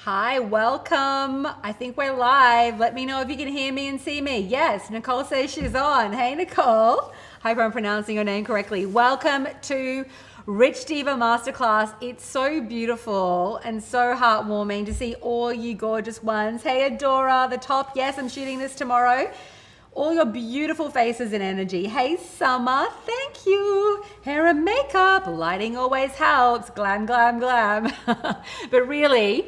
Hi, welcome. I think we're live. Let me know if you can hear me and see me. Yes, Nicole says she's on. Hey, Nicole. Hope I'm pronouncing your name correctly. Welcome to Rich Diva Masterclass. It's so beautiful and so heartwarming to see all you gorgeous ones. Hey, Adora, the top. Yes, I'm shooting this tomorrow. All your beautiful faces and energy. Hey, Summer, thank you. Hair and makeup, lighting always helps. Glam, glam, glam. But really,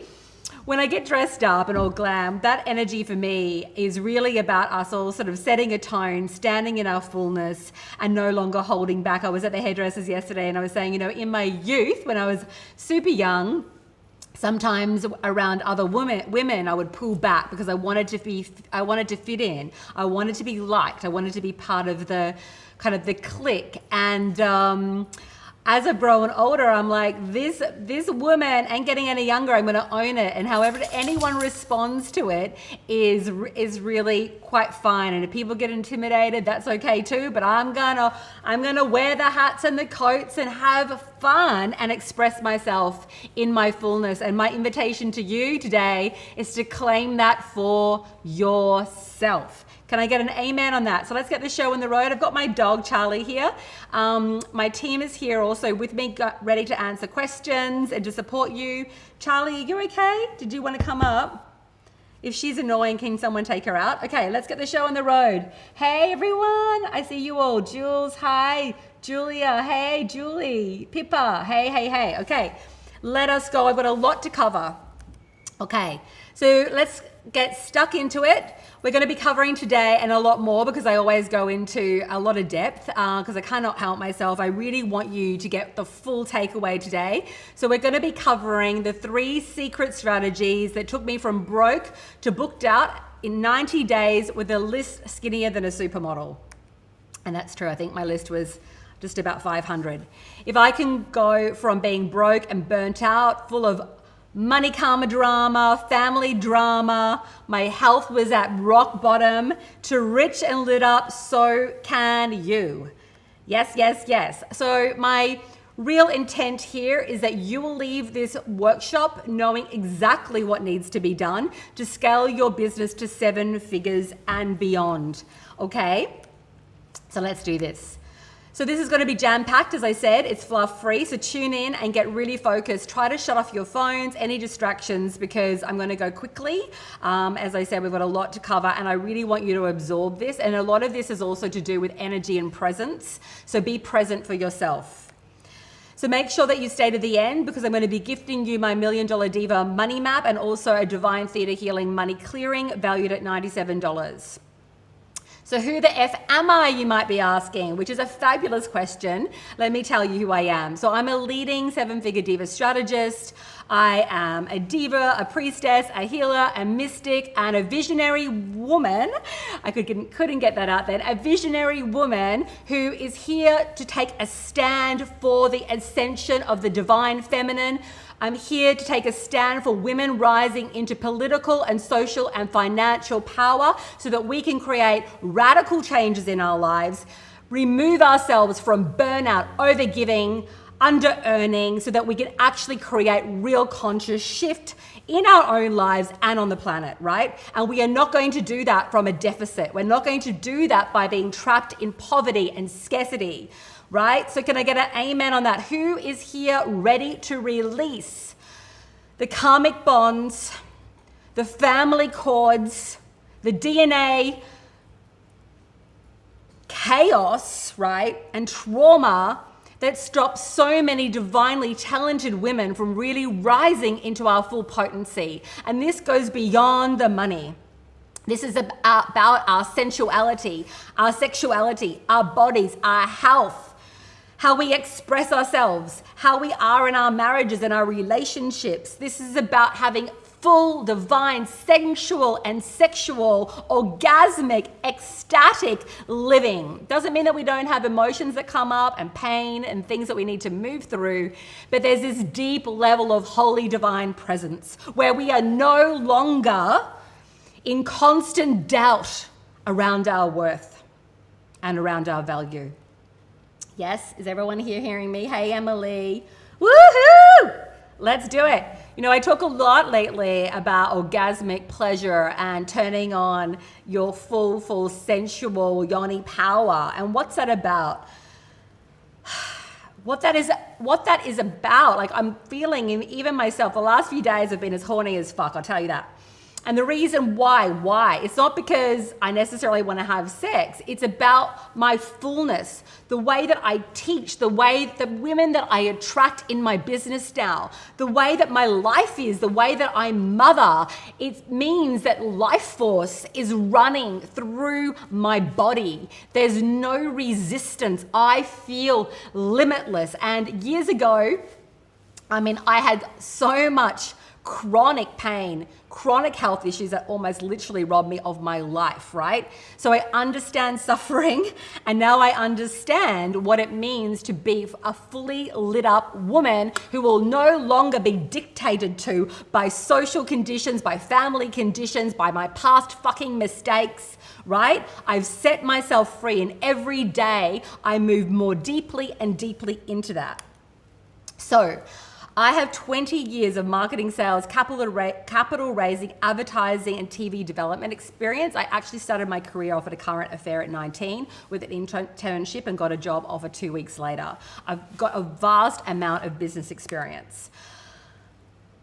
when I get dressed up and all glam, that energy for me is really about us all sort of setting a tone, standing in our fullness and no longer holding back. I was at the hairdressers yesterday and I was saying, in my youth, when I was super young, sometimes around other women, I would pull back because I wanted to fit in. I wanted to be liked. I wanted to be part of the kind of the clique. And as I've grown older, I'm like, this woman ain't getting any younger. I'm going to own it. And however anyone responds to it is really quite fine. And if people get intimidated, that's okay too. But I'm gonna wear the hats and the coats and have fun and express myself in my fullness. And my invitation to you today is to claim that for yourself. Can I get an amen on that? So let's get the show on the road. I've got my dog, Charlie, here. My team is here also with me, ready to answer questions and to support you. Charlie, are you okay? Did you want to come up? If she's annoying, can someone take her out? Okay, let's get the show on the road. Hey, everyone. I see you all. Jules, hi. Julia, hey. Julie, Pippa, hey. Okay, let us go. I've got a lot to cover. Okay, so let's get stuck into it. We're going to be covering today and a lot more because I always go into a lot of depth because I cannot help myself. I really want you to get the full takeaway today. So we're going to be covering the 3 secret strategies that took me from broke to booked out in 90 days with a list skinnier than a supermodel. And that's true. I think my list was just about 500. If I can go from being broke and burnt out, full of money karma drama, family drama, my health was at rock bottom, to rich and lit up, so can you. Yes. So my real intent here is that you will leave this workshop knowing exactly what needs to be done to scale your business to 7 figures and beyond. Okay? So let's do this. So this is going to be jam-packed, as I said. It's fluff-free, so tune in and get really focused. Try to shut off your phones, any distractions, because I'm going to go quickly. As I said, we've got a lot to cover, and I really want you to absorb this. And a lot of this is also to do with energy and presence, so be present for yourself. So make sure that you stay to the end because I'm going to be gifting you my $1 Million Diva money map and also a Divine Theater Healing money clearing valued at $97. So who the F am I, you might be asking, which is a fabulous question. Let me tell you who I am. So I'm a leading 7-figure diva strategist. I am a diva, a priestess, a healer, a mystic, and a visionary woman. I couldn't get that out then. A visionary woman who is here to take a stand for the ascension of the divine feminine. I'm here to take a stand for women rising into political and social and financial power so that we can create radical changes in our lives, remove ourselves from burnout, overgiving, under-earning, so that we can actually create real conscious shift in our own lives and on the planet, right? And we are not going to do that from a deficit. We're not going to do that by being trapped in poverty and scarcity. Right? So can I get an amen on that? Who is here ready to release the karmic bonds, the family cords, the DNA chaos, right? And trauma that stops so many divinely talented women from really rising into our full potency. And this goes beyond the money. This is about our sensuality, our sexuality, our bodies, our health, how we express ourselves, how we are in our marriages and our relationships. This is about having full, divine, sensual and sexual, orgasmic, ecstatic living. Doesn't mean that we don't have emotions that come up and pain and things that we need to move through, but there's this deep level of holy divine presence where we are no longer in constant doubt around our worth and around our value. Yes, is everyone here hearing me? Hey, Emily. Woohoo! Let's do it. I talk a lot lately about orgasmic pleasure and turning on your full sensual yoni power. And what's that about? What that is about, like I'm feeling, even myself, the last few days have been as horny as fuck, I'll tell you that. And the reason why, it's not because I necessarily want to have sex. It's about my fullness, the way that I teach, the way the women that I attract in my business now, the way that my life is, the way that I mother. It means that life force is running through my body. There's no resistance. I feel limitless. And years ago, I had so much chronic pain, chronic health issues that almost literally robbed me of my life, right? So I understand suffering, and now I understand what it means to be a fully lit up woman who will no longer be dictated to by social conditions, by family conditions, by my past fucking mistakes, right? I've set myself free, and every day I move more deeply and deeply into that. So I have 20 years of marketing, sales, capital raising, advertising, and TV development experience. I actually started my career off at a current affair at 19 with an internship and got a job offer 2 weeks later. I've got a vast amount of business experience.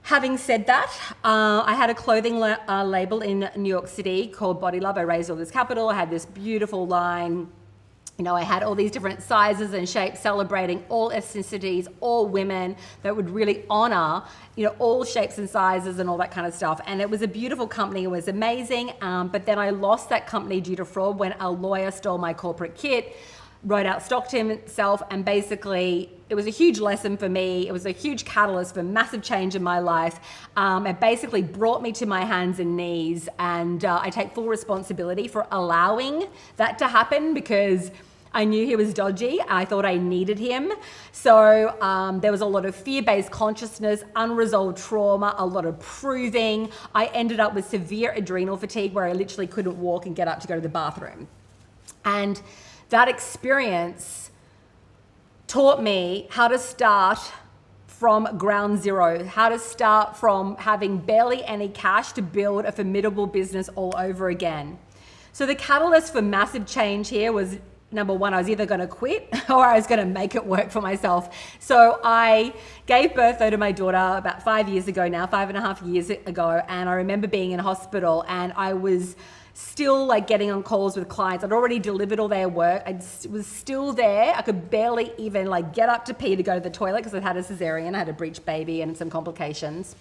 Having said that, I had a clothing label in New York City called Body Love. I raised all this capital. I had this beautiful line. I had all these different sizes and shapes celebrating all ethnicities, all women that would really honor, all shapes and sizes and all that kind of stuff. And it was a beautiful company. It was amazing. But then I lost that company due to fraud when a lawyer stole my corporate kit, wrote out stock to himself, and basically it was a huge lesson for me. It was a huge catalyst for massive change in my life. It basically brought me to my hands and knees, and I take full responsibility for allowing that to happen because I knew he was dodgy. I thought I needed him. So there was a lot of fear-based consciousness, unresolved trauma, a lot of proving. I ended up with severe adrenal fatigue where I literally couldn't walk and get up to go to the bathroom. And that experience taught me how to start from ground zero, how to start from having barely any cash to build a formidable business all over again. So the catalyst for massive change here was, number one, I was either going to quit or I was going to make it work for myself. So I gave birth though to my daughter about 5 years ago now, 5.5 years ago. And I remember being in hospital and I was still like getting on calls with clients. I'd already delivered all their work. I was still there. I could barely even like get up to pee to go to the toilet because I'd had a cesarean, I had a breech baby and some complications.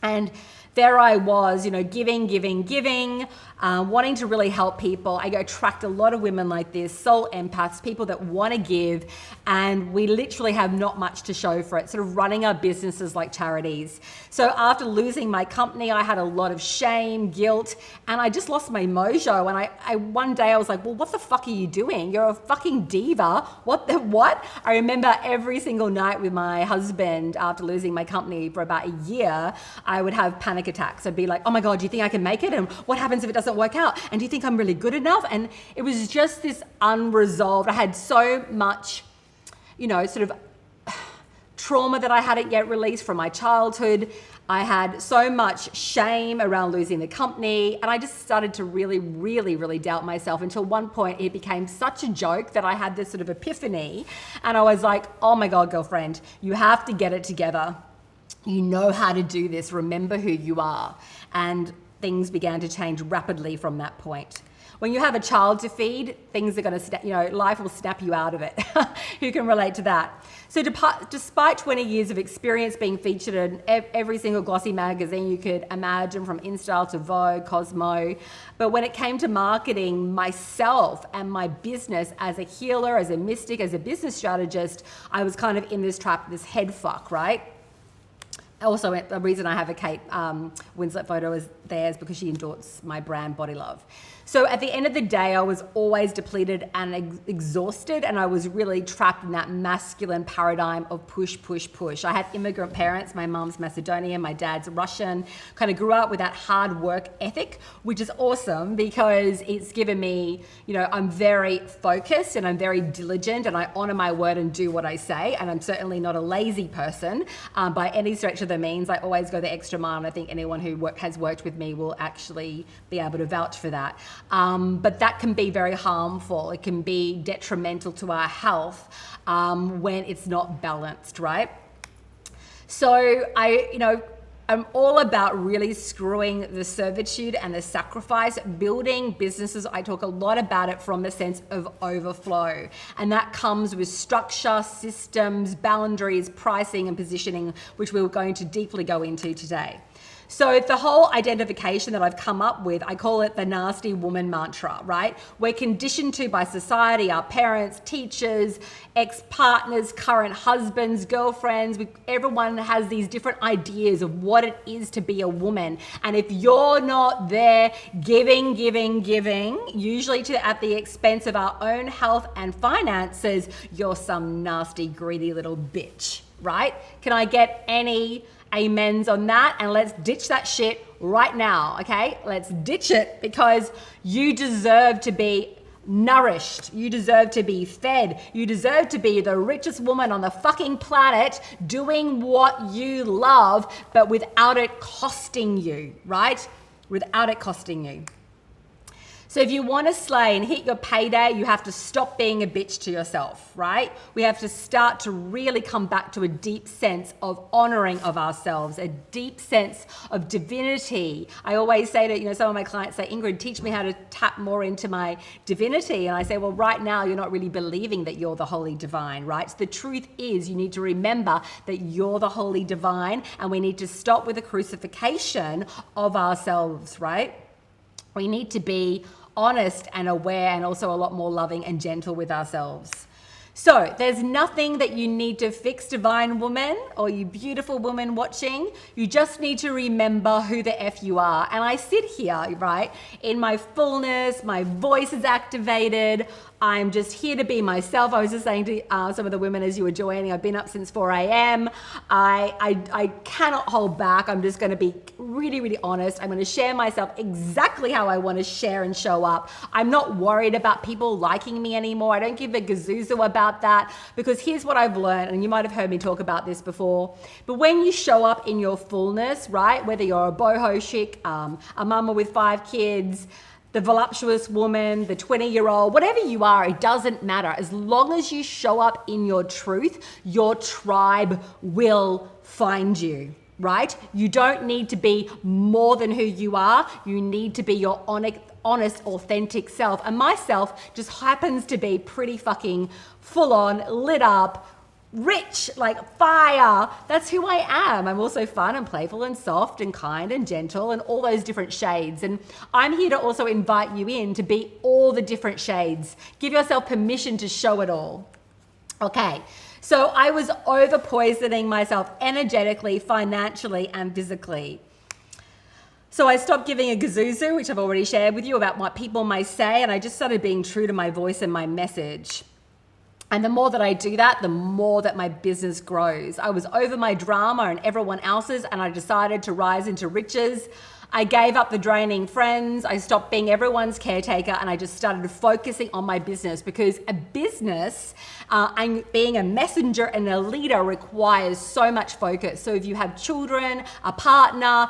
And there I was, giving, wanting to really help people. I attract a lot of women like this, soul empaths, people that want to give, and we literally have not much to show for it, sort of running our businesses like charities. So after losing my company, I had a lot of shame, guilt, and I just lost my mojo. And I one day I was like, well, what the fuck are you doing? You're a fucking diva. What? I remember every single night with my husband after losing my company for about a year, I would have panic attacks. I'd be like, oh my God, do you think I can make it? And what happens if it doesn't work out? And do you think I'm really good enough? And it was just this unresolved. I had so much, sort of trauma that I hadn't yet released from my childhood. I had so much shame around losing the company. And I just started to really, really, really doubt myself until one point it became such a joke that I had this sort of epiphany. And I was like, oh my God, girlfriend, you have to get it together. You know how to do this. Remember who you are. And things began to change rapidly from that point. When you have a child to feed, things are going to, life will snap you out of it. Who can relate to that? So despite 20 years of experience being featured in every single glossy magazine you could imagine, from InStyle to Vogue, Cosmo, but when it came to marketing myself and my business as a healer, as a mystic, as a business strategist, I was kind of in this trap, this head fuck, right? Also, the reason I have a Kate Winslet photo is theirs because she endorsed my brand Body Love. So at the end of the day, I was always depleted and exhausted, and I was really trapped in that masculine paradigm of push, push, push. I had immigrant parents. My mom's Macedonian, my dad's Russian. Kind of grew up with that hard work ethic, which is awesome because it's given me, I'm very focused and I'm very diligent and I honor my word and do what I say. And I'm certainly not a lazy person by any stretch of the means. I always go the extra mile, and I think anyone who has worked with me will actually be able to vouch for that. But that can be very harmful. It can be detrimental to our health when it's not balanced, right? So I'm all about really screwing the servitude and the sacrifice, building businesses. I talk a lot about it from the sense of overflow. And that comes with structure, systems, boundaries, pricing, and positioning, which we're going to deeply go into today. So the whole identification that I've come up with, I call it the nasty woman mantra, right? We're conditioned to by society, our parents, teachers, ex-partners, current husbands, girlfriends. Everyone has these different ideas of what it is to be a woman. And if you're not there giving, usually at the expense of our own health and finances, you're some nasty, greedy little bitch, right? Can I get any amens on that? And let's ditch that shit right now, okay? Let's ditch it because you deserve to be nourished. You deserve to be fed. You deserve to be the richest woman on the fucking planet doing what you love, but without it costing you, right? Without it costing you. So if you want to slay and hit your payday, you have to stop being a bitch to yourself, right? We have to start to really come back to a deep sense of honoring of ourselves, a deep sense of divinity. I always say to, some of my clients say, Ingrid, teach me how to tap more into my divinity. And I say, well, right now you're not really believing that you're the holy divine, right? So the truth is you need to remember that you're the holy divine, and we need to stop with the crucifixion of ourselves, right? We need to be honest and aware and also a lot more loving and gentle with ourselves. So there's nothing that you need to fix, divine woman, or you beautiful woman watching. You just need to remember who the F you are. And I sit here, right, in my fullness, my voice is activated. I'm just here to be myself. I was just saying to some of the women as you were joining, I've been up since 4 a.m. I cannot hold back. I'm just going to be really, really honest. I'm going to share myself exactly how I want to share and show up. I'm not worried about people liking me anymore. I don't give a gazoozo about that, because here's what I've learned, and you might have heard me talk about this before, but when you show up in your fullness, right, whether you're a boho chic, a mama with 5 kids, the voluptuous woman, the 20-year-old, whatever you are, it doesn't matter. As long as you show up in your truth, your tribe will find you, right? You don't need to be more than who you are. You need to be your honest, authentic self. And myself just happens to be pretty fucking full on, lit up, rich, like fire. That's who I am. I'm also fun and playful and soft and kind and gentle and all those different shades. And I'm here to also invite you in to be all the different shades. Give yourself permission to show it all. Okay. So I was over poisoning myself energetically, financially, and physically. So I stopped giving a gazoozo, which I've already shared with you about what people may say, and I just started being true to my voice and my message. And the more that I do that, the more that my business grows. I was over my drama and everyone else's, and I decided to rise into riches. I gave up the draining friends. I stopped being everyone's caretaker, and I just started focusing on my business, because a business and being a messenger and a leader requires so much focus. So if you have children, a partner,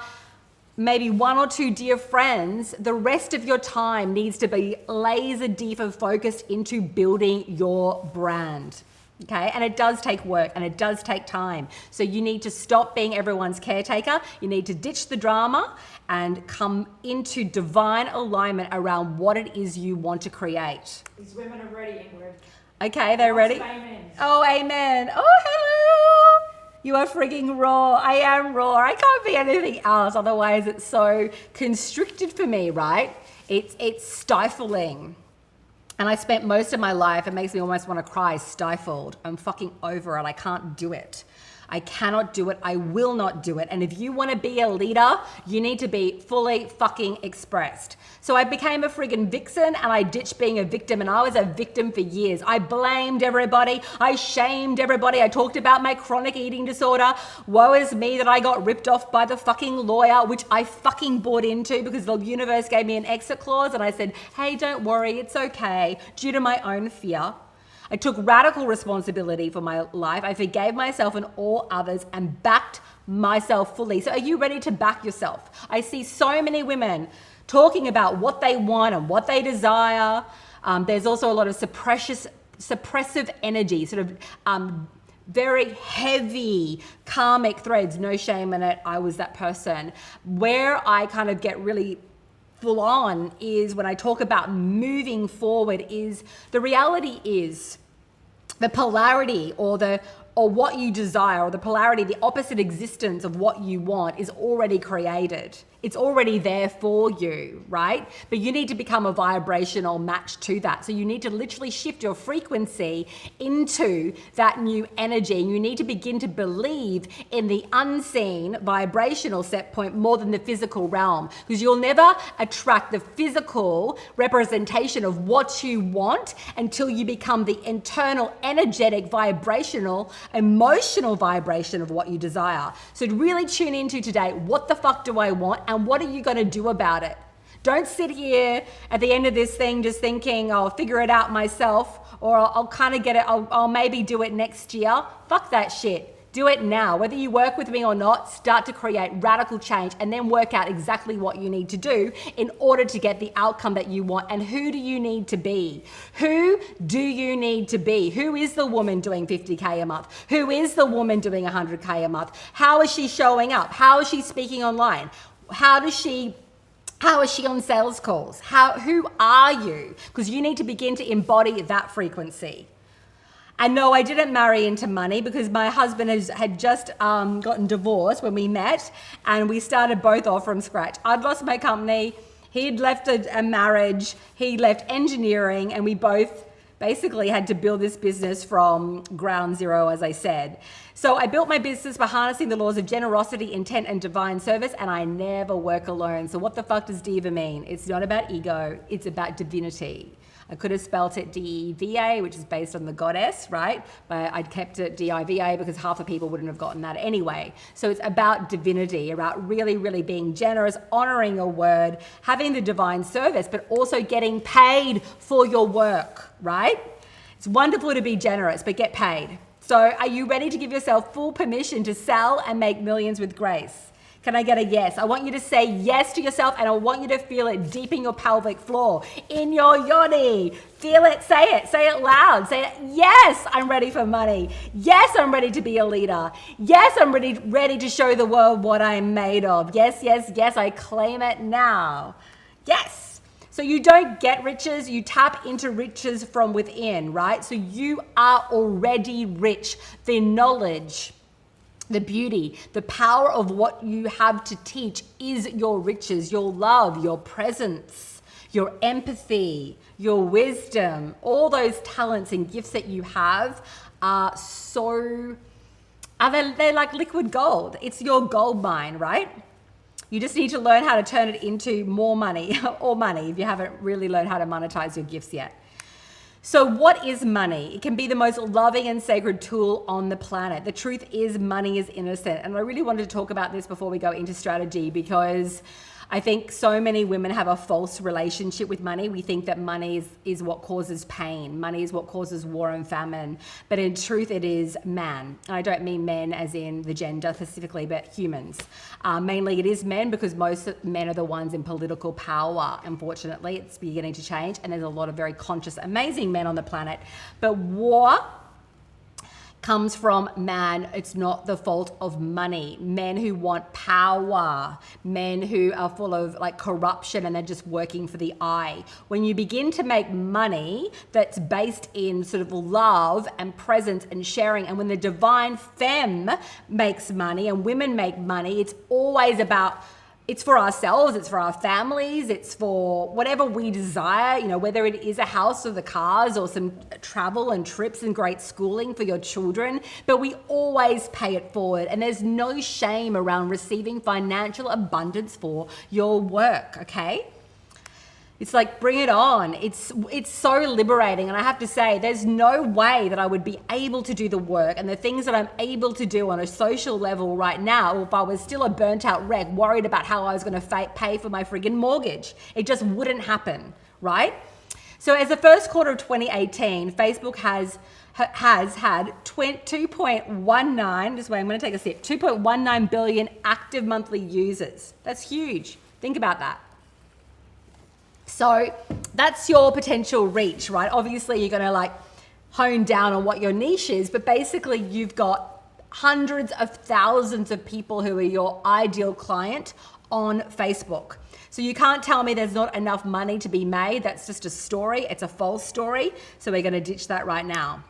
maybe 1 or 2 dear friends, the rest of your time needs to be laser Diva focused into building your brand. Okay, and it does take work and it does take time. So you need to stop being everyone's caretaker. You need to ditch the drama and come into divine alignment around what it is you want to create. These women are ready, Ingrid. Okay, they're ready? Amen. Oh, amen. Oh, hello. You are frigging raw. I am raw. I can't be anything else. Otherwise, it's so constricted for me, right? It's stifling. And I spent most of my life, it makes me almost want to cry, stifled. I'm fucking over it. I can't do it. I cannot do it. I will not do it. And if you want to be a leader, you need to be fully fucking expressed. So I became a friggin' vixen and I ditched being a victim, and I was a victim for years. I blamed everybody. I shamed everybody. I talked about my chronic eating disorder. Woe is me that I got ripped off by the fucking lawyer, which I fucking bought into because the universe gave me an exit clause and I said, hey, don't worry, it's okay, due to my own fear. I took radical responsibility for my life. I forgave myself and all others and backed myself fully. So are you ready to back yourself? I see so many women talking about what they want and what they desire. There's also a lot of suppressive energy, sort of very heavy karmic threads, no shame in it. I was that person. Where I kind of get really full on is when I talk about moving forward, is the reality is the polarity or what you desire, or the polarity, the opposite existence of what you want is already created. It's already there for you, right? But you need to become a vibrational match to that. So you need to literally shift your frequency into that new energy. You need to begin to believe in the unseen vibrational set point more than the physical realm, because you'll never attract the physical representation of what you want until you become the internal, energetic, vibrational, emotional vibration of what you desire. So really tune into today, what the fuck do I want? And what are you going to do about it? Don't sit here at the end of this thing just thinking, I'll figure it out myself, or I'll kind of get it, I'll maybe do it next year. Fuck that shit. Do it now. Whether you work with me or not, start to create radical change and then work out exactly what you need to do in order to get the outcome that you want. And who do you need to be? Who do you need to be? Who is the woman doing 50K a month? Who is the woman doing 100K a month? How is she showing up? How is she speaking online? How is she on sales calls? Who are you? Because you need to begin to embody that frequency. And no, I didn't marry into money, because my husband had just gotten divorced when we met, and we started both off from scratch. I'd lost my company. He'd left a marriage. He left engineering, and we both basically had to build this business from ground zero, as I said. So I built my business by harnessing the laws of generosity, intent, and divine service, and I never work alone. So what the fuck does Diva mean? It's not about ego, it's about divinity. I could have spelt it D-E-V-A, which is based on the goddess, right? But I'd kept it D-I-V-A because half the people wouldn't have gotten that anyway. So it's about divinity, about really, really being generous, honoring your word, having the divine service, but also getting paid for your work, right? It's wonderful to be generous, but get paid. So are you ready to give yourself full permission to sell and make millions with grace? Can I get a yes? I want you to say yes to yourself, and I want you to feel it deep in your pelvic floor, in your yoni. Feel it, say it loud. Say it, yes, I'm ready for money. Yes, I'm ready to be a leader. Yes, I'm ready to show the world what I'm made of. Yes, yes, yes, I claim it now. Yes. So you don't get riches, you tap into riches from within, right? So you are already rich. The knowledge, the beauty, the power of what you have to teach is your riches, your love, your presence, your empathy, your wisdom. All those talents and gifts that you have are they're like liquid gold. It's your gold mine, right? You just need to learn how to turn it into more money or money if you haven't really learned how to monetize your gifts yet. So what is money? It can be the most loving and sacred tool on the planet. The truth is, money is innocent. And I really wanted to talk about this before we go into strategy, because I think so many women have a false relationship with money. We think that money is what causes pain. Money is what causes war and famine. But in truth, it is man. And I don't mean men as in the gender specifically, but humans. Mainly it is men, because most men are the ones in political power. Unfortunately, it's beginning to change. And there's a lot of very conscious, amazing men on the planet. But war comes from man. It's not the fault of money. Men who want power, men who are full of like corruption and they're just working for the eye. When you begin to make money that's based in sort of love and presence and sharing, and when the divine femme makes money and women make money, it's always about it's for ourselves, it's for our families, it's for whatever we desire, whether it is a house or the cars or some travel and trips and great schooling for your children, but we always pay it forward. And there's no shame around receiving financial abundance for your work, okay? It's like, bring it on. It's so liberating. And I have to say, there's no way that I would be able to do the work and the things that I'm able to do on a social level right now if I was still a burnt out wreck, worried about how I was going to pay for my friggin' mortgage. It just wouldn't happen, right? So as the first quarter of 2018, Facebook has had 2.19, just wait, I'm going to take a sip, 2.19 billion active monthly users. That's huge. Think about that. So that's your potential reach, right? Obviously, you're going to hone down on what your niche is, but basically you've got hundreds of thousands of people who are your ideal client on Facebook. So you can't tell me there's not enough money to be made. That's just a story. It's a false story. So we're going to ditch that right now.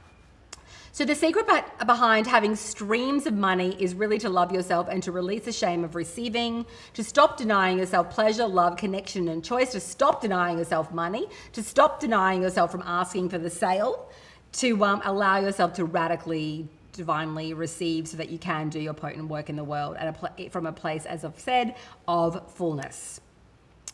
So the secret behind having streams of money is really to love yourself and to release the shame of receiving, to stop denying yourself pleasure, love, connection, and choice, to stop denying yourself money, to stop denying yourself from asking for the sale, to allow yourself to radically, divinely receive so that you can do your potent work in the world and from a place, as I've said, of fullness.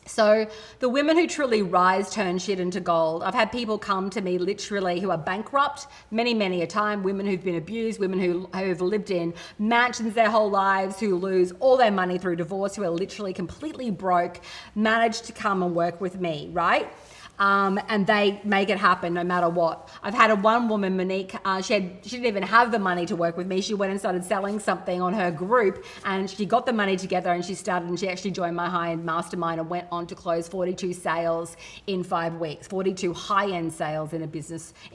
So the women who truly rise turn shit into gold. I've had people come to me literally who are bankrupt many a time, women who've been abused, women who have lived in mansions their whole lives, who lose all their money through divorce, who are literally completely broke, manage to come and work with me, right? And they make it happen no matter what. I've had one woman, Monique, she didn't even have the money to work with me. She went and started selling something on her group and she got the money together and she actually joined my high-end mastermind and went on to close 42 sales in 5 weeks, 42 high-end sales in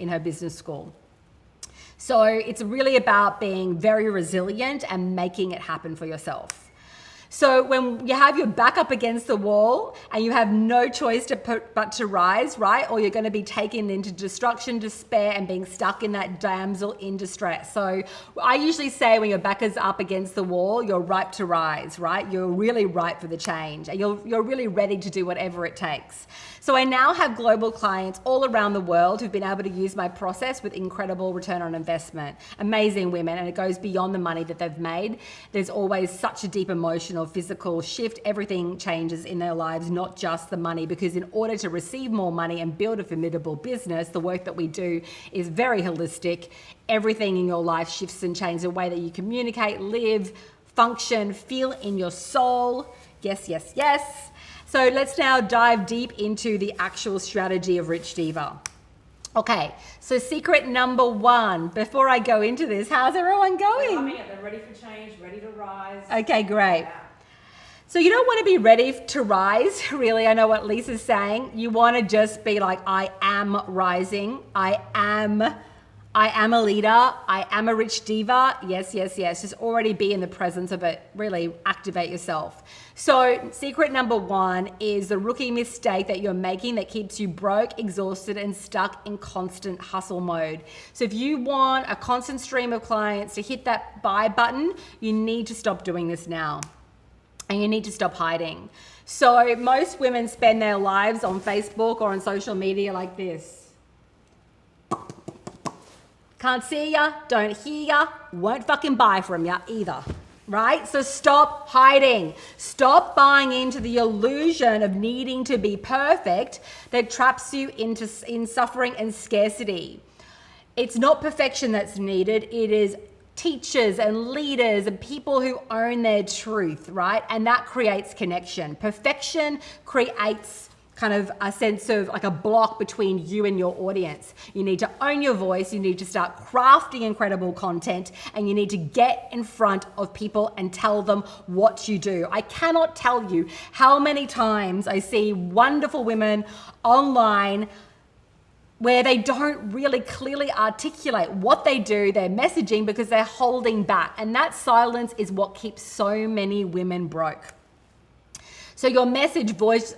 her business school. So it's really about being very resilient and making it happen for yourself. So when you have your back up against the wall and you have no choice but to rise, right? Or you're going to be taken into destruction, despair, and being stuck in that damsel in distress. So I usually say when your back is up against the wall, you're ripe to rise, right? You're really ripe for the change and you're really ready to do whatever it takes. So I now have global clients all around the world who've been able to use my process with incredible return on investment. Amazing women, and it goes beyond the money that they've made. There's always such a deep emotional, physical shift. Everything changes in their lives, not just the money, because in order to receive more money and build a formidable business, the work that we do is very holistic. Everything in your life shifts and changes the way that you communicate, live, function, feel in your soul. Yes, yes, yes. So let's now dive deep into the actual strategy of Rich Diva. Okay, so secret number 1, before I go into this, how's everyone going? Loving it. They're ready for change, ready to rise. Okay, great. Yeah. So you don't want to be ready to rise, really. I know what Lisa's saying. You want to just be like, I am rising. I am a leader. I am a rich diva. Yes, yes, yes. Just already be in the presence of it. Really activate yourself. So secret number 1 is the rookie mistake that you're making that keeps you broke, exhausted, and stuck in constant hustle mode. So if you want a constant stream of clients to hit that buy button, you need to stop doing this now. And you need to stop hiding. So most women spend their lives on Facebook or on social media like this. Can't see ya, don't hear ya, won't fucking buy from ya either, right? So stop hiding. Stop buying into the illusion of needing to be perfect that traps you in suffering and scarcity. It's not perfection that's needed. It is teachers and leaders and people who own their truth, right? And that creates connection. Perfection creates kind of a sense of like a block between you and your audience. You need to own your voice. You need to start crafting incredible content, and you need to get in front of people and tell them what you do. I cannot tell you how many times I see wonderful women online where they don't really clearly articulate what they do, their messaging, because they're holding back. And that silence is what keeps so many women broke. So your message, voice,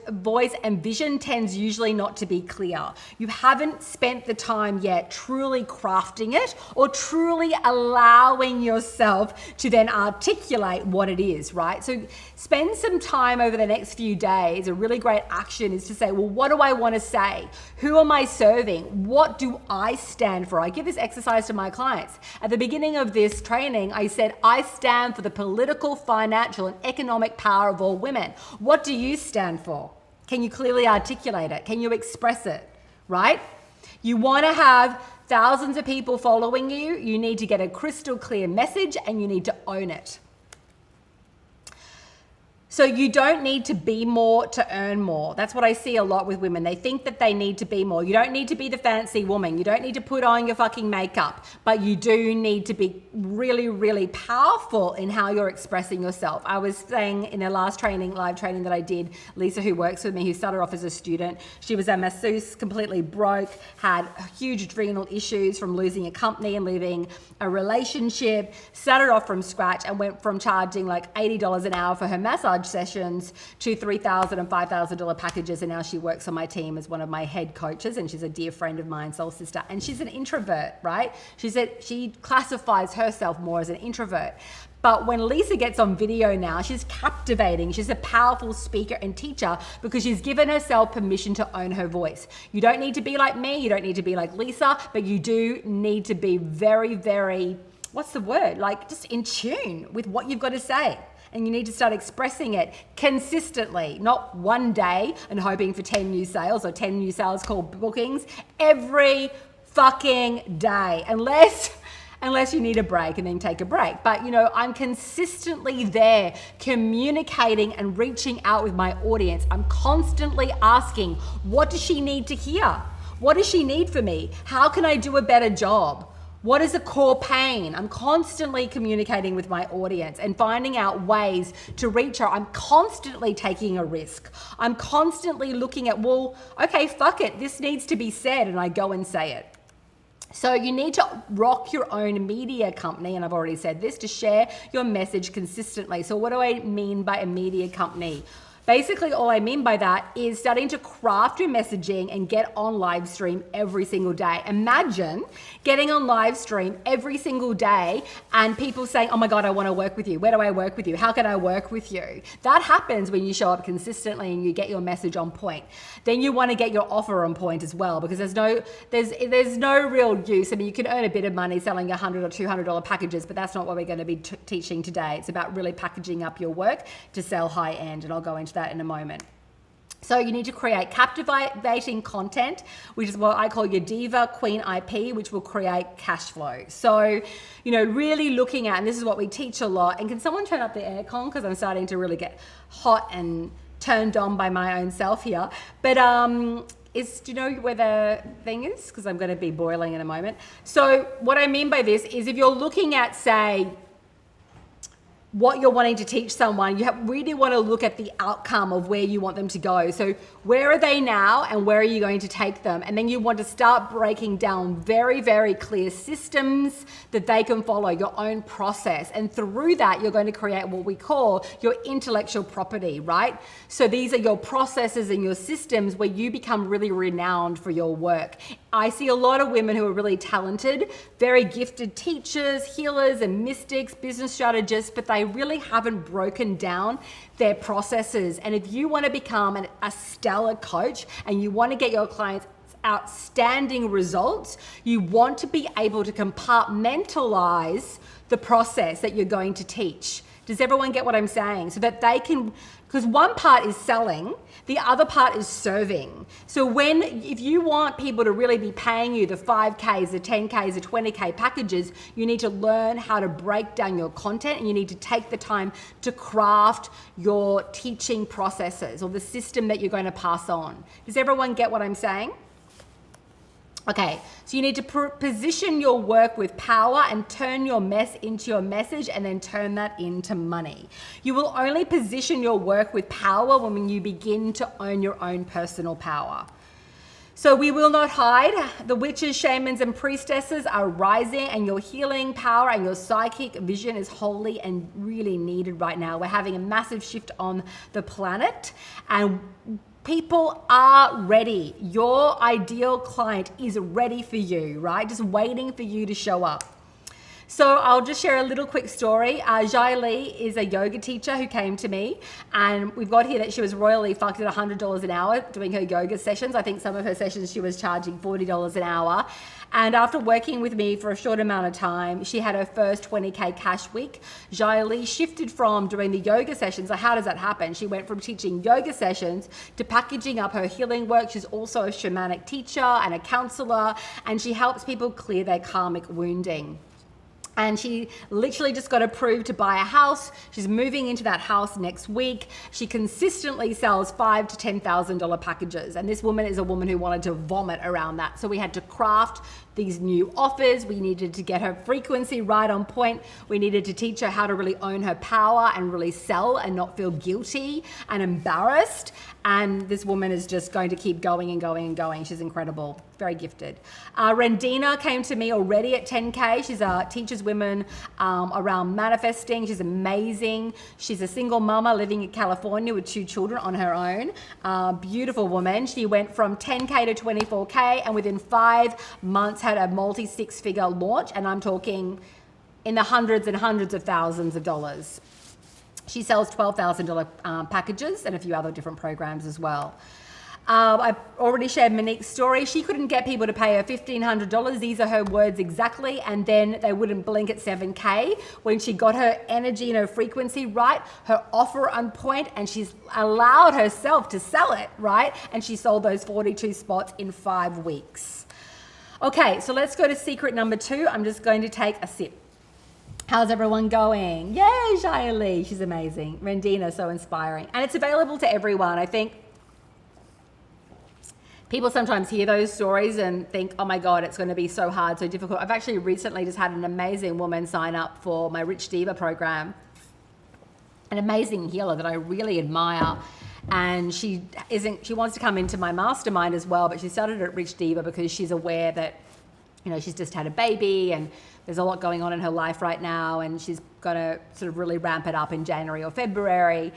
and vision tends usually not to be clear. You haven't spent the time yet truly crafting it or truly allowing yourself to then articulate what it is, right? So spend some time over the next few days. A really great action is to say, well, what do I want to say? Who am I serving? What do I stand for? I give this exercise to my clients. At the beginning of this training, I said, I stand for the political, financial, and economic power of all women. What do you stand for? Can you clearly articulate it? Can you express it, right? You want to have thousands of people following you. You need to get a crystal clear message and you need to own it. So you don't need to be more to earn more. That's what I see a lot with women. They think that they need to be more. You don't need to be the fancy woman. You don't need to put on your fucking makeup, but you do need to be really, really powerful in how you're expressing yourself. I was saying in the last live training that I did, Lisa, who works with me, who started off as a student, she was a masseuse, completely broke, had huge adrenal issues from losing a company and leaving a relationship, started off from scratch and went from charging like $80 an hour for her massage sessions to $3,000 and $5,000 packages, and now she works on my team as one of my head coaches, and she's a dear friend of mine, soul sister, and she's an introvert, right? She said she classifies herself more as an introvert. But when Lisa gets on video now, she's captivating. She's a powerful speaker and teacher because she's given herself permission to own her voice. You don't need to be like me. You don't need to be like Lisa, but you do need to be very, very, what's the word? Like just in tune with what you've got to say. And you need to start expressing it consistently, not one day and hoping for 10 new sales or 10 new sales call bookings every fucking day, unless you need a break and then take a break. But I'm consistently there communicating and reaching out with my audience. I'm constantly asking, what does she need to hear? What does she need from me? How can I do a better job? What is a core pain? I'm constantly communicating with my audience and finding out ways to reach her. I'm constantly taking a risk. I'm constantly looking at, well, okay, fuck it. This needs to be said, and I go and say it. So you need to rock your own media company, and I've already said this, to share your message consistently. So what do I mean by a media company? Basically, all I mean by that is starting to craft your messaging and get on live stream every single day. Imagine getting on live stream every single day and people saying, oh my God, I want to work with you. Where do I work with you? How can I work with you? That happens when you show up consistently and you get your message on point. Then you want to get your offer on point as well, because there's no real use. I mean, you can earn a bit of money selling $100 or $200 packages, but that's not what we're going to be teaching today. It's about really packaging up your work to sell high end, and I'll go into that in a moment. So you need to create captivating content, which is what I call your Diva Queen IP, which will create cash flow. So, really looking at, and this is what we teach a lot, and can someone turn up the aircon, because I'm starting to really get hot and turned on by my own self here. But do you know where the thing is? Because I'm going to be boiling in a moment. So what I mean by this is, if you're looking at, say, what you're wanting to teach someone, you really want to look at the outcome of where you want them to go. So where are they now and where are you going to take them? And then you want to start breaking down very, very clear systems that they can follow, your own process. And through that, you're going to create what we call your intellectual property, right? So these are your processes and your systems where you become really renowned for your work. I see a lot of women who are really talented, very gifted teachers, healers, and mystics, business strategists, but they really haven't broken down their processes. And if you want to become a stellar coach and you want to get your clients outstanding results, you want to be able to compartmentalize the process that you're going to teach. Does everyone get what I'm saying? So that they can, because one part is selling, the other part is serving. So if you want people to really be paying you the 5Ks, the 10Ks, the 20K packages, you need to learn how to break down your content, and you need to take the time to craft your teaching processes or the system that you're going to pass on. Does everyone get what I'm saying? Okay, so you need to position your work with power and turn your mess into your message, and then turn that into money. You will only position your work with power when you begin to own your own personal power. So we will not hide. The witches, shamans, and priestesses are rising, and your healing power and your psychic vision is holy and really needed right now. We're having a massive shift on the planet, and people are ready. Your ideal client is ready for you, right? Just waiting for you to show up. So I'll just share a little quick story. Jai Lee is a yoga teacher who came to me, and we've got here that she was royally fucked at $100 an hour doing her yoga sessions. I think some of her sessions she was charging $40 an hour. And after working with me for a short amount of time, she had her first 20K cash week. Jai Lee shifted from doing the yoga sessions. So how does that happen? She went from teaching yoga sessions to packaging up her healing work. She's also a shamanic teacher and a counselor, and she helps people clear their karmic wounding. And she literally just got approved to buy a house. She's moving into that house next week. She consistently sells $5,000 to $10,000 packages. And this woman is a woman who wanted to vomit around that. So we had to craft these new offers. We needed to get her frequency right on point. We needed to teach her how to really own her power and really sell and not feel guilty and embarrassed. And this woman is just going to keep going and going and going. She's incredible, very gifted. Rendina came to me already at 10K. She's teaches women around manifesting. She's amazing. She's a single mama living in California with 2 children on her own. Beautiful woman. She went from 10K to 24K, and within 5 months had a multi-6-figure launch. And I'm talking in the hundreds and hundreds of thousands of dollars. She sells $12,000 packages and a few other different programs as well. I've already shared Monique's story. She couldn't get people to pay her $1,500. These are her words exactly. And then they wouldn't blink at 7K. When she got her energy and her frequency right, her offer on point, and she's allowed herself to sell it, right? And she sold those 42 spots in 5 weeks. Okay, so let's go to secret number 2. I'm just going to take a sip. How's everyone going? Yay, Jai Lee. She's amazing. Rendina, so inspiring. And it's available to everyone. I think people sometimes hear those stories and think, oh my God, it's going to be so hard, so difficult. I've actually recently just had an amazing woman sign up for my Rich Diva program. An amazing healer that I really admire. And she wants to come into my mastermind as well, but she started at Rich Diva because she's aware that, you know, she's just had a baby and there's a lot going on in her life right now, and she's going to sort of really ramp it up in January or February.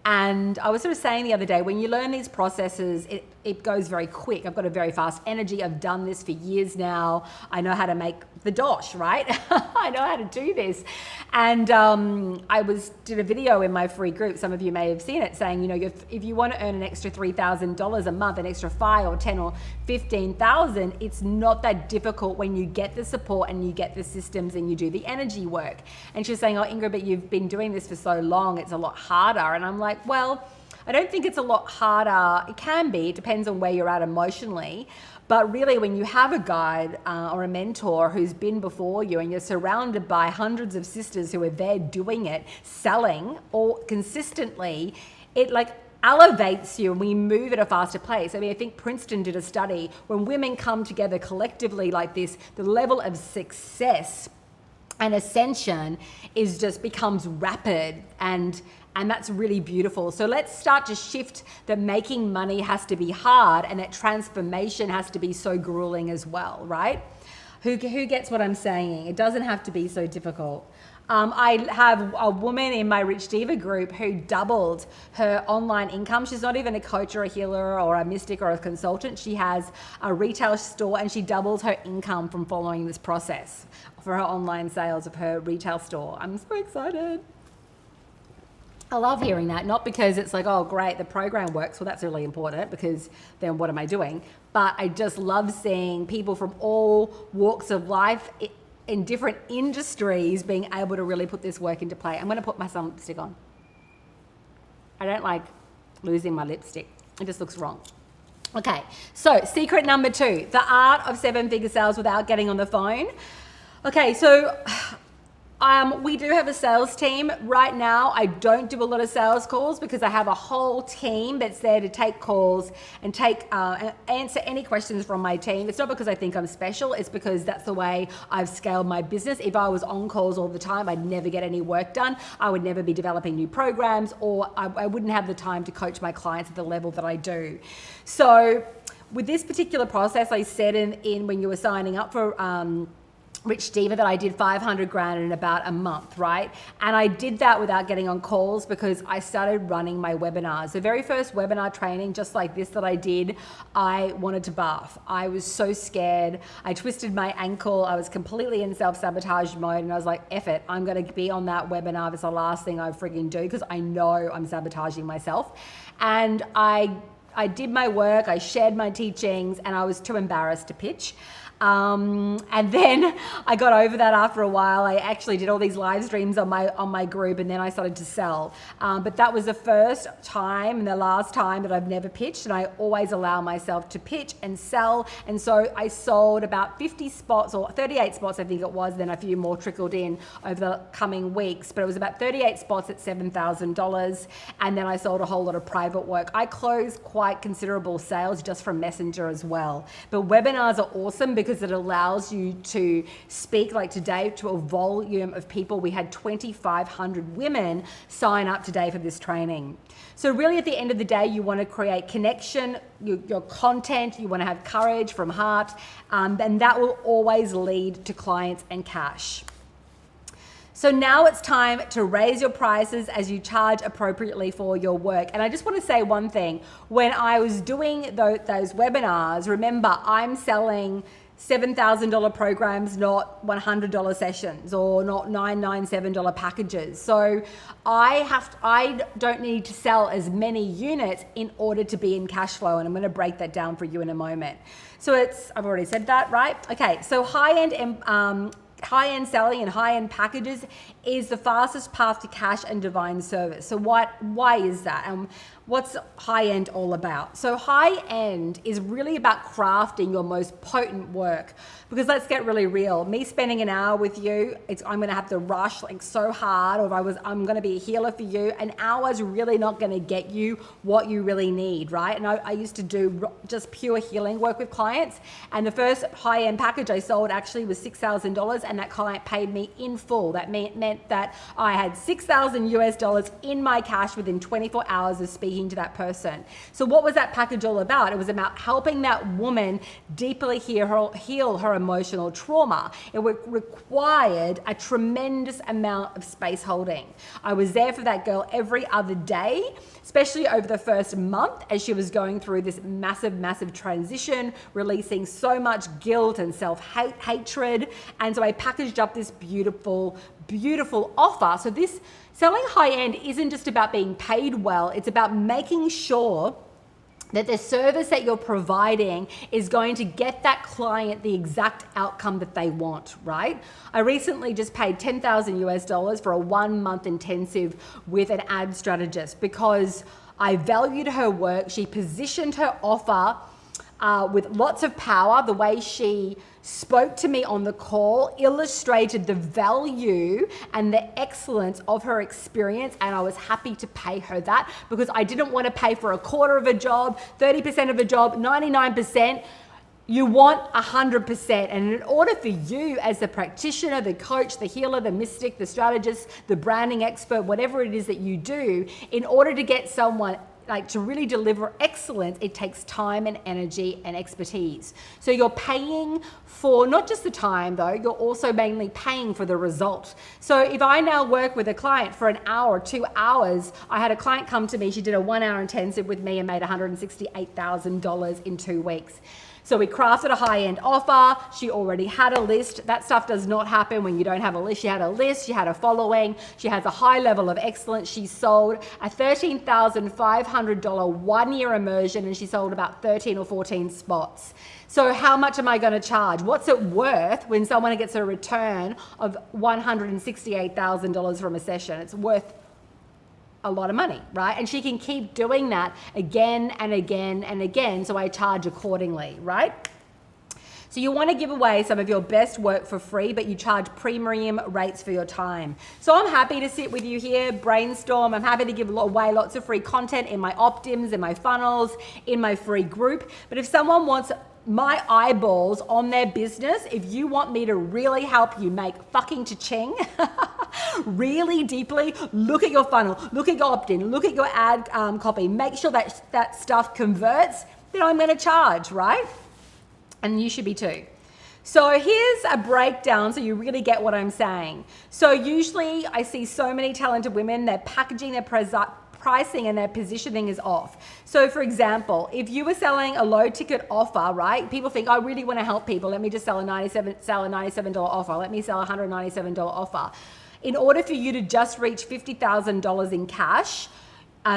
And I was sort of saying the other day, when you learn these processes, it goes very quick. I've got a very fast energy. I've done this for years now. I know how to make the dosh, right? I know how to do this. And I did a video in my free group, some of you may have seen it, saying, you know, if you want to earn an extra $3,000 a month, an extra 5 or 10 or 15,000, it's not that difficult when you get the support and you get the systems and you do the energy work. And she was saying, oh, Ingrid, but you've been doing this for so long, it's a lot harder. And I'm like, well, I don't think it's a lot harder. It can be, it depends on where you're at emotionally. But really, when you have a guide or a mentor who's been before you and you're surrounded by hundreds of sisters who are there doing it, selling or consistently, it like elevates you and we move at a faster pace. I mean, I think Princeton did a study. When women come together collectively like this, the level of success and ascension becomes rapid, and that's really beautiful. So let's start to shift that making money has to be hard and that transformation has to be so grueling as well, right? Who gets what I'm saying? It doesn't have to be so difficult. I have a woman in my Rich Diva group who doubled her online income. She's not even a coach or a healer or a mystic or a consultant. She has a retail store and she doubled her income from following this process for her online sales of her retail store. I'm so excited. I love hearing that, not because it's like, oh, great, the program works. Well, that's really important because then what am I doing? But I just love seeing people from all walks of life in different industries being able to really put this work into play. I'm going to put my sun lipstick on. I don't like losing my lipstick. It just looks wrong. Okay, so secret number 2, the art of 7-figure sales without getting on the phone. Okay, so we do have a sales team. Right now, I don't do a lot of sales calls because I have a whole team that's there to take calls and answer any questions from my team. It's not because I think I'm special. It's because that's the way I've scaled my business. If I was on calls all the time, I'd never get any work done. I would never be developing new programs, or I wouldn't have the time to coach my clients at the level that I do. So with this particular process, I said in when you were signing up for Rich Diva that I did 500 grand in about a month, right? And I did that without getting on calls because I started running my webinars. The very first webinar training, just like this that I did, I wanted to barf. I was so scared. I twisted my ankle. I was completely in self-sabotage mode, and I was like, F it, I'm gonna be on that webinar. It's the last thing I frigging do because I know I'm sabotaging myself. And I did my work, I shared my teachings, and I was too embarrassed to pitch. And then I got over that after a while. I actually did all these live streams on my group, and then I started to sell. But that was the first time and the last time that I've never pitched, and I always allow myself to pitch and sell. And so I sold about 50 spots, or 38 spots I think it was, then a few more trickled in over the coming weeks, but it was about 38 spots at $7,000. And then I sold a whole lot of private work. I closed quite considerable sales just from Messenger as well. But webinars are awesome because it allows you to speak, like today, to a volume of people. We had 2,500 women sign up today for this training. So really at the end of the day, you want to create connection, your content, you want to have courage from heart, and that will always lead to clients and cash. So now it's time to raise your prices as you charge appropriately for your work. And I just want to say one thing. When I was doing those webinars, remember, I'm selling $7,000 programs, not $100 sessions, or not $997 packages. So I don't need to sell as many units in order to be in cash flow, and I'm going to break that down for you in a moment. So I've already said that, right? Okay, so high-end selling and high-end packages is the fastest path to cash and divine service. So why is that? And what's high-end all about? So high-end is really about crafting your most potent work. Because let's get really real. Me spending an hour with you, I'm gonna have to rush like so hard, or I'm gonna be a healer for you. An hour's really not gonna get you what you really need, right? And I used to do just pure healing work with clients. And the first high-end package I sold actually was $6,000, and that client paid me in full. That meant that I had $6,000 US in my cash within 24 hours of speaking to that person. So what was that package all about? It was about helping that woman deeply heal her emotional trauma. It required a tremendous amount of space holding. I was there for that girl every other day, especially over the first month as she was going through this massive transition, releasing so much guilt and self-hatred. And so I packaged up this beautiful offer. So this selling high end isn't just about being paid well, it's about making sure that the service that you're providing is going to get that client the exact outcome that they want, right? I recently just paid $10,000 US for a 1-month intensive with an ad strategist because I valued her work. She positioned her offer with lots of power. The way she spoke to me on the call illustrated the value and the excellence of her experience, and I was happy to pay her that because I didn't want to pay for a quarter of a job, 30% of a job, 99%. You want 100%. And in order for you as the practitioner, the coach, the healer, the mystic, the strategist, the branding expert, whatever it is that you do, in order to get someone to really deliver excellence, it takes time and energy and expertise. So you're paying for not just the time though, you're also mainly paying for the result. So if I now work with a client for an hour, 2 hours, I had a client come to me, she did a 1-hour intensive with me and made $168,000 in 2 weeks. So we crafted a high-end offer. She already had a list. That stuff does not happen when you don't have a list. She had a list, she had a following, she has a high level of excellence. She sold a $13,500 1-year immersion, and she sold about 13 or 14 spots. So how much am I going to charge? What's it worth when someone gets a return of $168,000 from a session? It's worth a lot of money, right? And she can keep doing that again and again and again. So I charge accordingly, right? So you want to give away some of your best work for free, but you charge premium rates for your time. So I'm happy to sit with you here, brainstorm. I'm happy to give away lots of free content in my opt-ins, in my funnels, in my free group. But if someone wants my eyeballs on their business, if you want me to really help you make fucking cha-ching, really deeply, look at your funnel, look at your opt-in, look at your ad copy, make sure that that stuff converts, then I'm going to charge, right? And you should be too. So here's a breakdown so you really get what I'm saying. So usually I see so many talented women, their packaging, their pricing and their positioning is off. So for example, if you were selling a low ticket offer, right? People think, I really want to help people. Let me just sell a $97 offer. Let me sell a $197 offer. In order for you to just reach $50,000 in cash,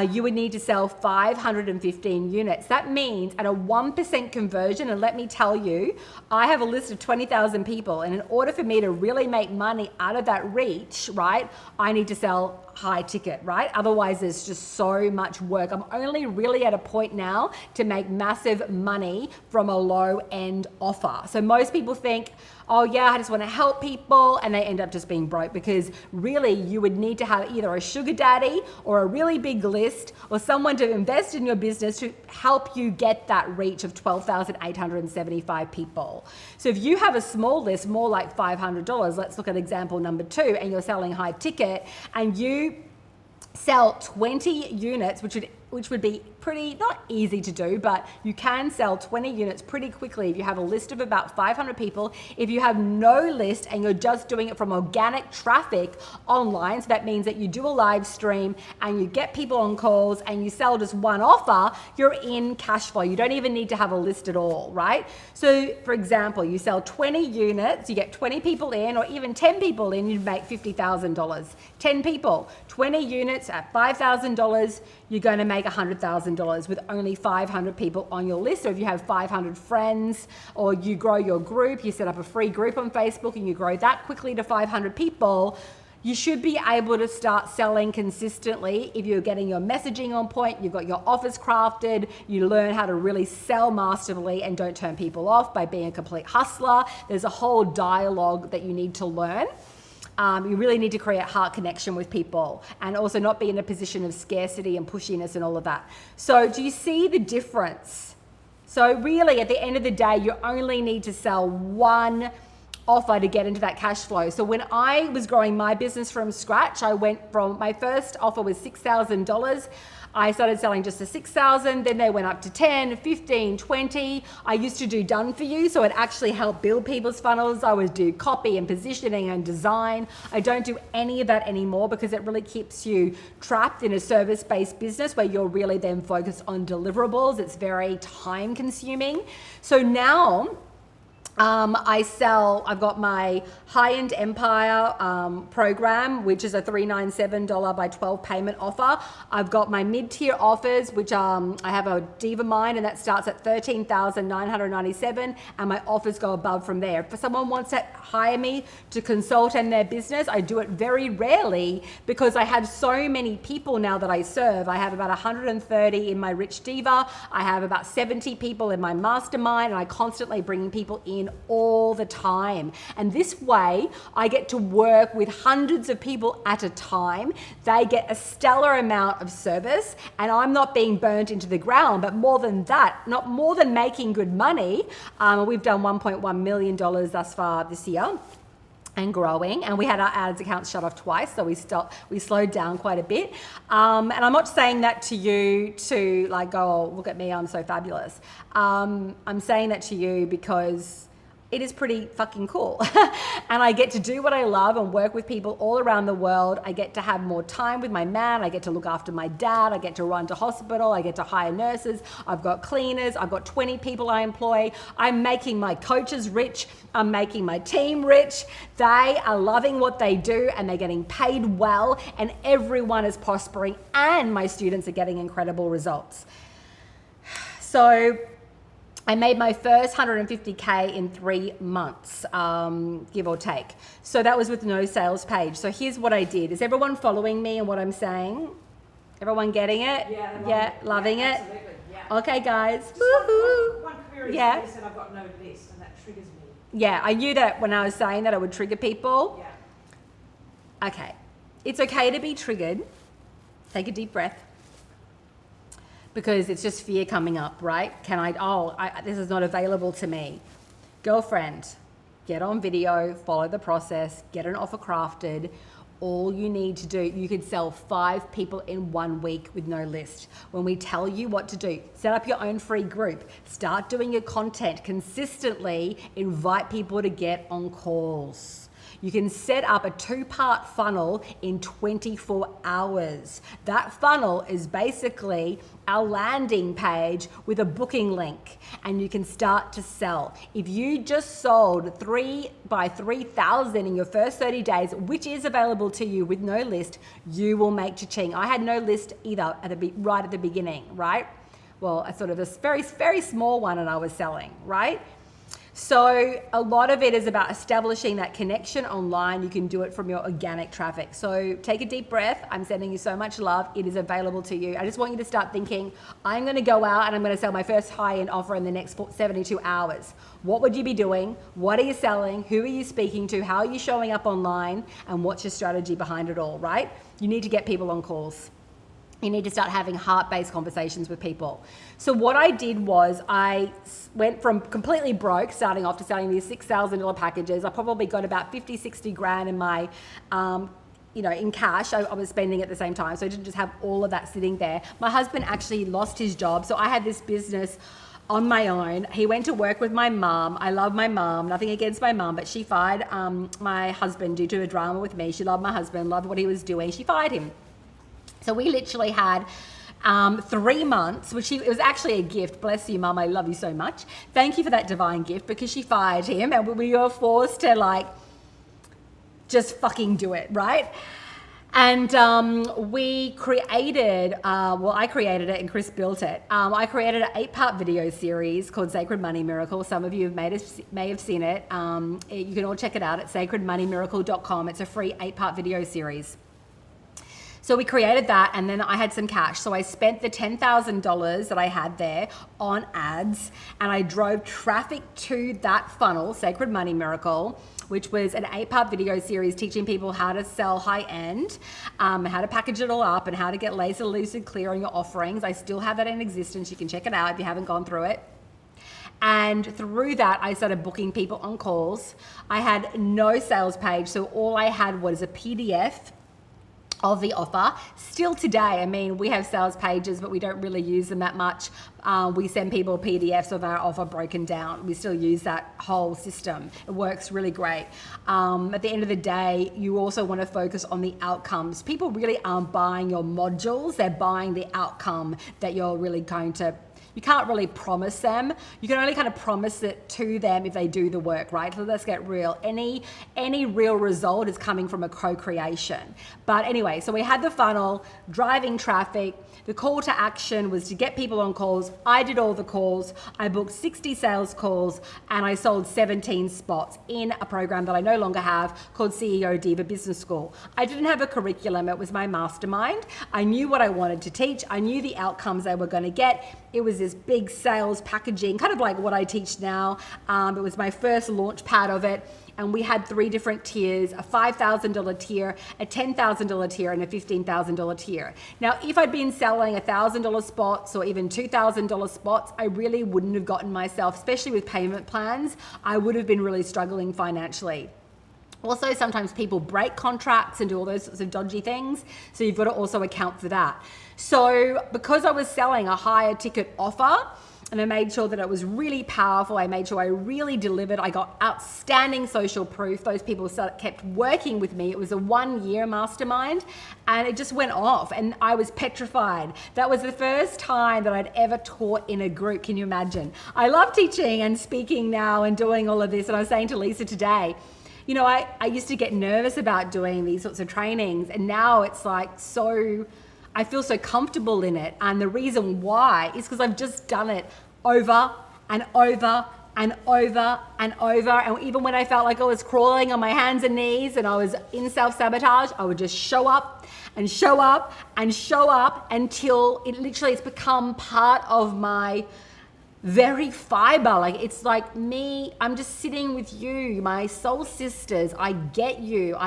you would need to sell 515 units. That means at a 1% conversion, and let me tell you, I have a list of 20,000 people, and in order for me to really make money out of that reach, right, I need to sell high ticket, right? Otherwise, there's just so much work. I'm only really at a point now to make massive money from a low end offer. So most people think, oh yeah, I just want to help people, and they end up just being broke, because really you would need to have either a sugar daddy or a really big list or someone to invest in your business to help you get that reach of 12,875 people. So if you have a small list, more like $500, let's look at example number 2, and you're selling high ticket, and you sell 20 units, which would be pretty, not easy to do, but you can sell 20 units pretty quickly if you have a list of about 500 people. If you have no list and you're just doing it from organic traffic online, so that means that you do a live stream and you get people on calls and you sell just one offer, you're in cash flow. You don't even need to have a list at all, right? So for example, you sell 20 units, you get 20 people in, or even 10 people in, you'd make $50,000. 10 people, 20 units at $5,000, you're going to make $100,000 with only 500 people on your list. So if you have 500 friends, or you grow your group, you set up a free group on Facebook and you grow that quickly to 500 people, you should be able to start selling consistently if you're getting your messaging on point, you've got your offers crafted, you learn how to really sell masterfully and don't turn people off by being a complete hustler. There's a whole dialogue that you need to learn. You really need to create heart connection with people and also not be in a position of scarcity and pushiness and all of that. So do you see the difference? So really at the end of the day, you only need to sell one offer to get into that cash flow. So when I was growing my business from scratch, I went from, my first offer was $6,000. I started selling just the 6,000, then they went up to 10, 15, 20. I used to do done for you, so it actually helped build people's funnels. I would do copy and positioning and design. I don't do any of that anymore because it really keeps you trapped in a service-based business where you're really then focused on deliverables. It's very time consuming. So now, I've got my high-end Empire program, which is a $397 by 12 payment offer. I've got my mid-tier offers, which I have a Diva Mind, and that starts at $13,997, and my offers go above from there. If someone wants to hire me to consult in their business, I do it very rarely because I have so many people now that I serve. I have about 130 in my Rich Diva. I have about 70 people in my mastermind, and I constantly bring people in all the time. And this way I get to work with hundreds of people at a time. They get a stellar amount of service, and I'm not being burnt into the ground. But more than that, not more than making good money, we've done $1.1 million thus far this year and growing, and we had our ads accounts shut off twice, so we slowed down quite a bit. And I'm not saying that to you to like go, oh, look at me, I'm so fabulous. I'm saying that to you because it is pretty fucking cool. And I get to do what I love and work with people all around the world. I get to have more time with my man. I get to look after my dad. I get to run to hospital. I get to hire nurses. I've got cleaners. I've got 20 people I employ. I'm making my coaches rich. I'm making my team rich. They are loving what they do and they're getting paid well, and everyone is prospering, and my students are getting incredible results. So I made my first 150K in 3 months, give or take. So that was with no sales page. So here's what I did. Is everyone following me and what I'm saying? Everyone getting it? Yeah, loving it? Absolutely, yeah. Okay, guys. One query is Yeah. you said I've got no list, and that triggers me. Yeah, I knew that when I was saying that I would trigger people. Yeah. Okay, it's okay to be triggered. Take a deep breath. Because it's just fear coming up, right? This is not available to me. Girlfriend, get on video, follow the process, get an offer crafted. All you need to do, you could sell 5 people in 1 week with no list. When we tell you what to do, set up your own free group, start doing your content consistently, invite people to get on calls. You can set up a 2-part funnel in 24 hours. That funnel is basically our landing page with a booking link, and you can start to sell. If you just sold 3 by 3,000 in your first 30 days, which is available to you with no list, you will make cha-ching. I had no list either right at the beginning, right? Well, a sort of a very, very small one, and I was selling, right? So a lot of it is about establishing that connection online. You can do it from your organic traffic. So take a deep breath. I'm sending you so much love. It is available to you. I just want you to start thinking, I'm going to go out and I'm going to sell my first high-end offer in the next 72 hours. What would you be doing? What are you selling? Who are you speaking to? How are you showing up online? And what's your strategy behind it all, right? You need to get people on calls. You need to start having heart-based conversations with people. So what I did was I went from completely broke, starting off to selling these $6,000 packages. I probably got about 50, 60 grand in my, in cash I was spending at the same time. So I didn't just have all of that sitting there. My husband actually lost his job. So I had this business on my own. He went to work with my mom. I love my mom, nothing against my mom, but she fired my husband due to a drama with me. She loved my husband, loved what he was doing. She fired him. So we literally had 3 months, it was actually a gift. Bless you, Mum. I love you so much. Thank you for that divine gift, because she fired him and we were forced to just fucking do it, right? And we created, I created it and Chris built it. I created an 8-part video series called Sacred Money Miracle. Some of you may have seen it. You can all check it out at sacredmoneymiracle.com. It's a free 8-part video series. So we created that, and then I had some cash. So I spent the $10,000 that I had there on ads, and I drove traffic to that funnel, Sacred Money Miracle, which was an 8-part video series teaching people how to sell high-end, how to package it all up, and how to get laser lucid clear on your offerings. I still have that in existence. You can check it out if you haven't gone through it. And through that, I started booking people on calls. I had no sales page, so all I had was a PDF of the offer. Still today, I mean, we have sales pages, but we don't really use them that much. We send people PDFs of our offer broken down. We still use that whole system. It works really great. At the end of the day, you also want to focus on the outcomes. People really aren't buying your modules. They're buying the outcome that you're really going to. You can't really promise them. You can only kind of promise it to them if they do the work, right? So let's get real. Any real result is coming from a co-creation. But anyway, so we had the funnel, driving traffic. The call to action was to get people on calls. I did all the calls. I booked 60 sales calls, and I sold 17 spots in a program that I no longer have called CEO Diva Business School. I didn't have a curriculum. It was my mastermind. I knew what I wanted to teach. I knew the outcomes they were going to get. It was this big sales packaging, kind of like what I teach now. It was my first launch pad of it. And we had 3 different tiers, a $5,000 tier, a $10,000 tier, and a $15,000 tier. Now, if I'd been selling $1,000 spots or even $2,000 spots, I really wouldn't have gotten myself, especially with payment plans, I would have been really struggling financially. Also, sometimes people break contracts and do all those sorts of dodgy things. So you've got to also account for that. So because I was selling a higher ticket offer, and I made sure that it was really powerful. I made sure I really delivered. I got outstanding social proof. Those people kept working with me. It was a 1-year mastermind, and it just went off, and I was petrified. That was the first time that I'd ever taught in a group. Can you imagine? I love teaching and speaking now and doing all of this. And I was saying to Lisa today, you know, I used to get nervous about doing these sorts of trainings, and now it's like I feel so comfortable in it. And the reason why is because I've just done it over and over and over and over. And even when I felt like I was crawling on my hands and knees and I was in self-sabotage, I would just show up and show up and show up until it's become part of my very fiber. Like, it's like me, I'm just sitting with you, my soul sisters. I get you,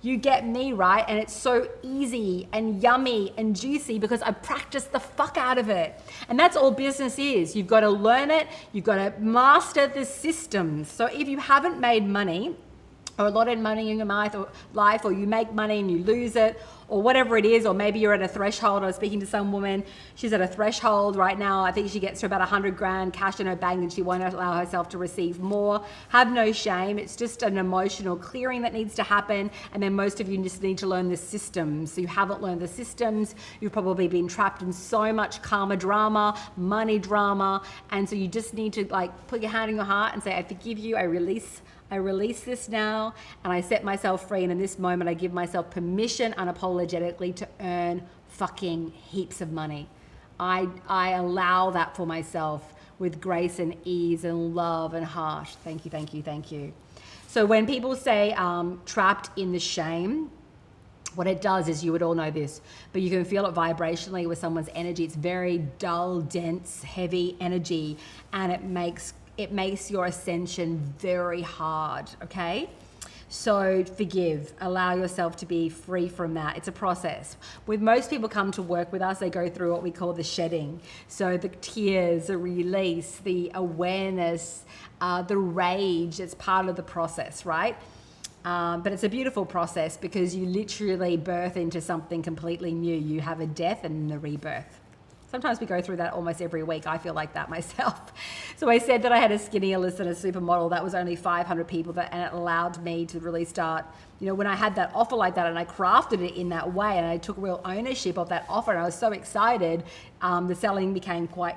you get me, right? And it's so easy and yummy and juicy because I practiced the fuck out of it. And that's all business is. You've got to learn it. You've got to master the systems. So if you haven't made money or a lot of money in your life, or you make money and you lose it, or whatever it is, or maybe you're at a threshold. I was speaking to some woman, she's at a threshold right now. I think she gets to about 100 grand cash in her bank and she won't allow herself to receive more. Have no shame. It's just an emotional clearing that needs to happen. And then most of you just need to learn the systems. So you haven't learned the systems. You've probably been trapped in so much karma drama, money drama. And so you just need to like put your hand in your heart and say, I forgive you, I release this now, and I set myself free. And in this moment, I give myself permission unapologetically to earn fucking heaps of money. I allow that for myself with grace and ease and love and heart. Thank you, thank you, thank you. So when people say trapped in the shame, what it does is, you would all know this, but you can feel it vibrationally with someone's energy. It's very dull, dense, heavy energy, and it makes your ascension very hard, okay? So forgive, allow yourself to be free from that. It's a process. With most people come to work with us, they go through what we call the shedding. So the tears, the release, the awareness, the rage, it's part of the process, right? But it's a beautiful process because you literally birth into something completely new. You have a death and a rebirth. Sometimes we go through that almost every week. I feel like that myself. So I said that I had a skinnier list and a supermodel. That was only 500 people, and it allowed me to really start, when I had that offer like that and I crafted it in that way and I took real ownership of that offer and I was so excited, the selling became quite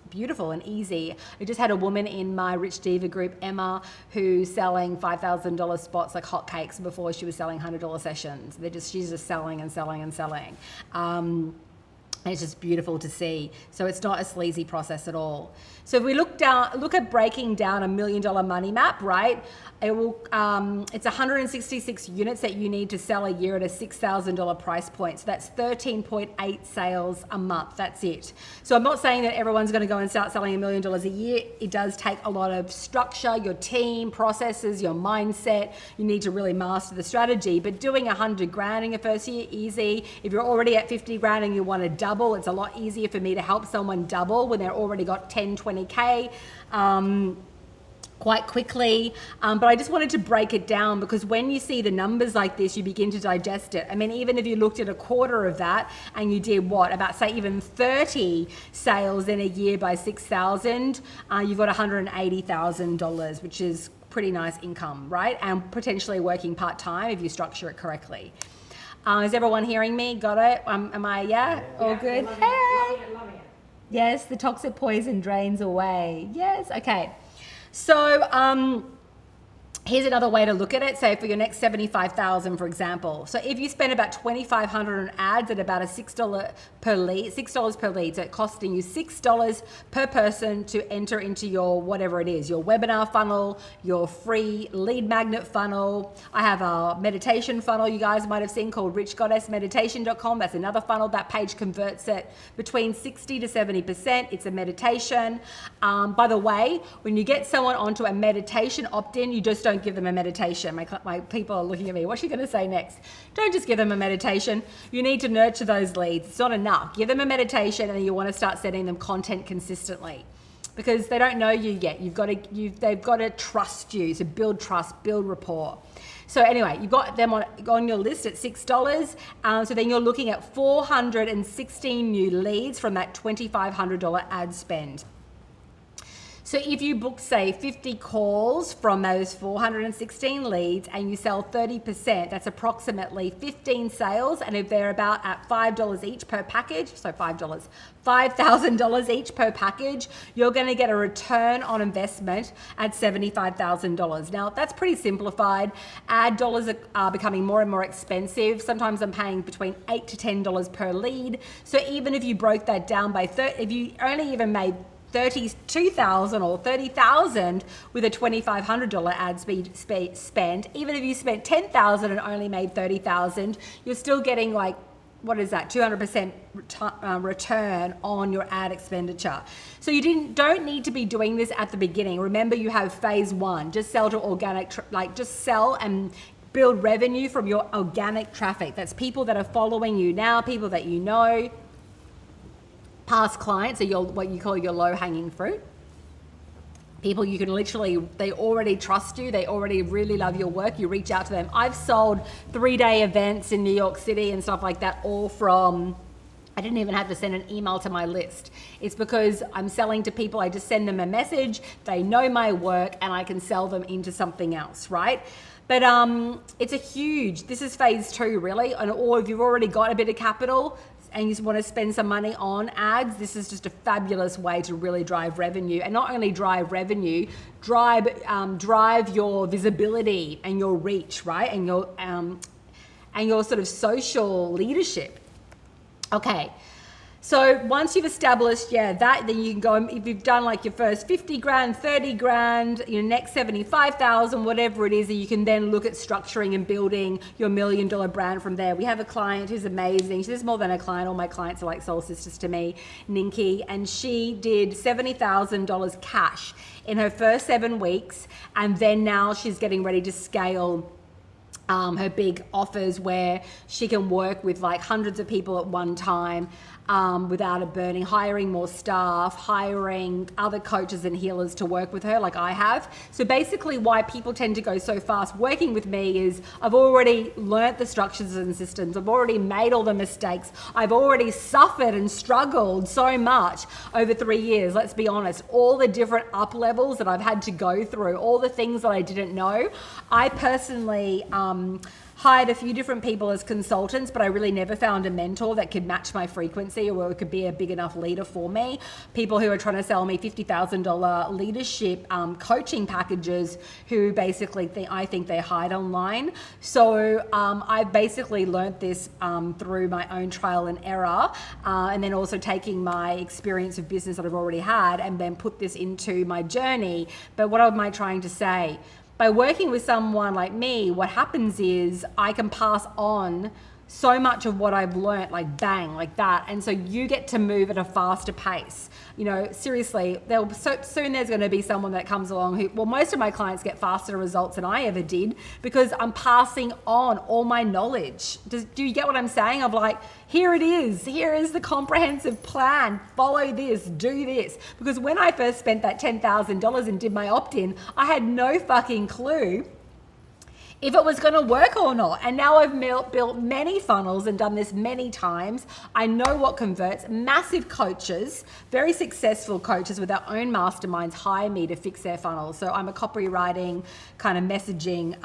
beautiful and easy. I just had a woman in my Rich Diva group, Emma, who's selling $5,000 spots like hotcakes before she was selling $100 sessions. She's just selling and selling and selling. And it's just beautiful to see. So it's not a sleazy process at all. So if we look at breaking down $1 million money map, right? It's 166 units that you need to sell a year at a $6,000 price point. So that's 13.8 sales a month. That's it. So I'm not saying that everyone's going to go and start selling $1 million a year. It does take a lot of structure, your team, processes, your mindset. You need to really master the strategy. But doing 100 grand in your first year, easy. If you're already at 50 grand and you want to double, it's a lot easier for me to help someone double when they're already got 10, 20K. Quite quickly, but I just wanted to break it down because when you see the numbers like this, you begin to digest it. I mean, even if you looked at a quarter of that and you did about say even 30 sales in a year by 6,000, you've got $180,000, which is pretty nice income, right? And potentially working part-time if you structure it correctly. Is everyone hearing me? Got it? Am I, yeah? All good? Loving it. Yes, the toxic poison drains away. Yes, okay. So here's another way to look at it. So for your next 75,000, for example. So if you spend about 2,500 on ads at about a $6 per lead, so it's costing you $6 per person to enter into your whatever it is, your webinar funnel, your free lead magnet funnel. I have a meditation funnel you guys might have seen called richgoddessmeditation.com. That's another funnel. That page converts it between 60 to 70%. It's a meditation. By the way, when you get someone onto a meditation opt-in, you just don't give them a meditation. My people are looking at me. What's she going to say next? Don't just give them a meditation. You need to nurture those leads. It's not enough. Give them a meditation, and then you want to start sending them content consistently because they don't know you yet. They've got to trust you. So build trust, build rapport. So anyway, you've got them on your list at $6. So then you're looking at 416 new leads from that $2,500 ad spend. So if you book, say, 50 calls from those 416 leads and you sell 30%, that's approximately 15 sales. And if they're about at $5 each per package, so $5,000 each per package, you're going to get a return on investment at $75,000. Now, that's pretty simplified. Ad dollars are becoming more and more expensive. Sometimes I'm paying between $8 to $10 per lead. So even if you broke that down by if you only even made $32,000 or $30,000 with a $2,500 ad spend. Even if you spent $10,000 and only made $30,000, you're still getting like, what is that? 200% return on your ad expenditure. So you don't need to be doing this at the beginning. Remember, you have phase one. Just sell to organic, just sell and build revenue from your organic traffic. That's people that are following you now, people that you know. Past clients are what you call your low-hanging fruit. People you can literally, they already trust you, they already really love your work, you reach out to them. I've sold 3-day events in New York City and stuff like that, all from, I didn't even have to send an email to my list. It's because I'm selling to people, I just send them a message, they know my work, and I can sell them into something else, right? But it's this is phase 2 really, or if you've already got a bit of capital, and you just want to spend some money on ads, this is just a fabulous way to really drive revenue. And not only drive revenue, drive your visibility and your reach, right? And your sort of social leadership. Okay. So once you've established, that, then you can go, if you've done like your first 50 grand, 30 grand, your next 75,000, whatever it is, you can then look at structuring and building your $1 million brand from there. We have a client who's amazing. She's more than a client. All my clients are like soul sisters to me, Ninky, and she did $70,000 cash in her first 7 weeks. And then now she's getting ready to scale her big offers where she can work with like hundreds of people at one time without it burning, hiring more staff, hiring other coaches and healers to work with her like I have. So basically why people tend to go so fast working with me is I've already learnt the structures and systems. I've already made all the mistakes. I've already suffered and struggled so much over 3 years. Let's be honest, all the different up levels that I've had to go through, all the things that I didn't know. I personally hired a few different people as consultants, but I really never found a mentor that could match my frequency or could be a big enough leader for me. People who are trying to sell me $50,000 leadership coaching packages who basically I think they hide online. So I basically learnt this through my own trial and error, and then also taking my experience of business that I've already had and then put this into my journey. But what am I trying to say? By working with someone like me, what happens is I can pass on so much of what I've learnt, like bang, like that. And so you get to move at a faster pace. You know, seriously, soon there's going to be someone that comes along who, well, most of my clients get faster results than I ever did because I'm passing on all my knowledge. Do you get what I'm saying? Of like, here it is. Here is the comprehensive plan. Follow this, do this. Because when I first spent that $10,000 and did my opt-in, I had no fucking clue if it was going to work or not. And now I've built many funnels and done this many times. I know what converts. Massive coaches, very successful coaches with their own masterminds hire me to fix their funnels. So I'm a copywriting kind of messaging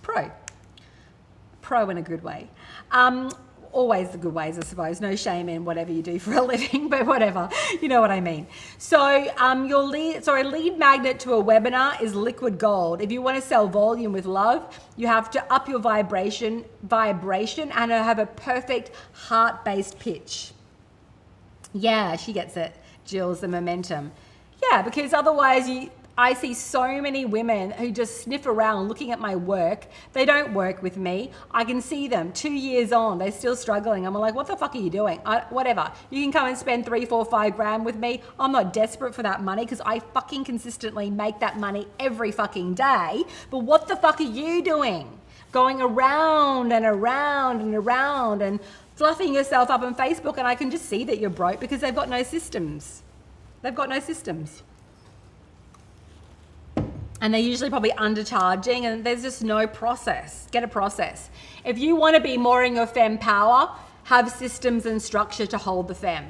pro in a good way. Always the good ways, I suppose. No shame in whatever you do for a living, but whatever. You know what I mean. So a lead magnet to a webinar is liquid gold. If you want to sell volume with love, you have to up your vibration and have a perfect heart-based pitch. Yeah, she gets it. Jill's the momentum. Yeah, because otherwise I see so many women who just sniff around looking at my work. They don't work with me. I can see them 2 years on. They're still struggling. I'm like, what the fuck are you doing? Whatever. You can come and spend 3, 4, 5 grand with me. I'm not desperate for that money because I fucking consistently make that money every fucking day. But what the fuck are you doing? Going around and around and around and fluffing yourself up on Facebook, and I can just see that you're broke because they've got no systems. They've got no systems. And they're usually probably undercharging, and there's just no process. Get a process. If you want to be more in your femme power, have systems and structure to hold the femme.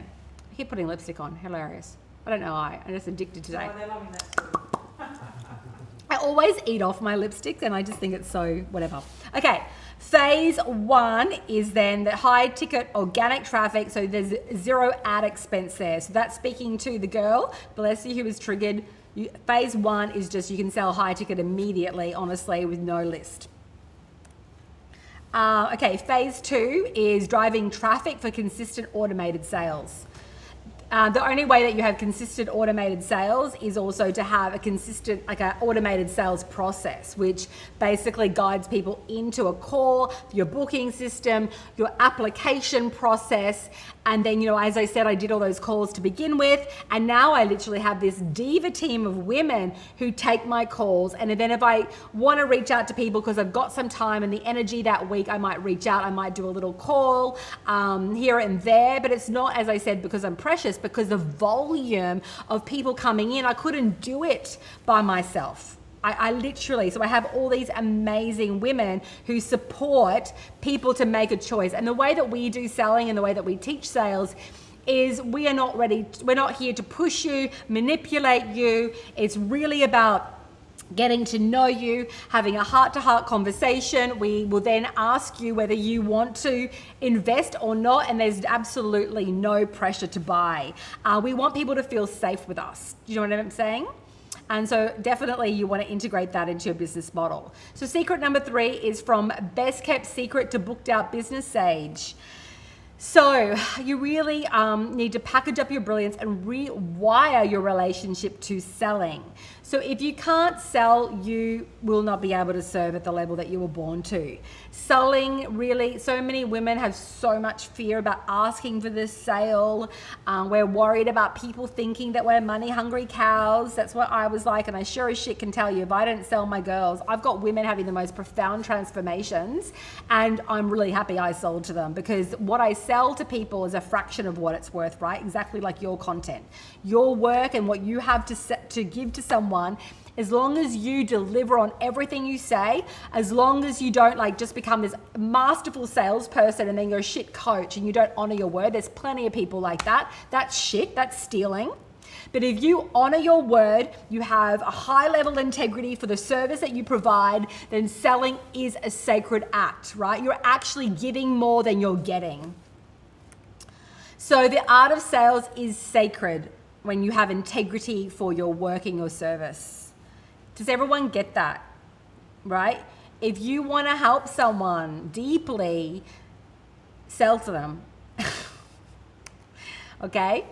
I keep putting lipstick on. Hilarious. I don't know why. I'm just addicted today. Oh, they're loving that too. I always eat off my lipsticks, and I just think it's so whatever. Okay. Phase 1 is then the high ticket organic traffic. So there's zero ad expense there. So that's speaking to the girl, bless you, who was triggered. Phase 1 is just you can sell high ticket immediately, honestly, with no list. Okay, phase 2 is driving traffic for consistent automated sales. The only way that you have consistent automated sales is also to have a consistent, like an automated sales process, which basically guides people into a call, your booking system, your application process. And then, you know, as I said, I did all those calls to begin with. And now I literally have this Diva team of women who take my calls. And then if I want to reach out to people because I've got some time and the energy that week, I might reach out. I might do a little call here and there. But it's not, as I said, because I'm precious. just because the volume of people coming in, I couldn't do it by myself. I literally, so I have all these amazing women who support people to make a choice. And the way that we do selling and the way that we teach sales is we're not here to push you, manipulate you. It's really about getting to know you, having a heart-to-heart conversation. We will then ask you whether you want to invest or not, and there's absolutely no pressure to buy. We want people to feel safe with us. Do you know what I'm saying? And so definitely you want to integrate that into your business model. So secret number 3 is from Best Kept Secret to Booked Out Business Sage. So you really need to package up your brilliance and rewire your relationship to selling. So if you can't sell, you will not be able to serve at the level that you were born to. Selling, really, so many women have so much fear about asking for this sale. We're worried about people thinking that we're money hungry cows. That's what I was like, and I sure as shit can tell you, if I don't sell my girls, I've got women having the most profound transformations, and I'm really happy I sold to them, because what I sell to people is a fraction of what it's worth, right? Exactly like your content, your work, and what you have to give to someone. As long as you deliver on everything you say, as long as you don't like just become this masterful salesperson and then you're a shit coach and you don't honor your word, there's plenty of people like that. That's shit, that's stealing. But if you honor your word, you have a high level of integrity for the service that you provide, then selling is a sacred act, right? You're actually giving more than you're getting. So the art of sales is sacred when you have integrity for your work and your service. Does everyone get that? Right? If you want to help someone deeply, sell to them. Okay?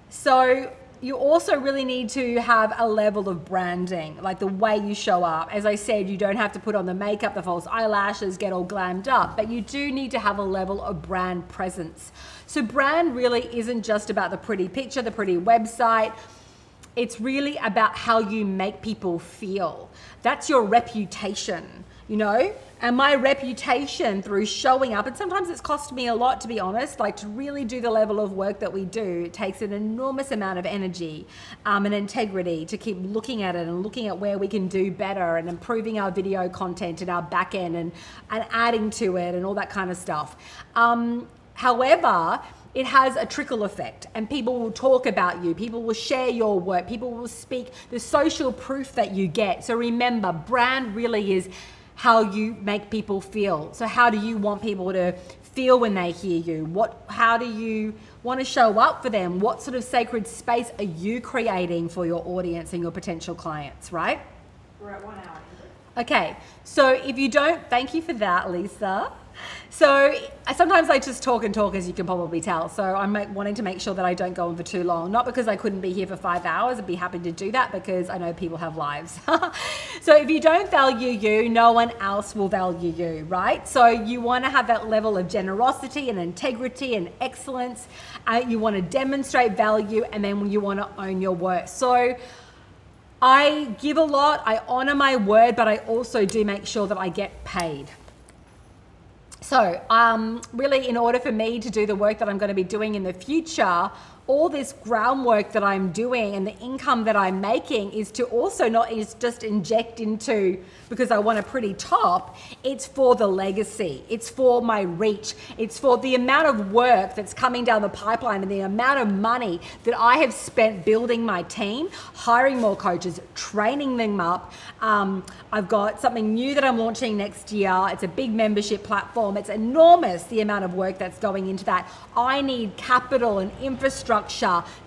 So you also really need to have a level of branding, like the way you show up. As I said, you don't have to put on the makeup, the false eyelashes, get all glammed up, but you do need to have a level of brand presence. So brand really isn't just about the pretty picture, the pretty website. It's really about how you make people feel. That's your reputation, you know? And my reputation through showing up, and sometimes it's cost me a lot, to be honest, like to really do the level of work that we do, it takes an enormous amount of energy and integrity to keep looking at it and looking at where we can do better and improving our video content and our back end and adding to it and all that kind of stuff. However, it has a trickle effect, and people will talk about you, people will share your work, people will speak, the social proof that you get. So remember, brand really is how you make people feel. So how do you want people to feel when they hear you? How do you want to show up for them? What sort of sacred space are you creating for your audience and your potential clients, right? We're at 1 hour. Okay, so if you don't, thank you for that, Lisa. So sometimes I just talk and talk, as you can probably tell. So I'm wanting to make sure that I don't go on for too long. Not because I couldn't be here for 5 hours. I'd be happy to do that because I know people have lives. So if you don't value you, no one else will value you, right? So you want to have that level of generosity and integrity and excellence. You want to demonstrate value, and then you want to own your worth. So I give a lot, I honor my word, but I also do make sure that I get paid. So really, in order for me to do the work that I'm going to be doing in the future, all this groundwork that I'm doing and the income that I'm making is to also not is just inject into because I want a pretty top. It's for the legacy. It's for my reach. It's for the amount of work that's coming down the pipeline and the amount of money that I have spent building my team, hiring more coaches, training them up. I've got something new that I'm launching next year. It's a big membership platform. It's enormous, the amount of work that's going into that. I need capital and infrastructure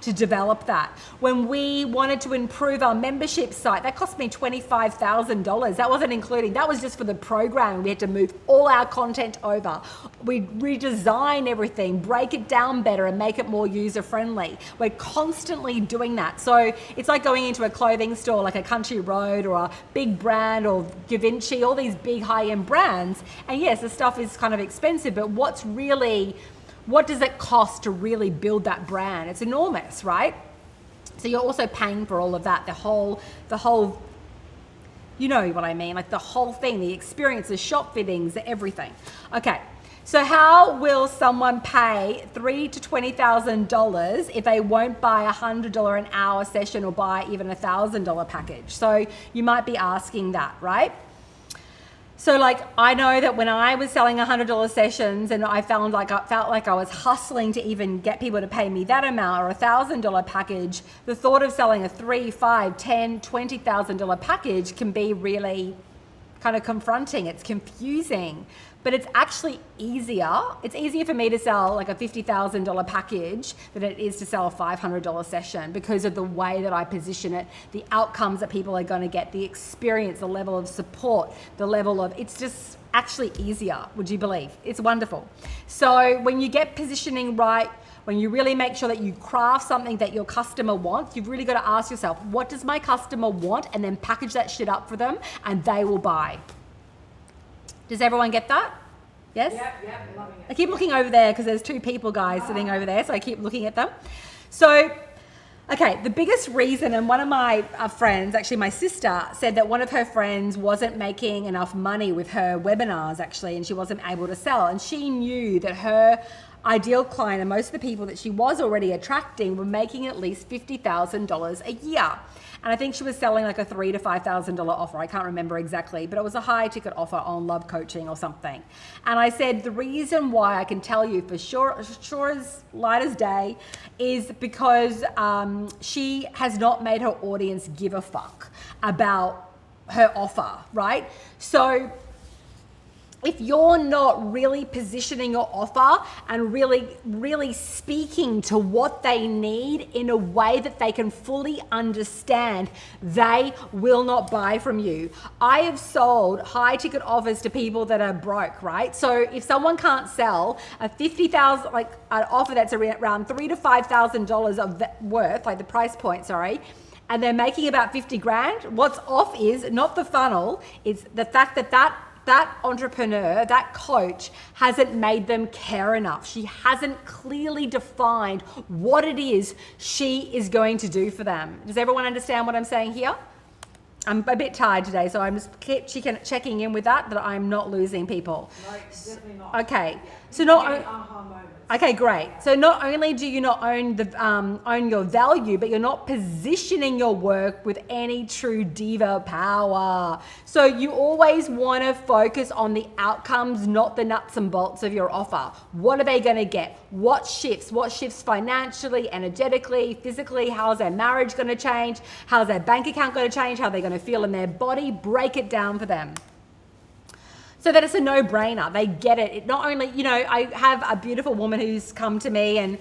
to develop that. When we wanted to improve our membership site, that cost me $25,000. That wasn't including, that was just for the program. We had to move all our content over. We redesign everything, break it down better and make it more user friendly. We're constantly doing that. So it's like going into a clothing store like a Country Road or a big brand or Da Vinci, all these big high-end brands. And yes, the stuff is kind of expensive, but what does it cost to really build that brand? It's enormous, right? So you're also paying for all of that, the whole, you know what I mean, like the whole thing, the experience, the shop fittings, the everything. Okay, So how will someone pay $3,000 to $20,000 if they won't buy a $100 an hour session or buy even a $1,000 package? So you might be asking that, right? So like, I know that when I was selling $100 sessions and I felt like I was hustling to even get people to pay me that amount or a $1,000 package, the thought of selling a $3,000, $5,000, $10,000, $20,000 package can be really kind of confronting. It's confusing, but it's actually easier. It's easier for me to sell like a $50,000 package than it is to sell a $500 session because of the way that I position it, the outcomes that people are going to get, the experience, the level of support, the level of, it's just actually easier, would you believe? It's wonderful. So when you get positioning right, when you really make sure that you craft something that your customer wants, you've really got to ask yourself, what does my customer want? And then package that shit up for them and they will buy. Does everyone get that? Yes? Yep, loving it. I keep looking over there because there's two people guys sitting over there, so I keep looking at them. So, okay, the biggest reason, and one of my friends, actually my sister, said that one of her friends wasn't making enough money with her webinars actually, and she wasn't able to sell. And she knew that her ideal client and most of the people that she was already attracting were making at least $50,000 a year. And I think she was selling like a $3,000 to $5,000 offer. I can't remember exactly, but it was a high ticket offer on love coaching or something. And I said, the reason why I can tell you for sure as light as day is because she has not made her audience give a fuck about her offer, right? So if you're not really positioning your offer and really speaking to what they need in a way that they can fully understand, they will not buy from you. I have sold high ticket offers to people that are broke, right? So if someone can't sell a $50,000, like an offer that's around $3,000 to $5,000 of worth, like the price point, sorry, and they're making about 50 grand, what's off is not the funnel, it's the fact that entrepreneur, that coach hasn't made them care enough. She hasn't clearly defined what it is she is going to do for them. Does everyone understand what I'm saying here? I'm a bit tired today, so I'm just checking in with that I'm not losing people. No, definitely not. Okay, Yeah. so not Aha moments. Okay, great. So not only do you not own your value, but you're not positioning your work with any true diva power. So you always want to focus on the outcomes, not the nuts and bolts of your offer. What are they going to get? What shifts? What shifts financially, energetically, physically? How's their marriage going to change? How's their bank account going to change? How are they going to feel in their body? Break it down for them, so that it's a no-brainer. They get it. It not only, I have a beautiful woman who's come to me and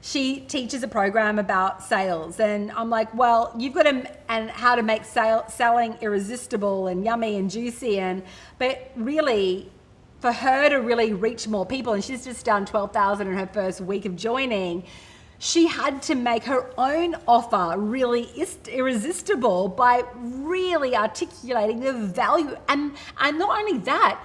she teaches a program about sales. And I'm like, well, you've got to, and how to make selling irresistible and yummy and juicy. But really, for her to really reach more people, and she's just done 12,000 in her first week of joining, she had to make her own offer really irresistible by really articulating the value. And not only that,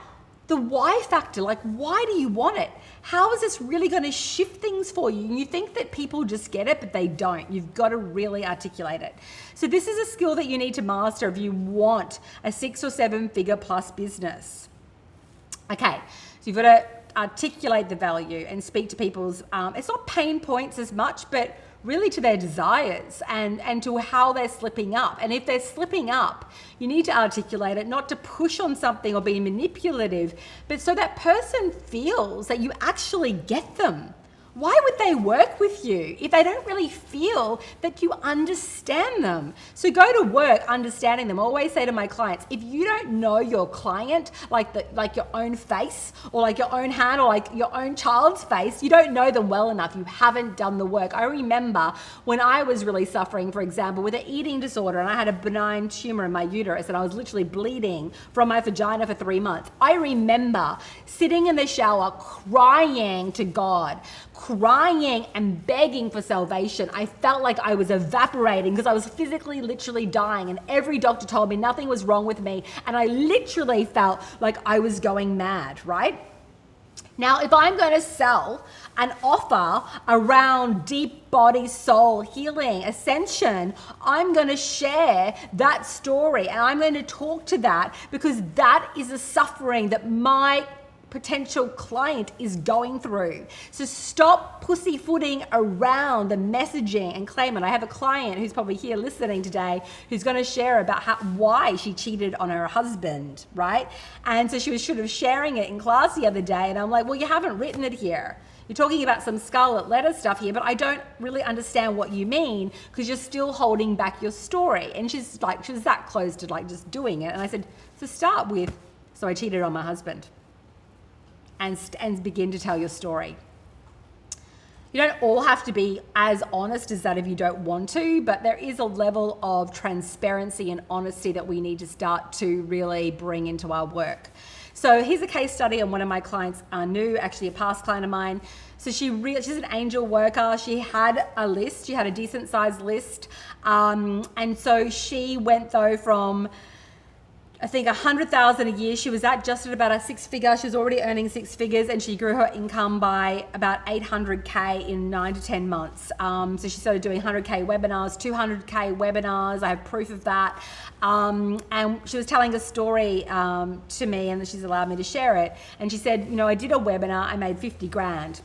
the why factor, like, why do you want it? How is this really going to shift things for you? And you think that people just get it, but they don't. You've got to really articulate it. So this is a skill that you need to master if you want a 6 or 7 figure plus business. Okay, so you've got to articulate the value and speak to people's, it's not pain points as much, but really to their desires and to how they're slipping up. And if they're slipping up, you need to articulate it, not to push on something or be manipulative, but so that person feels that you actually get them. Why would they work with you if they don't really feel that you understand them? So go to work understanding them. I always say to my clients, if you don't know your client like your own face or like your own hand or like your own child's face, you don't know them well enough. You haven't done the work. I remember when I was really suffering, for example, with an eating disorder, and I had a benign tumor in my uterus and I was literally bleeding from my vagina for 3 months. I remember sitting in the shower crying to God, crying and begging for salvation. I felt like I was evaporating because I was physically, literally dying, and every doctor told me nothing was wrong with me, and I literally felt like I was going mad, right? Now, if I'm going to sell an offer around deep body, soul, healing, ascension, I'm going to share that story and I'm going to talk to that because that is a suffering that my potential client is going through. So stop pussyfooting around the messaging and claim it. I have a client who's probably here listening today who's going to share about why she cheated on her husband, right? And so she was sort of sharing it in class the other day, and I'm like, well, you haven't written it here. You're talking about some scarlet letter stuff here, but I don't really understand what you mean because you're still holding back your story. And she was that close to like just doing it. And I said, so start with, so I cheated on my husband, and begin to tell your story. You don't all have to be as honest as that if you don't want to, but there is a level of transparency and honesty that we need to start to really bring into our work. So here's a case study on one of my clients, Anu, actually a past client of mine. So she's an angel worker. She had a list. She had a decent sized list. And so she went though from, I think, 100,000 a year. She was just at about a six figure. She was already earning six figures, and she grew her income by about 800K in 9 to 10 months. So she started doing 100K webinars, 200K webinars. I have proof of that. And she was telling a story to me, and she's allowed me to share it. And she said, you know, I did a webinar, I made 50 grand.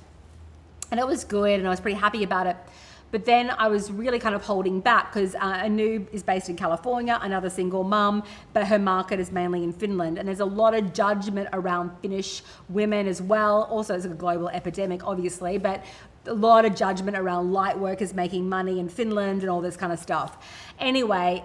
And it was good, and I was pretty happy about it. But then I was really kind of holding back because Anu is based in California, another single mum, but her market is mainly in Finland. And there's a lot of judgment around Finnish women as well. Also, it's a global epidemic, obviously, but a lot of judgment around light workers making money in Finland and all this kind of stuff. Anyway,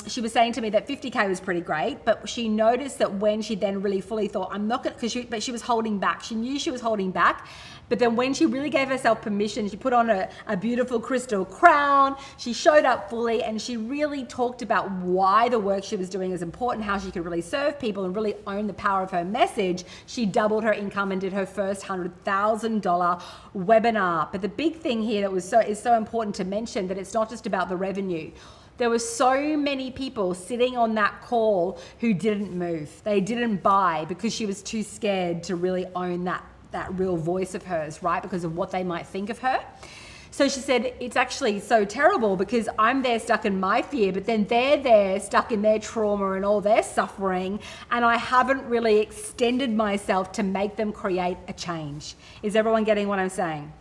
she was saying to me that 50K was pretty great, but she noticed that when she then really fully thought, I'm not going to, but she was holding back. She knew she was holding back. But then when she really gave herself permission, she put on a beautiful crystal crown, she showed up fully, and she really talked about why the work she was doing is important, how she could really serve people and really own the power of her message. She doubled her income and did her first $100,000 webinar. But the big thing here that is so important to mention, that it's not just about the revenue. There were so many people sitting on that call who didn't move. They didn't buy because she was too scared to really own that real voice of hers, right? Because of what they might think of her. So she said, it's actually so terrible because I'm there stuck in my fear, but then they're there stuck in their trauma and all their suffering, and I haven't really extended myself to make them create a change. Is everyone getting what I'm saying?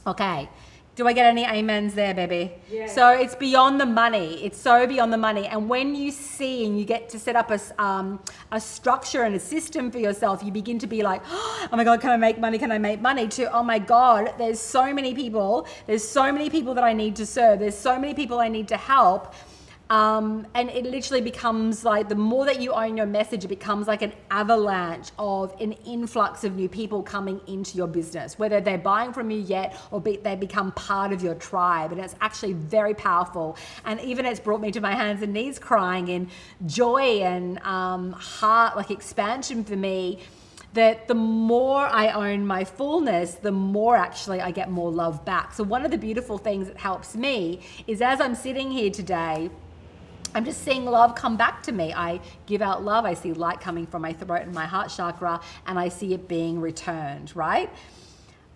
Okay. Do I get any amens there, baby? Yeah. So it's beyond the money. It's so beyond the money. And when you see and you get to set up a structure and a system for yourself, you begin to be like, oh my God, can I make money? Can I make money? To, oh my God, there's so many people. There's so many people that I need to serve. There's so many people I need to help. And it literally becomes like, the more that you own your message, it becomes like an avalanche of an influx of new people coming into your business, whether they're buying from you yet or they become part of your tribe. And it's actually very powerful. And even it's brought me to my hands and knees crying in joy and heart, like expansion for me, that the more I own my fullness, the more actually I get more love back. So one of the beautiful things that helps me is, as I'm sitting here today, I'm just seeing love come back to me. I give out love. I see light coming from my throat and my heart chakra, and I see it being returned, right?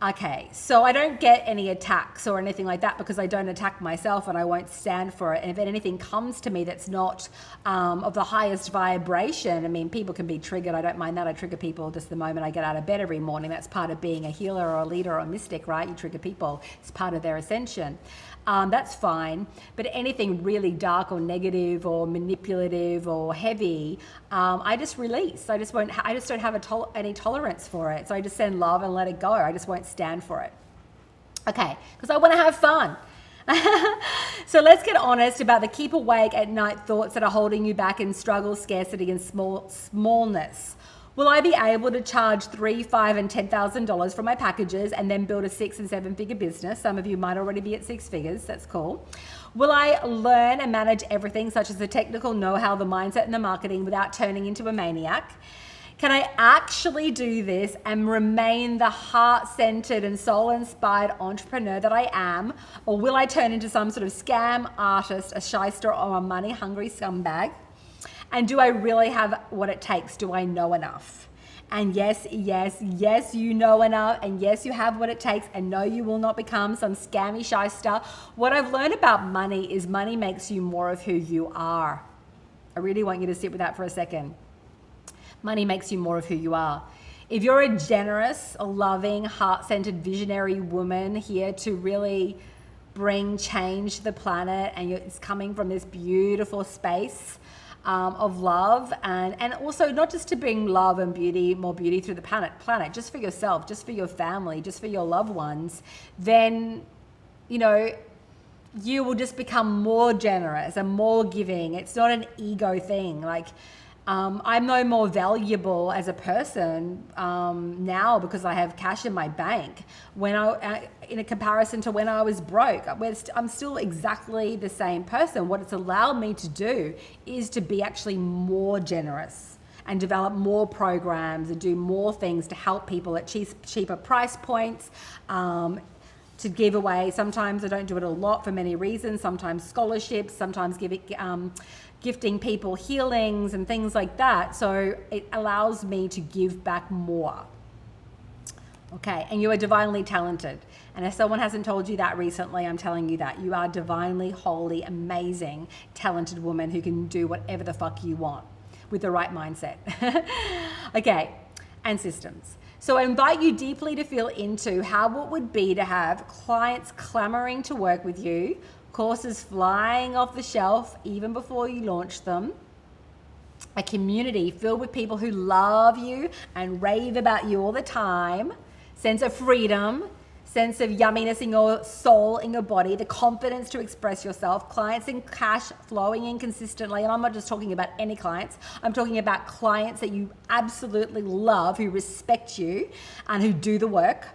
Okay, so I don't get any attacks or anything like that because I don't attack myself and I won't stand for it. And if anything comes to me that's not of the highest vibration, I mean, people can be triggered. I don't mind that. I trigger people just the moment I get out of bed every morning. That's part of being a healer or a leader or a mystic, right? You trigger people. It's part of their ascension. That's fine. But anything really dark or negative or manipulative or heavy, I just release. I just don't have any tolerance for it. So I just send love and let it go. I just won't stand for it. Okay, because I want to have fun. So let's get honest about the keep awake at night thoughts that are holding you back in struggle, scarcity, and smallness. Will I be able to charge $3,000, $5,000, and $10,000 for my packages and then build a 6 and 7 figure business? Some of you might already be at 6 figures. That's cool. Will I learn and manage everything, such as the technical know-how, the mindset, and the marketing, without turning into a maniac? Can I actually do this and remain the heart-centered and soul-inspired entrepreneur that I am? Or will I turn into some sort of scam artist, a shyster, or a money-hungry scumbag? And do I really have what it takes? Do I know enough? And yes, you know enough. And yes, you have what it takes. And no, you will not become some scammy shyster. What I've learned about money is money makes you more of who you are. I really want you to sit with that for a second. Money makes you more of who you are. If you're a generous, loving, heart-centered, visionary woman here to really bring change to the planet, and it's coming from this beautiful space of love, and also not just to bring love and beauty, more beauty through the planet, just for yourself, just for your family, just for your loved ones, then, you know, you will just become more generous and more giving. It's not an ego thing. Like, I'm no more valuable as a person now because I have cash in my bank. In a comparison to when I was broke, I'm still exactly the same person. What it's allowed me to do is to be actually more generous and develop more programs and do more things to help people at cheaper price points. To give away. Sometimes I don't do it a lot for many reasons. Sometimes scholarships, sometimes gifting people healings and things like that. So it allows me to give back more. Okay, and you are divinely talented. And if someone hasn't told you that recently, I'm telling you that. You are divinely, holy, amazing, talented woman who can do whatever the fuck you want with the right mindset. Okay, and systems. So I invite you deeply to feel into how it would be to have clients clamoring to work with you, courses flying off the shelf even before you launch them, a community filled with people who love you and rave about you all the time, sense of freedom, sense of yumminess in your soul, in your body, the confidence to express yourself, clients in cash flowing in consistently. And I'm not just talking about any clients. I'm talking about clients that you absolutely love, who respect you and who do the work.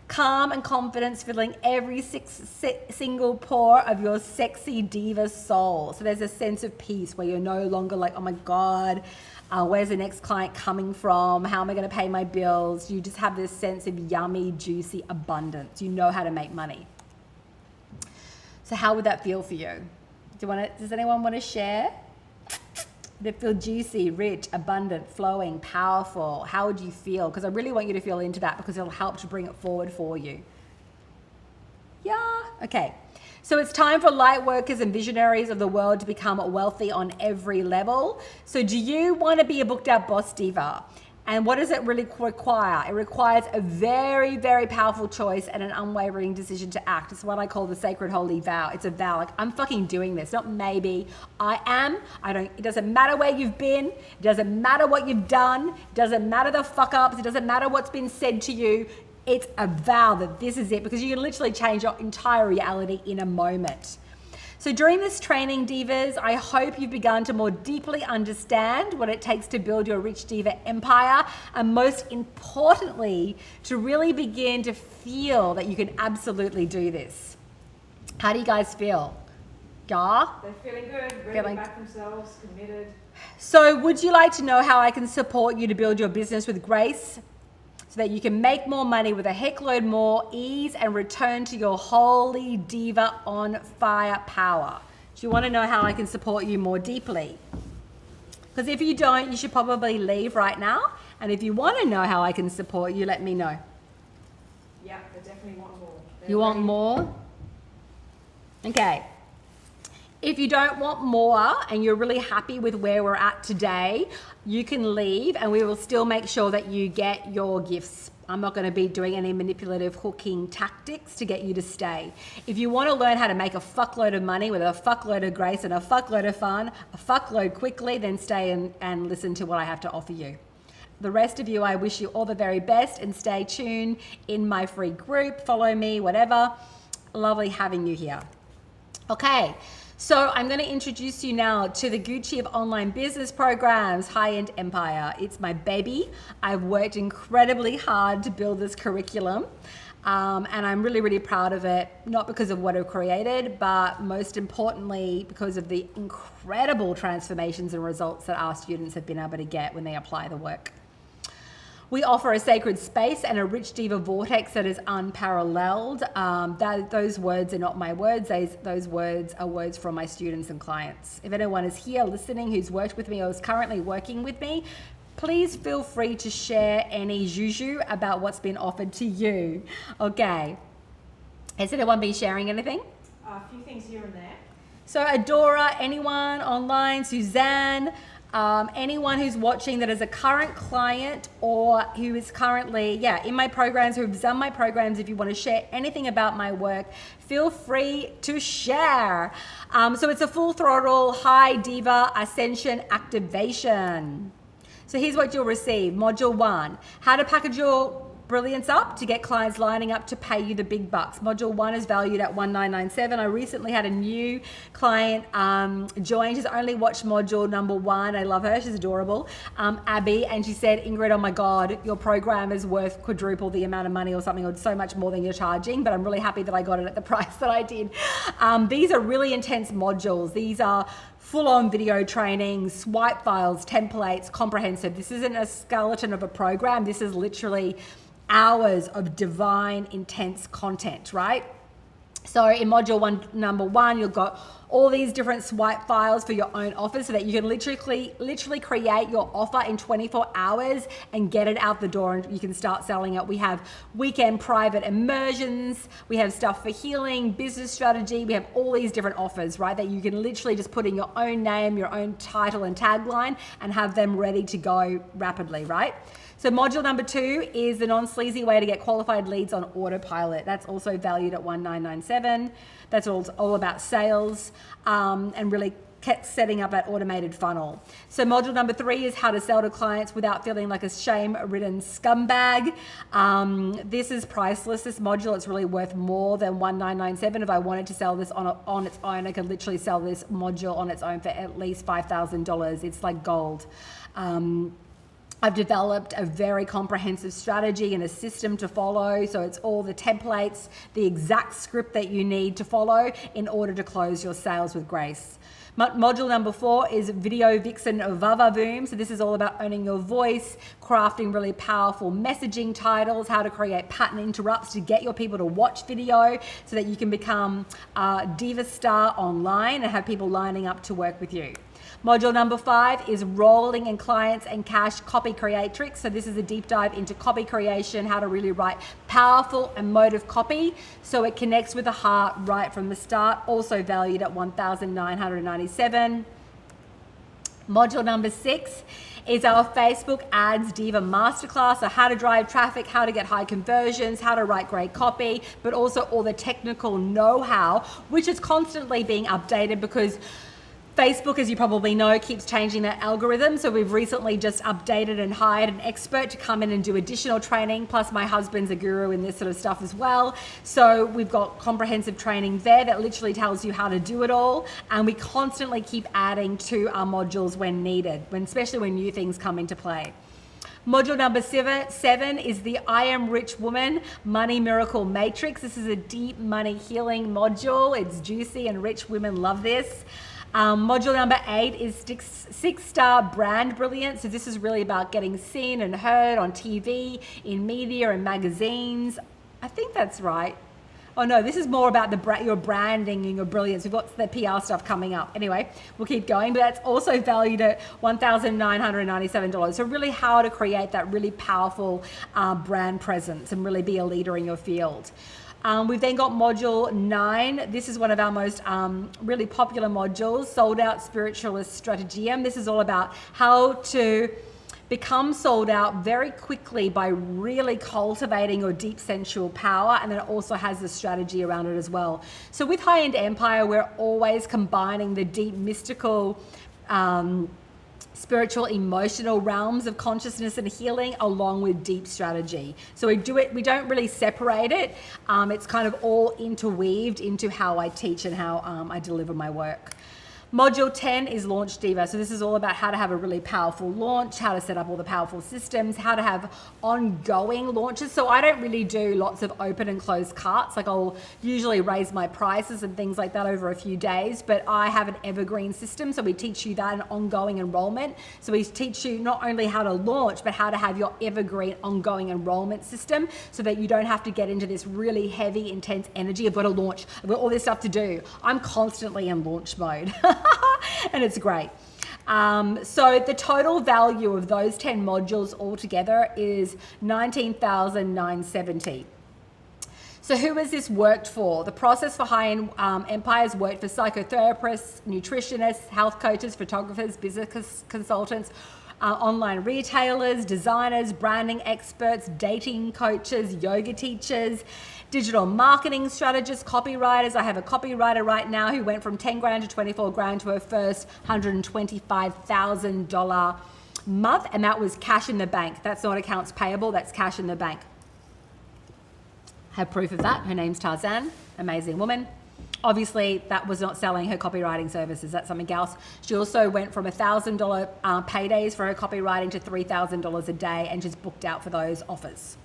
Calm and confidence filling every single pore of your sexy diva soul. So there's a sense of peace where you're no longer like, oh my God, where's the next client coming from? How am I going to pay my bills? You just have this sense of yummy, juicy abundance. You know how to make money. So how would that feel for you? Does anyone want to share? Would it feel juicy, rich, abundant, flowing, powerful? How would you feel? Because I really want you to feel into that because it'll help to bring it forward for you. Yeah, okay. So it's time for light workers and visionaries of the world to become wealthy on every level. So do you want to be a booked out boss diva? And what does it really require? It requires a very, very powerful choice and an unwavering decision to act. It's what I call the sacred holy vow. It's a vow. Like, I'm fucking doing this. Not maybe. I am. It doesn't matter where you've been. It doesn't matter what you've done. It doesn't matter the fuck ups. It doesn't matter what's been said to you. It's a vow that this is it, because you can literally change your entire reality in a moment. So during this training, divas, I hope you've begun to more deeply understand what it takes to build your rich diva empire, and most importantly, to really begin to feel that you can absolutely do this. How do you guys feel? Yeah? They're feeling good, ready to back themselves, committed. So would you like to know how I can support you to build your business with grace, so that you can make more money with a heckload more ease and return to your holy diva on fire power? Do you want to know how I can support you more deeply? Because if you don't, you should probably leave right now. And if you want to know how I can support you, let me know. Yeah, they definitely want more. You want more? Okay. If you don't want more and you're really happy with where we're at today, you can leave and we will still make sure that you get your gifts. I'm not going to be doing any manipulative hooking tactics to get you to stay. If you want to learn how to make a fuckload of money with a fuckload of grace and a fuckload of fun, a fuckload quickly, then stay and listen to what I have to offer you. The rest of you, I wish you all the very best, and stay tuned in my free group. Follow me, whatever. Lovely having you here. Okay. So I'm going to introduce you now to the Gucci of online business programs, High-End Empire. It's my baby. I've worked incredibly hard to build this curriculum, and I'm really, really proud of it, not because of what I've created, but most importantly, because of the incredible transformations and results that our students have been able to get when they apply the work. We offer a sacred space and a rich diva vortex that is unparalleled. Those words are not my words. Those words are words from my students and clients. If anyone is here listening who's worked with me or is currently working with me, please feel free to share any juju about what's been offered to you. Okay. Has anyone been sharing anything? A few things here and there. So Adora, anyone online, Suzanne, Anyone who's watching that is a current client or who is currently, in my programs, who've done my programs, if you want to share anything about my work, feel free to share. So it's a full throttle, high diva ascension activation. So here's what you'll receive. Module 1, how to package your brilliance up to get clients lining up to pay you the big bucks. Module 1 is valued at $1997. I recently had a new client join. She's only watched module number 1. I love her. She's adorable. Abby, and she said, Ingrid, oh my God, your program is worth quadruple the amount of money or something, or so much more than you're charging, but I'm really happy that I got it at the price that I did. These are really intense modules. These are full-on video training, swipe files, templates, comprehensive. This isn't a skeleton of a program. This is literally hours of divine, intense content, right? So in module number 1, you've got all these different swipe files for your own offer so that you can literally create your offer in 24 hours and get it out the door and you can start selling it. We have weekend private immersions. We have stuff for healing, business strategy. We have all these different offers, right? That you can literally just put in your own name, your own title and tagline and have them ready to go rapidly, right? So module number 2 is the non-sleazy way to get qualified leads on autopilot. That's also valued at $1997. That's all about sales and really setting up that automated funnel. So module number 3 is how to sell to clients without feeling like a shame-ridden scumbag. This is priceless, this module. It's really worth more than $1997. If I wanted to sell this on its own, I could literally sell this module on its own for at least $5,000. It's like gold. I've developed a very comprehensive strategy and a system to follow. So it's all the templates, the exact script that you need to follow in order to close your sales with grace. Module number 4 is Video Vixen Vavavoom. So this is all about owning your voice, crafting really powerful messaging titles, how to create pattern interrupts to get your people to watch video so that you can become a diva star online and have people lining up to work with you. Module number 5 is Rolling in Clients and Cash Copy Creatrix. So this is a deep dive into copy creation, how to really write powerful emotive copy so it connects with the heart right from the start, also valued at $1,997. Module number 6 is our Facebook Ads Diva Masterclass, so how to drive traffic, how to get high conversions, how to write great copy, but also all the technical know-how, which is constantly being updated because Facebook, as you probably know, keeps changing their algorithm. So we've recently just updated and hired an expert to come in and do additional training. Plus my husband's a guru in this sort of stuff as well. So we've got comprehensive training there that literally tells you how to do it all. And we constantly keep adding to our modules when needed, especially when new things come into play. Module number 7 is the I Am Rich Woman Money Miracle Matrix. This is a deep money healing module. It's juicy and rich women love this. Module number 8 is 6-star brand brilliance. So this is really about getting seen and heard on TV, in media and magazines. I think that's right. Oh no, this is more about your branding and your brilliance. We've got the PR stuff coming up. Anyway, we'll keep going, but that's also valued at $1,997. So really how to create that really powerful brand presence and really be a leader in your field. We've then got module 9. This is one of our most really popular modules, Sold Out Spiritualist Strategium. This is all about how to become sold out very quickly by really cultivating your deep sensual power, and then it also has the strategy around it as well. So with High End Empire, we're always combining the deep mystical spiritual, emotional realms of consciousness and healing along with deep strategy. So we don't really separate it. It's kind of all interweaved into how I teach and how I deliver my work. Module 10 is Launch Diva. So this is all about how to have a really powerful launch, how to set up all the powerful systems, how to have ongoing launches. So I don't really do lots of open and closed carts. Like I'll usually raise my prices and things like that over a few days, but I have an evergreen system. So we teach you that, an ongoing enrollment. So we teach you not only how to launch, but how to have your evergreen ongoing enrollment system so that you don't have to get into this really heavy, intense energy. I've got to launch. I've got all this stuff to do. I'm constantly in launch mode. And it's great. So the total value of those 10 modules altogether is $19,970. So So who has this worked for? The process for high-end empires worked for psychotherapists, nutritionists, health coaches, photographers, business consultants, online retailers, designers, branding experts, dating coaches, yoga teachers, digital marketing strategists, copywriters. I have a copywriter right now who went from 10 grand to 24 grand to her first $125,000 month, and that was cash in the bank. That's not accounts payable, that's cash in the bank. Have proof of that. Her name's Tarzan, amazing woman. Obviously, that was not selling her copywriting services. That's something else. She also went from $1,000 paydays for her copywriting to $3,000 a day, and she's booked out for those offers.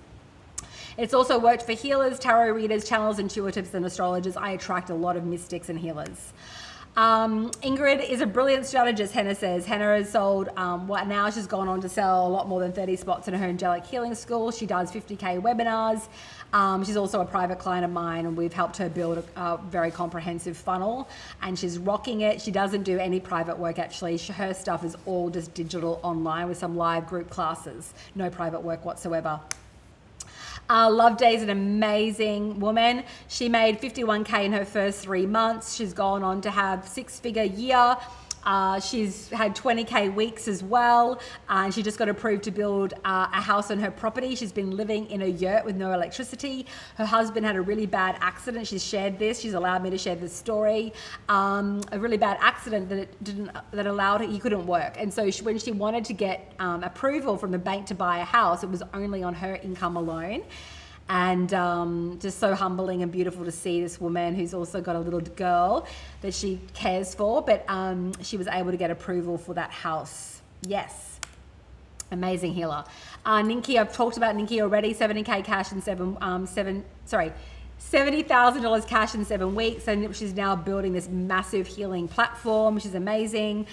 It's also worked for healers, tarot readers, channels, intuitives, and astrologers. I attract a lot of mystics and healers. Ingrid is a brilliant strategist, Henna says. Henna has sold, now she's gone on to sell a lot more than 30 spots in her angelic healing school. She does 50K webinars. She's also a private client of mine, and we've helped her build a very comprehensive funnel, and she's rocking it. She doesn't do any private work, actually. Her stuff is all just digital online with some live group classes. No private work whatsoever. Love Day's an amazing woman. She made 51K in her first 3 months. She's gone on to have 6-figure year. She's had 20K weeks as well. And she just got approved to build a house on her property. She's been living in a yurt with no electricity. Her husband had a really bad accident. She's shared this. She's allowed me to share this story. A really bad accident that allowed her, he couldn't work. And so when she wanted to get approval from the bank to buy a house, it was only on her income alone. And just so humbling and beautiful to see this woman who's also got a little girl that she cares for, but she was able to get approval for that house. Yes. Amazing healer. Ninki, I've talked about Ninki already. 70K cash in $70,000 cash in 7 weeks, and she's now building this massive healing platform. She's amazing.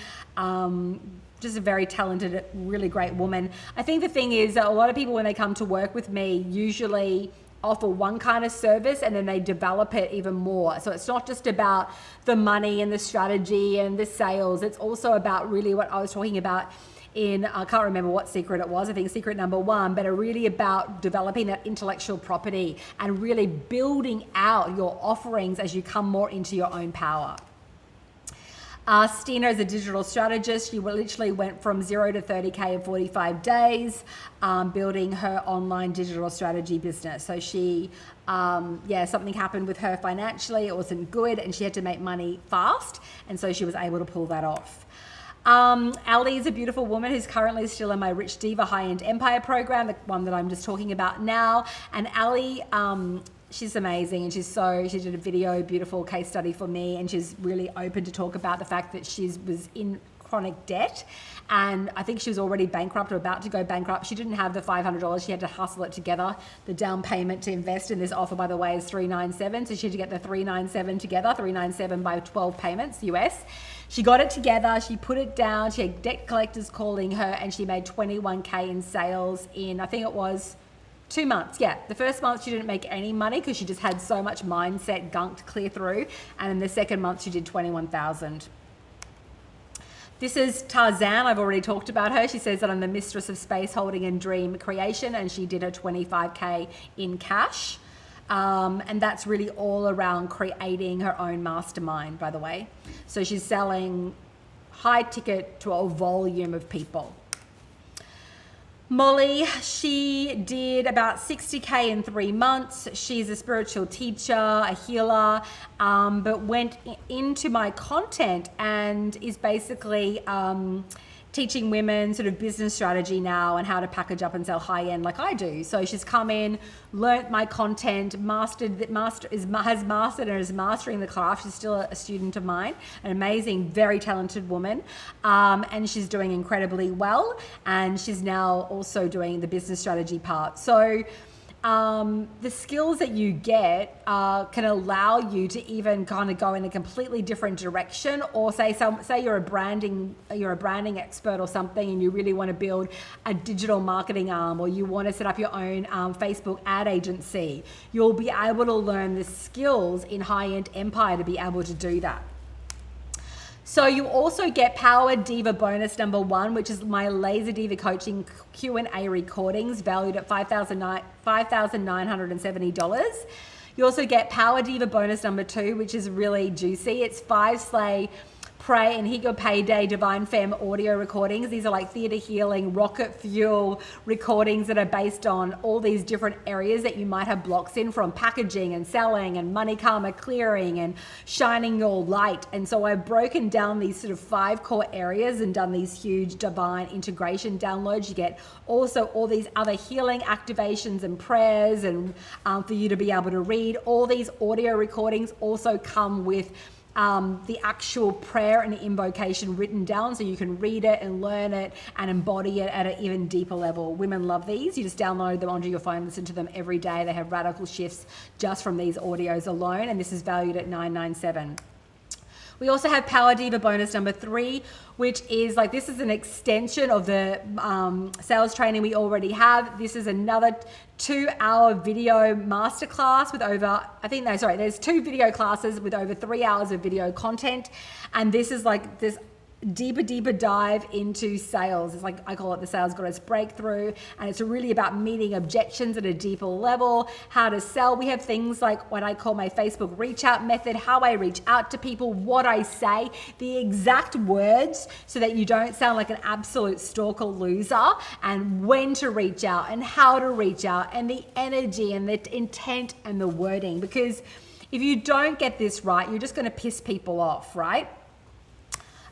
Just a very talented, really great woman. I think the thing is that a lot of people, when they come to work with me, usually offer one kind of service and then they develop it even more. So it's not just about the money and the strategy and the sales. It's also about really what I was talking about I can't remember what secret it was, I think secret number 1, but really about developing that intellectual property and really building out your offerings as you come more into your own power. Stina is a digital strategist. She literally went from 0 to 30K in 45 days, building her online digital strategy business. So she, something happened with her financially. It wasn't good, and she had to make money fast, and so she was able to pull that off. Ali is a beautiful woman who's currently still in my Rich Diva High-End Empire program, the one that I'm just talking about now. And Ali, she's amazing, and she did a video, beautiful case study for me, and she's really open to talk about the fact that she was in chronic debt, and I think she was already bankrupt or about to go bankrupt. She didn't have the $500. She had to hustle it together. The down payment to invest in this offer, by the way, is $397, so she had to get the $397 together, $397 by 12 payments US. She got it together, she put it down, she had debt collectors calling her, and she made 21K in sales in, I think it was 2 months. Yeah, the first month she didn't make any money because she just had so much mindset gunk to clear through, and in the second month she did 21,000. This is Tarzan. I've already talked about her. She says that I'm the mistress of space holding and dream creation, and she did her 25K in cash. And that's really all around creating her own mastermind, by the way. So she's selling high ticket to a volume of people. Molly, she did about 60K in 3 months. She's a spiritual teacher, a healer, but went into my content and is basically teaching women sort of business strategy now and how to package up and sell high end like I do. So she's come in, learnt my content, has mastered and is mastering the craft. She's still a student of mine, an amazing, very talented woman. And she's doing incredibly well. And she's now also doing the business strategy part. So the skills that you get can allow you to even kind of go in a completely different direction, or say you're a branding expert or something, and you really want to build a digital marketing arm, or you want to set up your own Facebook ad agency. You'll be able to learn the skills in High-End Empire to be able to do that. So you also get Power Diva bonus number 1, which is my Laser Diva coaching Q&A recordings valued at $5,970. You also get Power Diva bonus number 2, which is really juicy. It's 5 Slay, Pray, and Hit Your Payday Divine Femme audio recordings. These are like theater healing, rocket fuel recordings that are based on all these different areas that you might have blocks in, from packaging and selling and money karma clearing and shining your light. And so I've broken down these sort of 5 core areas and done these huge divine integration downloads. You get also all these other healing activations and prayers, and for you to be able to read. All these audio recordings also come with the actual prayer and invocation written down, so you can read it and learn it and embody it at an even deeper level. Women love these. You just download them onto your phone, listen to them every day. They have radical shifts just from these audios alone, and this is valued at $997. We also have Power Diva bonus number 3, which is like, this is an extension of the sales training we already have. This is another 2-hour video masterclass with over, there's 2 video classes with over 3 hours of video content. And this is like this deeper dive into sales. It's like, I call it the Sales Goddess Breakthrough, and it's really about meeting objections at a deeper level, how to sell. We have things like what I call my Facebook reach out method, how I reach out to people, what I say, the exact words, so that you don't sound like an absolute stalker loser, and when to reach out and how to reach out, and the energy and the intent and the wording. Because if you don't get this right, you're just going to piss people off, right?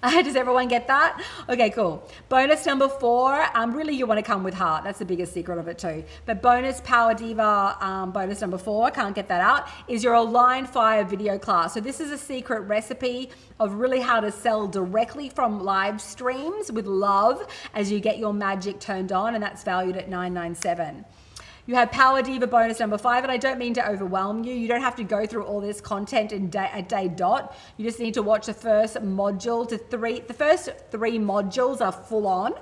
Does everyone get that? Okay, cool. Bonus number 4, really you want to come with heart. That's the biggest secret of it too. But bonus Power Diva, bonus number 4, can't get that out, is your Aligned Fire video class. So this is a secret recipe of really how to sell directly from live streams with love as you get your magic turned on, and that's valued at $997. You have Power Diva bonus number 5, and I don't mean to overwhelm you. You don't have to go through all this content in a day dot. You just need to watch the first module to 3. The first 3 modules are full on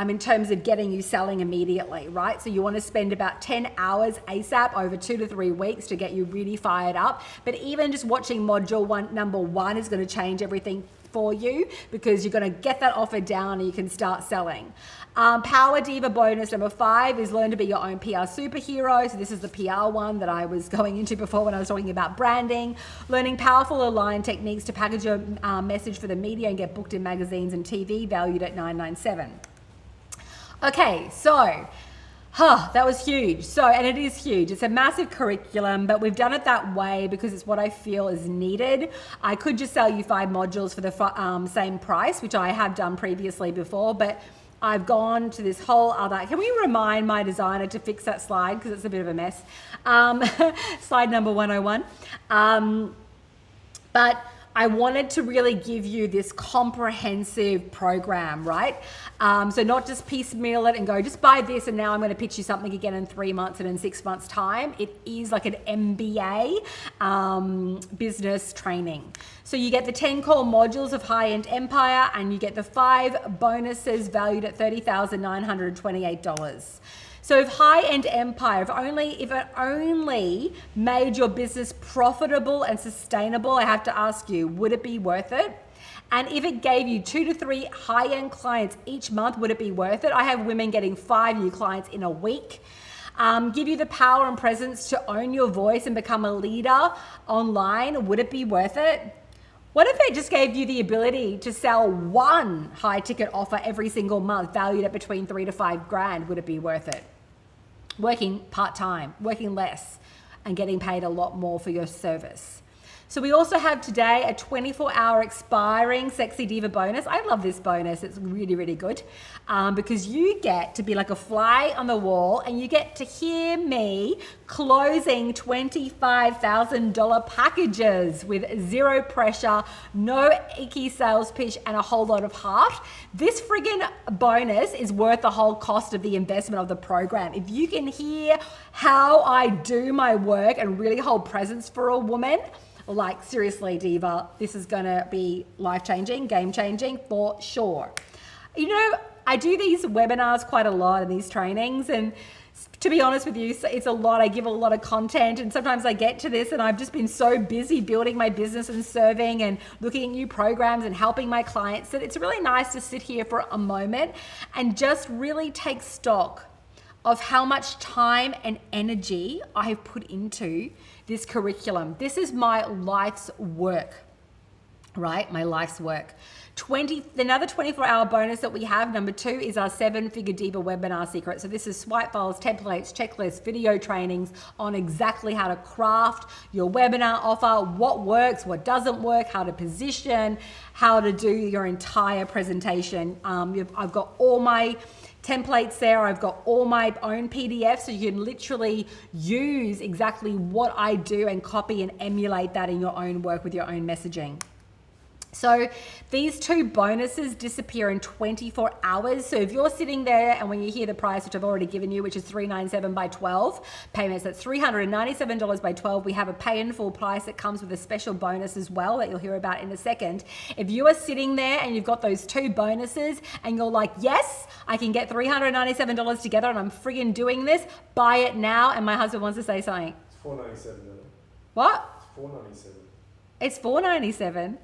in terms of getting you selling immediately, right? So you want to spend about 10 hours ASAP over 2 to 3 weeks to get you really fired up. But even just watching module number 1 is going to change everything for you, because you're going to get that offer down and you can start selling. Power Diva bonus number 5 is learn to be your own PR superhero. So this is the PR one that I was going into before when I was talking about branding. Learning powerful aligned techniques to package your message for the media and get booked in magazines and TV, valued at $997. Okay, so that was huge. So, and it is huge. It's a massive curriculum, but we've done it that way because it's what I feel is needed. I could just sell you 5 modules for the same price, which I have done previously before, but I've gone to this whole other, can we remind my designer to fix that slide because it's a bit of a mess. Slide number 101. But I wanted to really give you this comprehensive program, right? So not just piecemeal it and go, just buy this and now I'm going to pitch you something again in 3 months and in 6 months time. It is like an MBA business training. So you get the 10 core modules of High-End Empire, and you get the 5 bonuses valued at $30,928. So if High-End Empire, if it only made your business profitable and sustainable, I have to ask you, would it be worth it? And if it gave you 2 to 3 high-end clients each month, would it be worth it? I have women getting 5 new clients in a week. Give you the power and presence to own your voice and become a leader online. Would it be worth it? What if it just gave you the ability to sell 1 high ticket offer every single month, valued at between 3 to 5 grand? Would it be worth it? Working part-time, working less, and getting paid a lot more for your service. So we also have today a 24-hour expiring Sexy Diva bonus. I love this bonus. It's really, really good because you get to be like a fly on the wall, and you get to hear me closing $25,000 packages with 0 pressure, no icky sales pitch, and a whole lot of heart. This friggin' bonus is worth the whole cost of the investment of the program. If you can hear how I do my work and really hold presence for a woman, like seriously, Diva, this is gonna be life-changing, game-changing for sure. You know, I do these webinars quite a lot and these trainings, and to be honest with you, it's a lot. I give a lot of content, and sometimes I get to this and I've just been so busy building my business and serving and looking at new programs and helping my clients that it's really nice to sit here for a moment and just really take stock of how much time and energy I have put into this curriculum. This is my life's work, right? My life's work. Another 24-hour bonus that we have, number 2, is our 7-figure Diva webinar secret. So this is swipe files, templates, checklists, video trainings on exactly how to craft your webinar offer, what works, what doesn't work, how to position, how to do your entire presentation. I've got all my templates there. I've got all my own PDFs, so you can literally use exactly what I do and copy and emulate that in your own work with your own messaging. So these 2 bonuses disappear in 24 hours. So if you're sitting there and when you hear the price, which I've already given you, which is $397 by 12 payments, that's $397 by 12. We have a pay in full price that comes with a special bonus as well that you'll hear about in a second. If you are sitting there and you've got those 2 bonuses and you're like, yes, I can get $397 together and I'm friggin' doing this, buy it now. And my husband wants to say something. It's $497. What? It's $497. It's $497.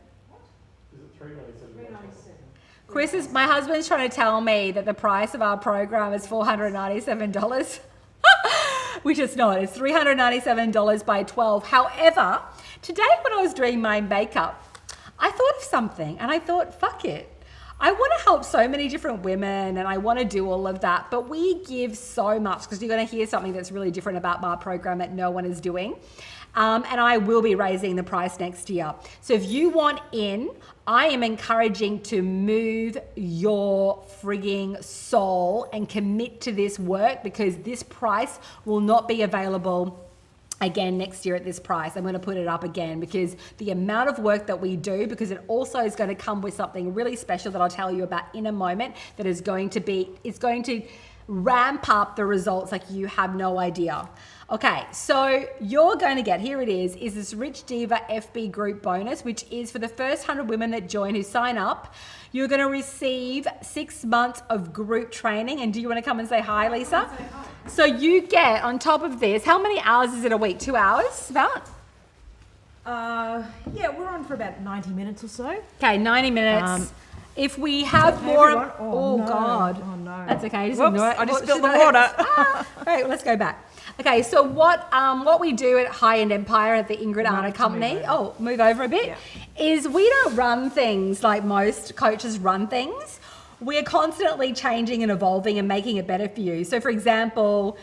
$397. My husband's trying to tell me that the price of our program is $497, which it's not. It's $397 by 12. However, today when I was doing my makeup, I thought of something and I thought, fuck it. I want to help so many different women and I want to do all of that, but we give so much because you're going to hear something that's really different about my program that no one is doing. And I will be raising the price next year. So if you want in, I am encouraging to move your frigging soul and commit to this work because this price will not be available again next year at this price. I'm going to put it up again because the amount of work that we do, because it also is going to come with something really special that I'll tell you about in a moment that is going to ramp up the results like you have no idea. Okay, so you're going to get, here it is this Rich Diva FB group bonus, which is for the first 100 women that join who sign up. You're going to receive 6 months of group training. And do you want to come and say hi, Lisa? Say hi. So you get on top of this, how many hours is it a week? 2 hours about? Yeah, we're on for about 90 minutes or so. Okay, 90 minutes. If we have Hey, more, everyone. Oh, no. God. Oh, no. That's okay. Just Whoops, ignore it. I just What spilled should the I- water. All right, let's go back. Okay, so what we do at High End Empire at the Ingrid Arna Company, move over a bit, Yeah. is we don't run things like most coaches run things. We're constantly changing and evolving and making it better for you. So for example,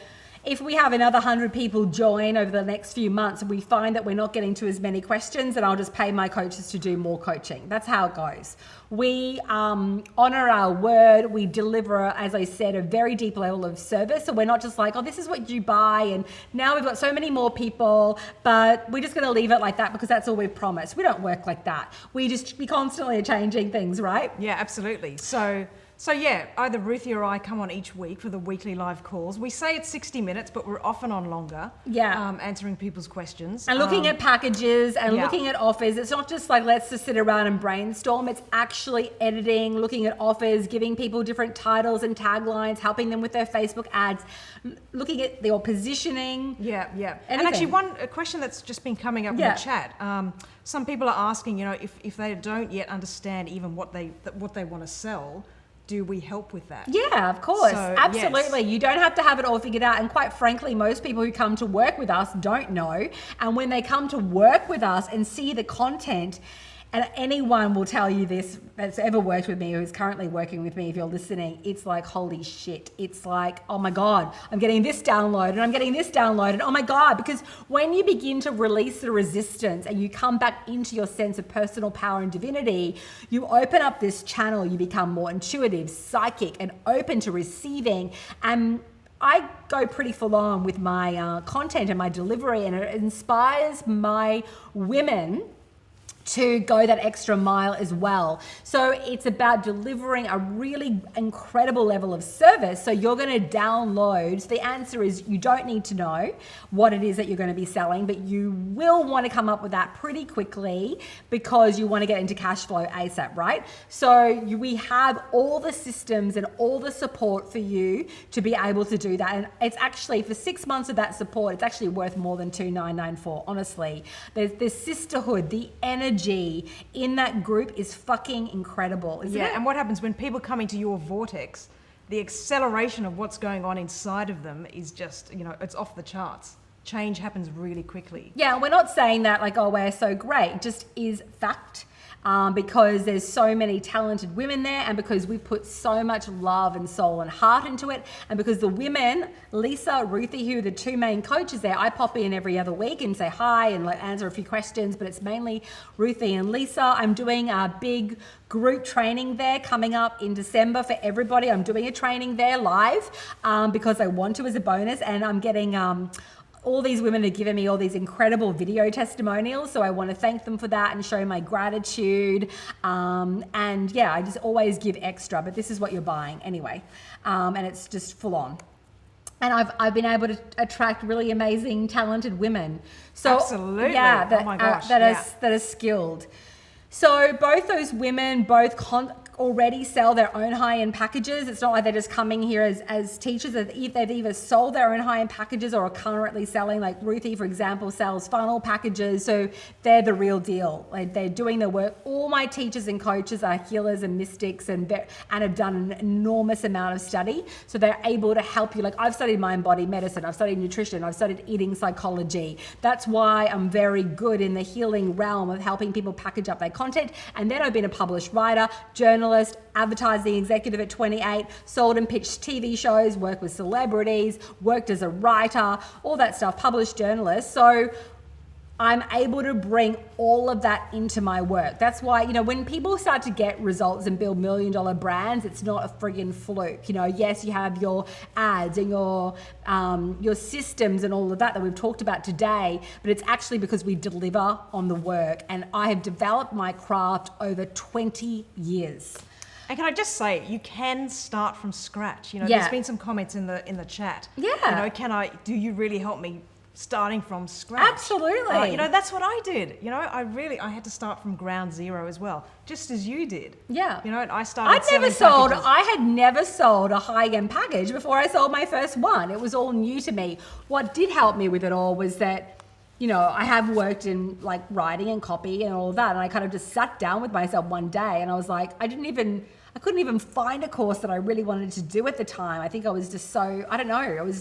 if we have another 100 people join over the next few months and we find that we're not getting to as many questions, then I'll just pay my coaches to do more coaching. That's how it goes. We honor our word. We deliver, as I said, a very deep level of service. So we're not just like, oh, this is what you buy. And now we've got so many more people, but we're just going to leave it like that because that's all we've promised. We don't work like that. We constantly are changing things, right? Yeah, absolutely. So yeah, either Ruthie or I come on each week for the weekly live calls. We say it's 60 minutes, but we're often on longer. Yeah. Answering people's questions. And looking at packages and yeah. looking at offers. It's not just like, let's just sit around and brainstorm. It's actually editing, looking at offers, giving people different titles and taglines, helping them with their Facebook ads, looking at their positioning. Yeah. And Anything. actually a question that's just been coming up in the chat. Some people are asking, if they don't yet understand even what they want to sell, do we help with that? Yeah, of course. So, absolutely. yes. You don't have to have it all figured out. And quite frankly, most people who come to work with us don't know. And when they come to work with us and see the content, and anyone will tell you this that's ever worked with me or who's currently working with me, if you're listening, it's like, holy shit. It's like, oh my God, I'm getting this download and I'm getting this download. And oh my God, because when you begin to release the resistance and you come back into your sense of personal power and divinity, you open up this channel, you become more intuitive, psychic, and open to receiving. And I go pretty full on with my content and my delivery, and it inspires my women to go that extra mile as well. So it's about delivering a really incredible level of service. So you're going to download. So the answer is you don't need to know what it is that you're going to be selling, but you will want to come up with that pretty quickly because you want to get into cash flow ASAP, right? So we have all the systems and all the support for you to be able to do that. And it's actually, for 6 months of that support, it's actually worth more than $2,994, honestly. There's this sisterhood, the energy in that group is fucking incredible, isn't it? And what happens when people come into your vortex, the acceleration of what's going on inside of them is just, it's off the charts. Change happens really quickly. Yeah, we're not saying that like, oh, we're so great. It just is fact. Because there's so many talented women there, and because we put so much love and soul and heart into it, and because the women, Lisa, Ruthie, who are the two main coaches there, I pop in every other week and say hi and like answer a few questions, but it's mainly Ruthie and Lisa. I'm doing a big group training there coming up in December for everybody. I'm doing a training there live because I want to as a bonus, and I'm getting all these women have given me all these incredible video testimonials. So I want to thank them for that and show my gratitude. And yeah, I just always give extra, but this is what you're buying anyway. And it's just full on. And I've been able to attract really amazing, talented women. So absolutely. Yeah, that, oh my gosh. that are skilled. So both those women already sell their own high-end packages. It's not like they're just coming here as teachers. They've either sold their own high-end packages or are currently selling, like Ruthie, for example, sells funnel packages. So they're the real deal. Like they're doing their work. All my teachers and coaches are healers and mystics and have done an enormous amount of study. So they're able to help you. Like I've studied mind-body medicine. I've studied nutrition. I've studied eating psychology. That's why I'm very good in the healing realm of helping people package up their content. And then I've been a published writer, journalist, advertising executive at 28, sold and pitched TV shows, worked with celebrities, worked as a writer, all that stuff, published journalist. So I'm able to bring all of that into my work. That's why, when people start to get results and build $1 million brands, it's not a friggin' fluke. Yes, you have your ads and your systems and all of that we've talked about today, but it's actually because we deliver on the work. And I have developed my craft over 20 years. And can I just say, you can start from scratch. Yeah. There's been some comments in the chat. Yeah. Do you really help me starting from scratch? Absolutely. That's what I did. I had to start from ground zero as well, just as you did. Yeah. I started I had never sold a high-end package before I sold my first one. It was all new to me. What did help me with it all was that, I have worked in like writing and copy and all of that. And I kind of just sat down with myself one day and I was like, I couldn't even find a course that I really wanted to do at the time. I think I was just so, I don't know,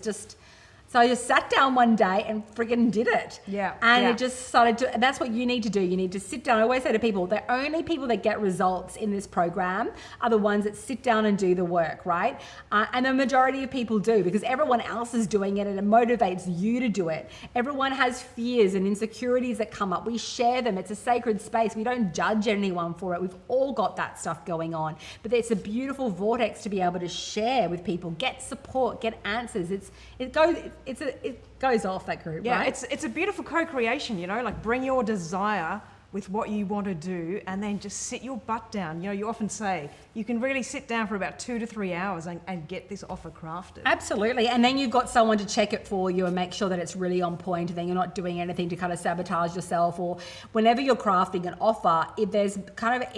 so I just sat down one day and friggin' did it. Yeah. And it just started to, and that's what you need to do. You need to sit down. I always say to people, the only people that get results in this program are the ones that sit down and do the work, right? And the majority of people do because everyone else is doing it and it motivates you to do it. Everyone has fears and insecurities that come up. We share them. It's a sacred space. We don't judge anyone for it. We've all got that stuff going on. But it's a beautiful vortex to be able to share with people, get support, get answers. It goes off that group, yeah, right? It's a beautiful co-creation, like bring your desire with what you want to do and then just sit your butt down. You often say you can really sit down for about 2 to 3 hours and get this offer crafted. Absolutely. And then you've got someone to check it for you and make sure that it's really on point and then you're not doing anything to kind of sabotage yourself. Or whenever you're crafting an offer, if there's kind of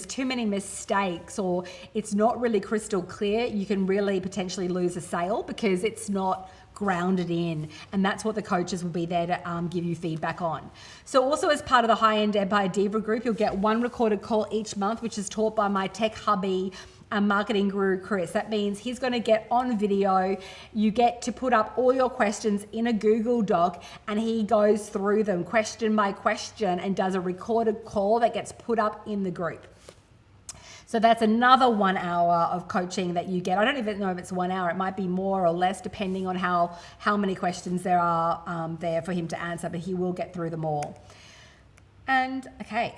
too many mistakes or it's not really crystal clear, you can really potentially lose a sale because it's not grounded in, and that's what the coaches will be there to give you feedback on. So also as part of the High-End Empire Diva group, you'll get one recorded call each month, which is taught by my tech hubby and marketing guru, Chris. That means he's going to get on video. You get to put up all your questions in a Google Doc and he goes through them question by question and does a recorded call that gets put up in the group. So that's another 1 hour of coaching that you get. I don't even know if it's 1 hour. It might be more or less depending on how many questions there are there for him to answer, but he will get through them all. And okay.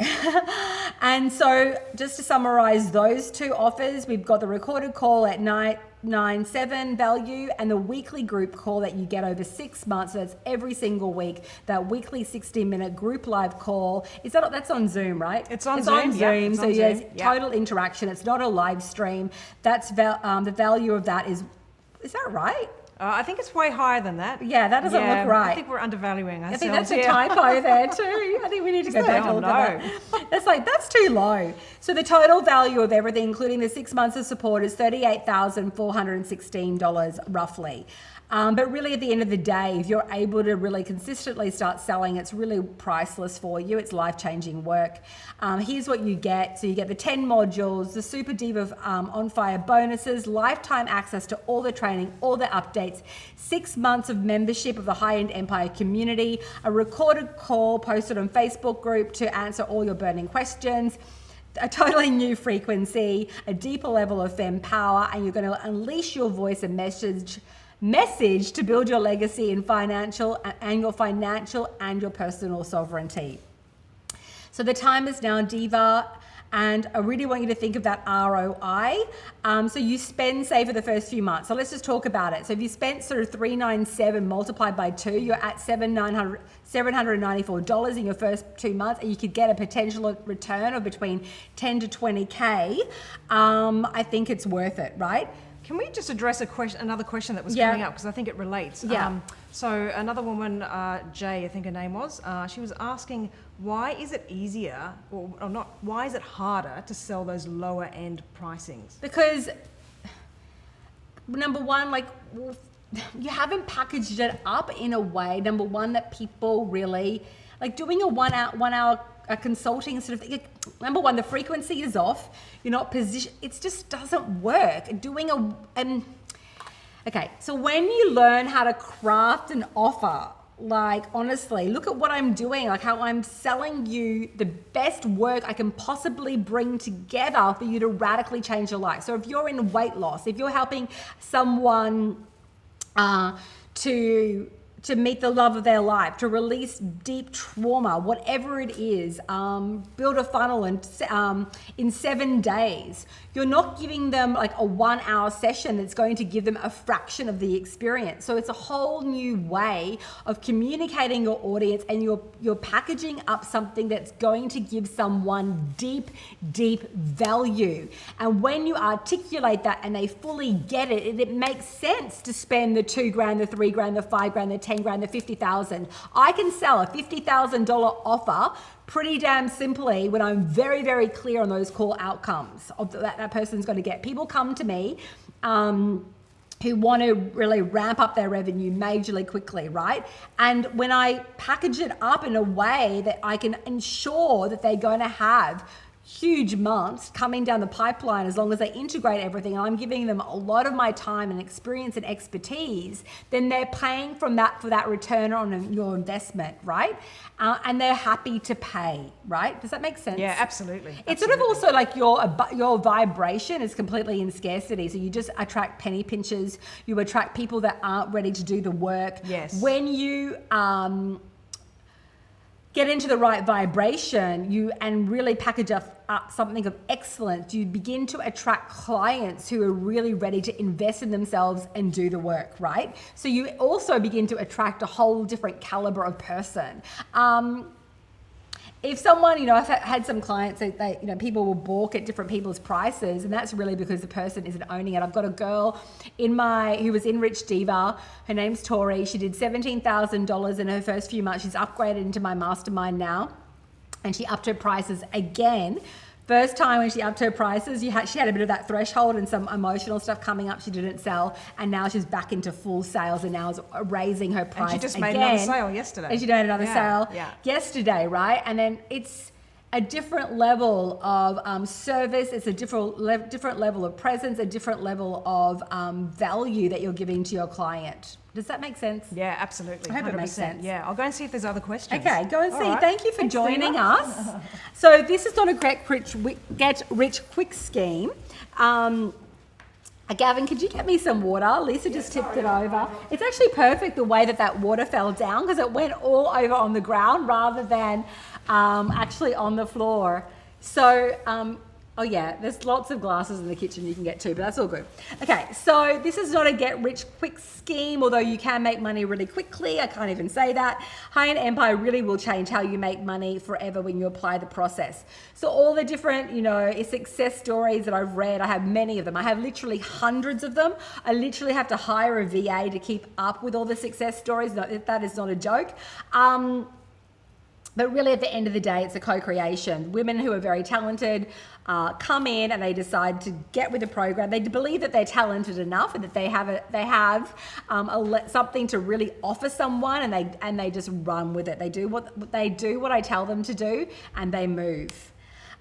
And so just to summarize those two offers, we've got the recorded call at 997 value and the weekly group call that you get over 6 months. So that's every single week, that weekly 60-minute group live call. That's on Zoom, right? It's on Zoom. Yep, so there's total interaction. It's not a live stream. That's the value of that is that right? I think it's way higher than that. Yeah, that doesn't look right. I think we're undervaluing ourselves. I think that's a typo there too. I think we need to go back and look at that. That's too low. So the total value of everything, including the 6 months of support, is $38,416 roughly. But really at the end of the day, if you're able to really consistently start selling, it's really priceless for you. It's life-changing work. Here's what you get. So you get the 10 modules, the Super Diva On Fire bonuses, lifetime access to all the training, all the updates, 6 months of membership of the High-End Empire community, a recorded call posted on Facebook group to answer all your burning questions, a totally new frequency, a deeper level of femme power, and you're going to unleash your voice and message to build your legacy in financial and your personal sovereignty. So the time is now, Diva, and I really want you to think of that ROI. So you spend, say, for the first few months. So let's just talk about it. So if you spent sort of $397 multiplied by 2, you're at $794 in your first 2 months, and you could get a potential return of between 10 to 20K. I think it's worth it, right? Can we just address another question that was Yeah. coming up, because I think it relates? Yeah. So another woman, Jay, I think her name was, she was asking, why is it easier, or not, why is it harder to sell those lower end pricings? Because number one, like, you haven't packaged it up in a way, number one, that people really like. Doing a one hour consulting sort of thing, number one, the frequency is off. You're not positioned. It just doesn't work. Doing okay, so when you learn how to craft an offer, like, honestly, look at what I'm doing, like how I'm selling you the best work I can possibly bring together for you to radically change your life. So if you're in weight loss, if you're helping someone to meet the love of their life, to release deep trauma, whatever it is, build a funnel in 7 days. You're not giving them like a 1 hour session that's going to give them a fraction of the experience. So it's a whole new way of communicating your audience, and you're packaging up something that's going to give someone deep, deep value. And when you articulate that and they fully get it, it makes sense to spend the $2,000, the $3,000, the $5,000, the $10,000, the $50,000. I can sell a $50,000 offer pretty damn simply when I'm very, very clear on those core outcomes of that person's going to get. People come to me who want to really ramp up their revenue majorly quickly, right? And when I package it up in a way that I can ensure that they're going to have huge months coming down the pipeline, as long as they integrate everything, and I'm giving them a lot of my time and experience and expertise, then they're paying for that return on your investment, right? And they're happy to pay, right? Does that make sense? Yeah, absolutely. It's sort of also like your vibration is completely in scarcity. So you just attract penny pinchers. You attract people that aren't ready to do the work. Yes. When you get into the right vibration, and really package up something of excellence, you begin to attract clients who are really ready to invest in themselves and do the work, right? So you also begin to attract a whole different caliber of person. If someone, I've had some clients that people will balk at different people's prices, and that's really because the person isn't owning it. I've got a girl who was in Rich Diva. Her name's Tori. She did $17,000 in her first few months. She's upgraded into my mastermind now, and she upped her prices again. First time when she upped her prices, she had a bit of that threshold and some emotional stuff coming up. She didn't sell, and now she's back into full sales, and now is raising her price. And she just again. made another sale yesterday. And she made another sale yesterday, right? And then it's a different level of service. It's a different level of presence, a different level of value that you're giving to your client. Does that make sense? Yeah, absolutely. I hope 100%. it makes sense. Yeah, I'll go and see if there's other questions. Okay, go and see. Right. Thank you for Thanks, joining Diva. us. So this is not a get rich quick scheme. Gavin, could you get me some water? Lisa just tipped it over. It's actually perfect the way that water fell down, because it went all over on the ground rather than actually on the floor. So, oh yeah, there's lots of glasses in the kitchen you can get too, but that's all good. Okay, so this is not a get rich quick scheme, although you can make money really quickly. I can't even say that. High-End Empire really will change how you make money forever when you apply the process. So all the different, success stories that I've read, I have many of them. I have literally hundreds of them. I literally have to hire a VA to keep up with all the success stories. That is not a joke. But really, at the end of the day, it's a co-creation. Women who are very talented come in and they decide to get with the program. They believe that they're talented enough and that they have something to really offer someone, and they just run with it. They do what I tell them to do, and they move.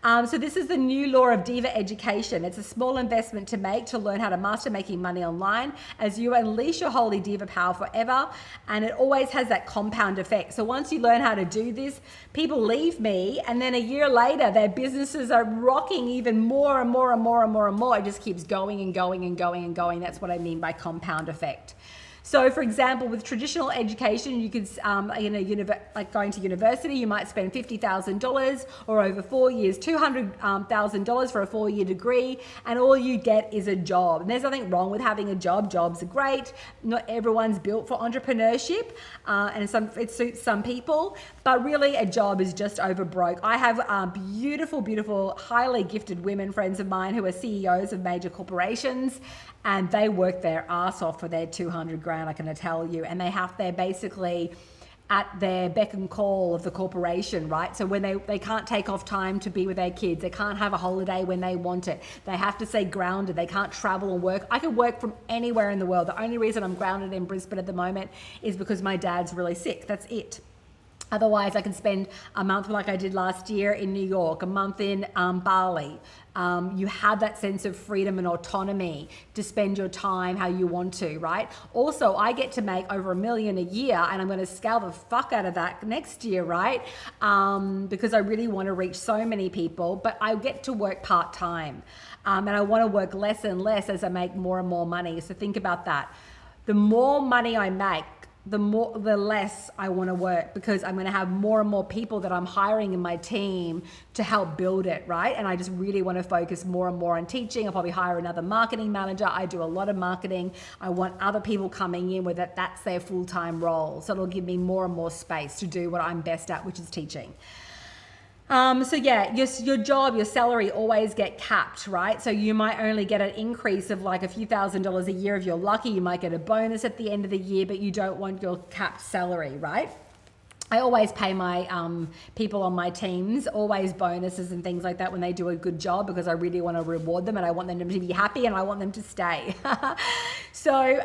So this is the new law of Diva education. It's a small investment to make to learn how to master making money online as you unleash your holy Diva power forever. And it always has that compound effect. So once you learn how to do this, people leave me, and then a year later, their businesses are rocking even more and more and more and more and more. It just keeps going and going and going and going. That's what I mean by compound effect. So, for example, with traditional education, you could, like going to university, you might spend $50,000, or over 4 years, $200,000 for a 4-year degree, and all you get is a job. And there's nothing wrong with having a job. Jobs are great. Not everyone's built for entrepreneurship, and it suits some people. But really, a job is just over broke. I have beautiful, beautiful, highly gifted women friends of mine who are CEOs of major corporations, and they work their ass off for their 200 grand, I can tell you. And they're basically at their beck and call of the corporation, right? So when they can't take off time to be with their kids, they can't have a holiday when they want it. They have to stay grounded. They can't travel and work. I can work from anywhere in the world. The only reason I'm grounded in Brisbane at the moment is because my dad's really sick. That's it. Otherwise, I can spend a month like I did last year in New York, a month in Bali. You have that sense of freedom and autonomy to spend your time how you want to, right? Also, I get to make over $1 million a year, and I'm going to scale the fuck out of that next year, right? Because I really want to reach so many people, but I get to work part-time. And I want to work less and less as I make more and more money. So think about that. The more money I make, the less I want to work, because I'm going to have more and more people that I'm hiring in my team to help build it, right? And I just really want to focus more and more on teaching. I'll probably hire another marketing manager. I do a lot of marketing. I want other people coming in where that's their full-time role. So it'll give me more and more space to do what I'm best at, which is teaching. So yeah, your job, your salary always get capped, right? So you might only get an increase of like a few $1,000s a year if you're lucky. You might get a bonus at the end of the year, but you don't want your capped salary, right? I always pay my people on my teams always bonuses and things like that when they do a good job, because I really want to reward them and I want them to be happy and I want them to stay. So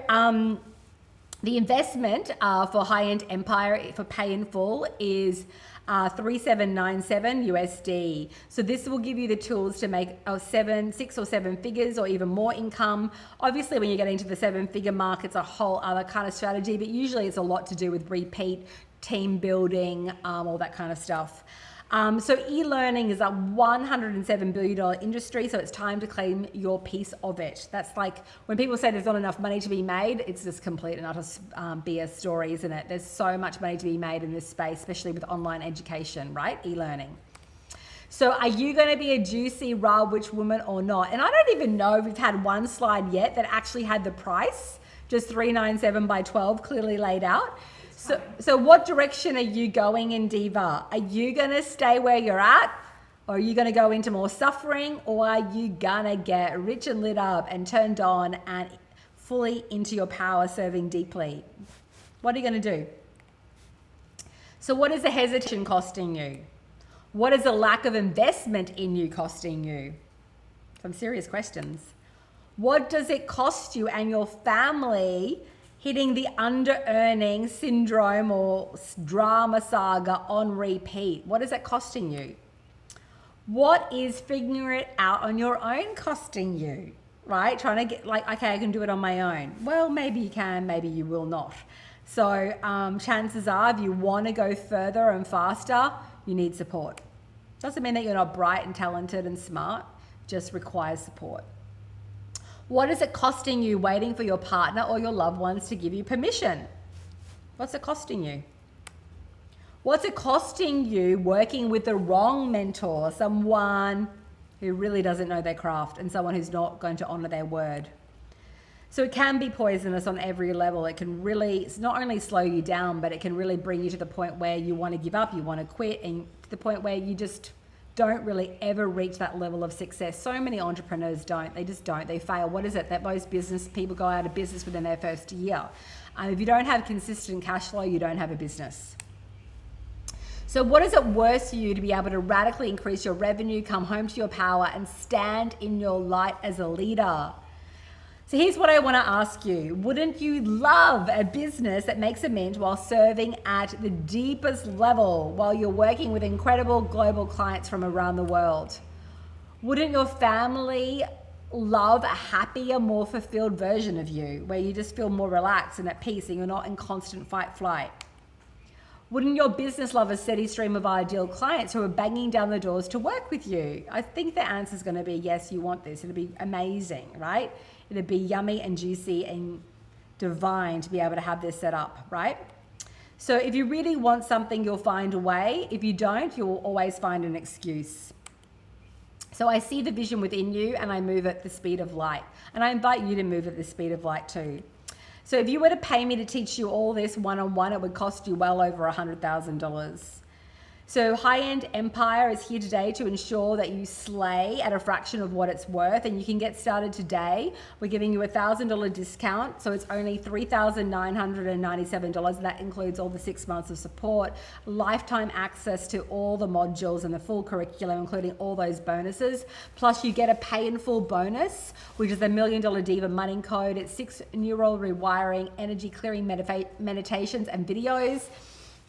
the investment for high-end empire for pay in full is 3797 USD. So this will give you the tools to make 6 or 7 figures or even more income. Obviously, when you get into the 7-figure mark, it's a whole other kind of strategy, but usually it's a lot to do with repeat, team building, all that kind of stuff. So e-learning is a $107 billion industry, so it's time to claim your piece of it. That's like when people say there's not enough money to be made, it's just complete and utter BS story, isn't it? There's so much money to be made in this space, especially with online education, right? E-learning. So are you going to be a juicy, raw witch woman or not? And I don't even know if we've had one slide yet that actually had the price, just 397 by 12 clearly laid out. So what direction are you going in, Diva? Are you going to stay where you're at? Or are you going to go into more suffering? Or are you going to get rich and lit up and turned on and fully into your power, serving deeply? What are you going to do? So what is the hesitation costing you? What is the lack of investment in you costing you? Some serious questions. What does it cost you and your family hitting the under-earning syndrome or drama saga on repeat? What is it costing you? What is figuring it out on your own costing you, right? Trying to get like, okay, I can do it on my own. Well, maybe you can, maybe you will not. So chances are, if you want to go further and faster, you need support. Doesn't mean that you're not bright and talented and smart, just requires support. What is it costing you waiting for your partner or your loved ones to give you permission? What's it costing you? What's it costing you working with the wrong mentor, someone who really doesn't know their craft and someone who's not going to honor their word? So it can be poisonous on every level. It can really, it's not only slow you down, but it can really bring you to the point where you want to give up, you want to quit, and to the point where you just don't really ever reach that level of success. So many entrepreneurs don't. They just don't. They fail. What is it that most business people go out of business within their first year? If you don't have consistent cash flow, you don't have a business. So what is it worth to you to be able to radically increase your revenue, come home to your power, and stand in your light as a leader? So here's what I want to ask you. Wouldn't you love a business that makes a mint while serving at the deepest level while you're working with incredible global clients from around the world? Wouldn't your family love a happier, more fulfilled version of you where you just feel more relaxed and at peace and you're not in constant fight flight? Wouldn't your business love a steady stream of ideal clients who are banging down the doors to work with you? I think the answer is going to be yes, you want this. It'll be amazing, right? It'll be yummy and juicy and divine to be able to have this set up, right? So if you really want something, you'll find a way. If you don't, you'll always find an excuse. So I see the vision within you and I move at the speed of light. And I invite you to move at the speed of light too. So if you were to pay me to teach you all this one-on-one, it would cost you well over $100,000. So High-End Empire is here today to ensure that you slay at a fraction of what it's worth, and you can get started today. We're giving you a $1,000 discount, so it's only $3,997, and that includes all the 6 months of support, lifetime access to all the modules and the full curriculum, including all those bonuses. Plus you get a pay in full bonus, which is the $1 Million Diva money code. It's 6 neural rewiring, energy clearing meditations and videos.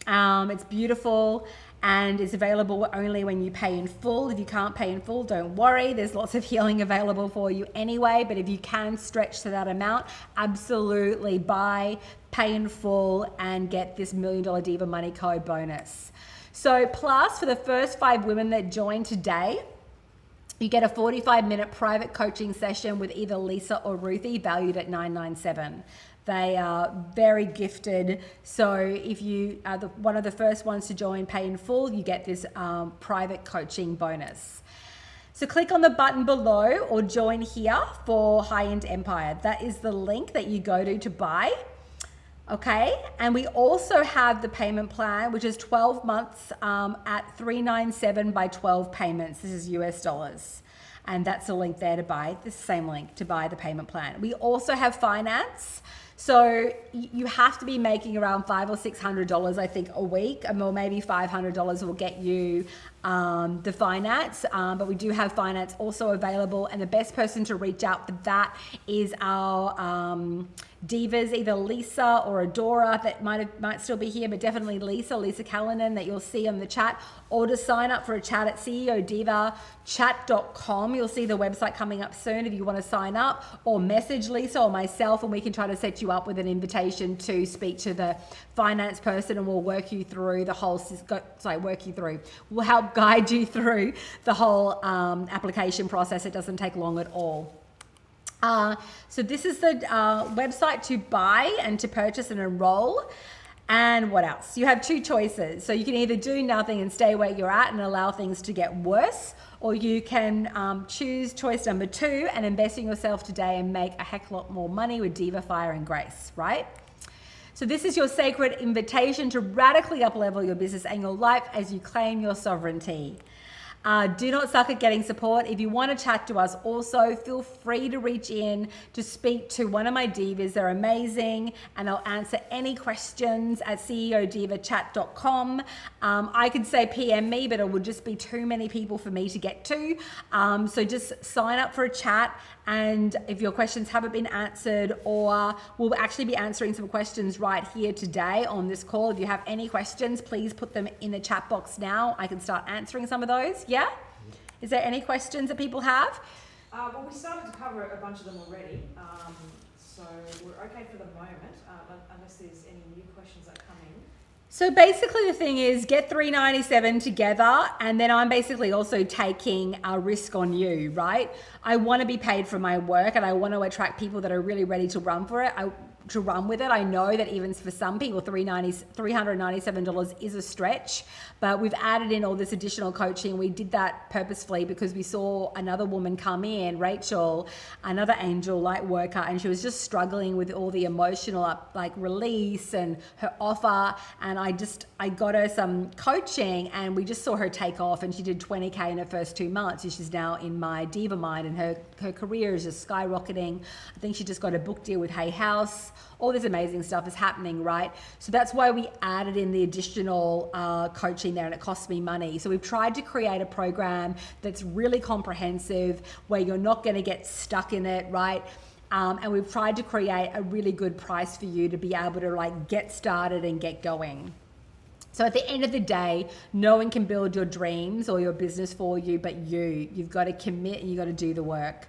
It's beautiful. And it's available only when you pay in full. If you can't pay in full, don't worry. There's lots of healing available for you anyway. But if you can stretch to that amount, absolutely buy, pay in full, and get this $1 Million Diva money code bonus. So plus, for the first 5 women that join today, you get a 45-minute private coaching session with either Lisa or Ruthie, valued at $997. They are very gifted. So if you are one of the first ones to join pay in full, you get this private coaching bonus. So click on the button below or join here for High-End Empire. That is the link that you go to buy. Okay, and we also have the payment plan, which is 12 months at $397 by 12 payments. This is US dollars. And that's the link there to buy, the same link to buy the payment plan. We also have finance. So you have to be making around $500 or $600, I think, a week, or maybe $500 will get you the finance. But we do have finance also available, and the best person to reach out for that is our divas, either Lisa or Adora, that might still be here, but definitely Lisa Callanan, that you'll see on the chat, or to sign up for a chat at ceodivachat.com. You'll see the website coming up soon if you want to sign up, or message Lisa or myself, and we can try to set you up with an invitation to speak to the finance person, and we'll work you through the whole, we'll help guide you through the whole application process. It doesn't take long at all. So this is the website to buy and to purchase and enroll. And what else? You have 2 choices. So you can either do nothing and stay where you're at and allow things to get worse, or you can choose choice number 2 and invest in yourself today and make a heck of a lot more money with Diva, Fire, and Grace, right? So this is your sacred invitation to radically up-level your business and your life as you claim your sovereignty. Do not suck at getting support. If you want to chat to us also, feel free to reach in to speak to one of my divas. They're amazing, and I'll answer any questions at ceodivachat.com. I could say PM me, but it would just be too many people for me to get to. So just sign up for a chat, and if your questions haven't been answered, or we'll actually be answering some questions right here today on this call. If you have any questions, please put them in the chat box now. I can start answering some of those. Yeah? Is there any questions that people have? Well, we started to cover a bunch of them already, so we're okay for the moment, unless there's any new questions that come in. So basically the thing is, get $397 together, and then I'm basically also taking a risk on you, right? I want to be paid for my work, and I want to attract people that are really ready to run for it. To run with it. I know that even for some people, $397 is a stretch, but we've added in all this additional coaching. We did that purposefully because we saw another woman come in, Rachel, another angel light worker, and she was just struggling with all the emotional release and her offer. And I got her some coaching, and we just saw her take off, and she did 20K in her first 2 months. And she's now in my Diva Mind, and her career is just skyrocketing. I think she just got a book deal with Hay House. all this amazing stuff is happening, right? So that's why we added in the additional coaching there, and it costs me money. So we've tried to create a program that's really comprehensive, where you're not going to get stuck in it, right? And we've tried to create a really good price for you to be able to like get started and get going. So at the end of the day, no one can build your dreams or your business for you but you. You've got to commit and you've got to do the work.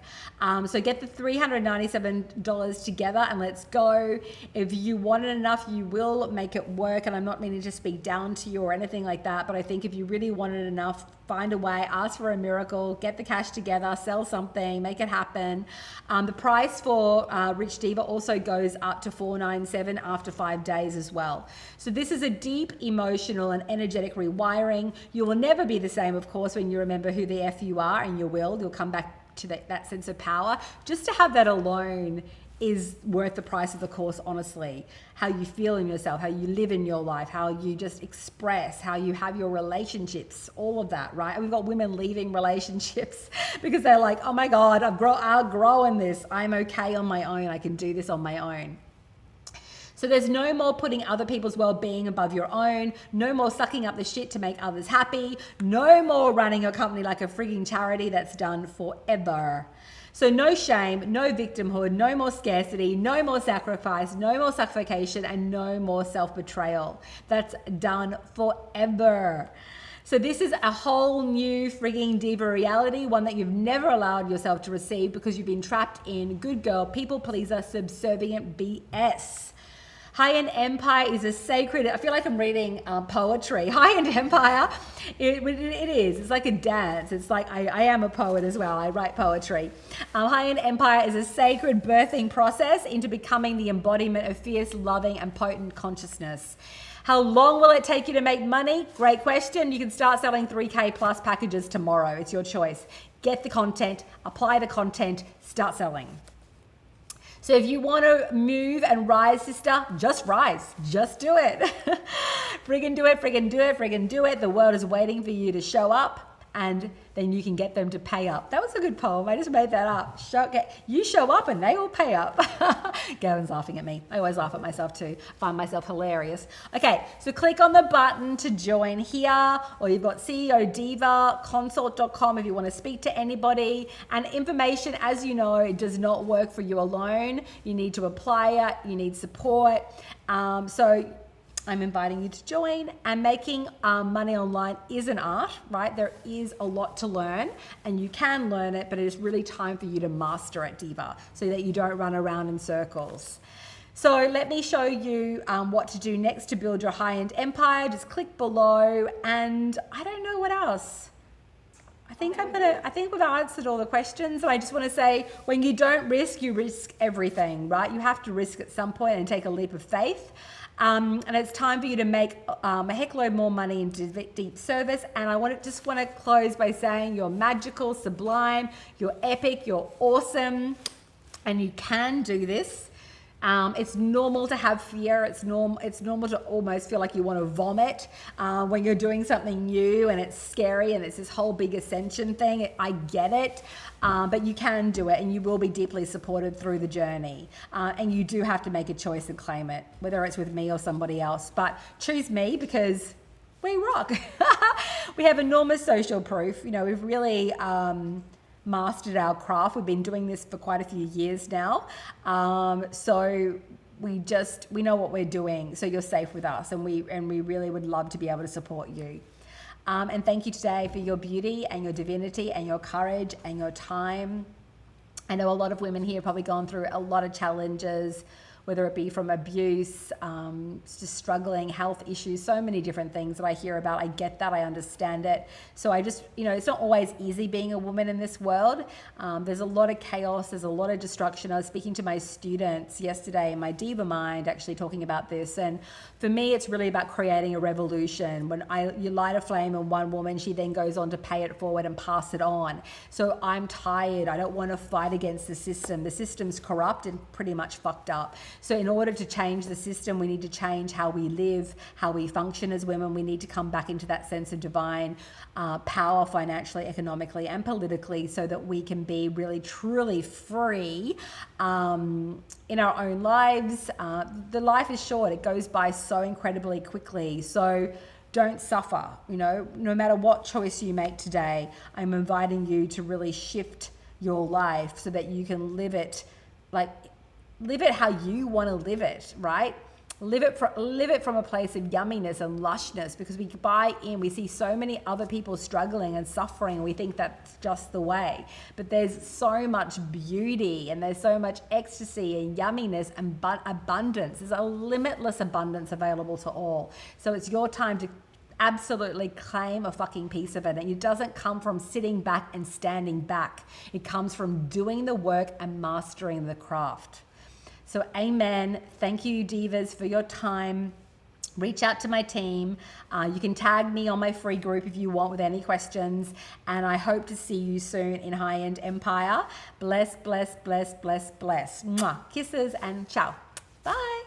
So get the $397 together and let's go. If you want it enough, you will make it work. And I'm not meaning to speak down to you or anything like that, but I think if you really want it enough, find a way, ask for a miracle, get the cash together, sell something, make it happen. The price for Rich Diva also goes up to $497 after 5 days as well. So this is a deep emotional and energetic rewiring. You will never be the same, of course, when you remember who the F you are, and you will. You'll come back to that sense of power. Just to have that alone is worth the price of the course, honestly. How you feel in yourself, how you live in your life, how you just express, how you have your relationships, all of that, right? And we've got women leaving relationships because they're like, oh my God, I've outgrown this. I'm okay on my own. I can do this on my own. So there's no more putting other people's well-being above your own, no more sucking up the shit to make others happy, no more running your company like a frigging charity. That's done forever. So no shame, no victimhood, no more scarcity, no more sacrifice, no more suffocation, and no more self-betrayal. That's done forever. So this is a whole new frigging diva reality, one that you've never allowed yourself to receive because you've been trapped in good girl, people pleaser, subservient BS. High-end empire is a sacred, I feel like I'm reading poetry. High-end empire, it is. It's like a dance. It's like I am a poet as well. I write poetry. High-end empire is a sacred birthing process into becoming the embodiment of fierce, loving, and potent consciousness. How long will it take you to make money? Great question. You can start selling 3K plus packages tomorrow. It's your choice. Get the content, apply the content, start selling. So if you want to move and rise, sister, just rise. Just do it. Friggin' do it, friggin' do it, friggin' do it. The world is waiting for you to show up, and then you can get them to pay up. That was a good poem. I just made that up. You show up and they will pay up. Gavin's laughing at me. I always laugh at myself too. Find myself hilarious. Okay, so click on the button to join here, or you've got CEO Diva, consult.com if you want to speak to anybody. And information, as you know, it does not work for you alone. You need to apply it. You need support. So I'm inviting you to join. And making money online is an art, right? There is a lot to learn, and you can learn it, but it is really time for you to master it, Diva, so that you don't run around in circles. So let me show you what to do next to build your high-end empire. Just click below, and I don't know what else. I think we've answered all the questions. And I just want to say, when you don't risk, you risk everything, right? You have to risk at some point and take a leap of faith. And it's time for you to make a heckload more money into deep service. And I just want to close by saying you're magical, sublime, you're epic, you're awesome, and you can do this. It's normal to have fear. It's normal to almost feel like you want to vomit when you're doing something new and it's scary and it's this whole big ascension thing. I get it, but you can do it, and you will be deeply supported through the journey. And you do have to make a choice and claim it, whether it's with me or somebody else. But choose me because we rock. We have enormous social proof. You know, we've really mastered our craft. We've been doing this for quite a few years now. So we know what we're doing. So you're safe with us, and we really would love to be able to support you. And thank you today for your beauty and your divinity and your courage and your time. I know a lot of women here have probably gone through a lot of challenges, whether it be from abuse, just struggling, health issues, so many different things that I hear about. I get that, I understand it. So I just, it's not always easy being a woman in this world. There's a lot of chaos, there's a lot of destruction. I was speaking to my students yesterday in my Diva Mind, actually talking about this. And for me, it's really about creating a revolution. When you light a flame in one woman, she then goes on to pay it forward and pass it on. So I'm tired. I don't want to fight against the system. The system's corrupt and pretty much fucked up. So in order to change the system, we need to change how we live, how we function as women. We need to come back into that sense of divine power financially, economically, and politically, so that we can be really, truly free in our own lives. The life is short. It goes by so incredibly quickly. So don't suffer, no matter what choice you make today. I'm inviting you to really shift your life so that you can live it how you want to live it, right? Live it from a place of yumminess and lushness, because we see so many other people struggling and suffering, and we think that's just the way. But there's so much beauty, and there's so much ecstasy and yumminess and abundance. There's a limitless abundance available to all. So it's your time to absolutely claim a fucking piece of it. And it doesn't come from sitting back and standing back. It comes from doing the work and mastering the craft. So amen. Thank you, divas, for your time. Reach out to my team. You can tag me on my free group if you want with any questions. And I hope to see you soon in High End Empire. Bless, bless, bless, bless, bless. Mwah. Kisses and ciao. Bye.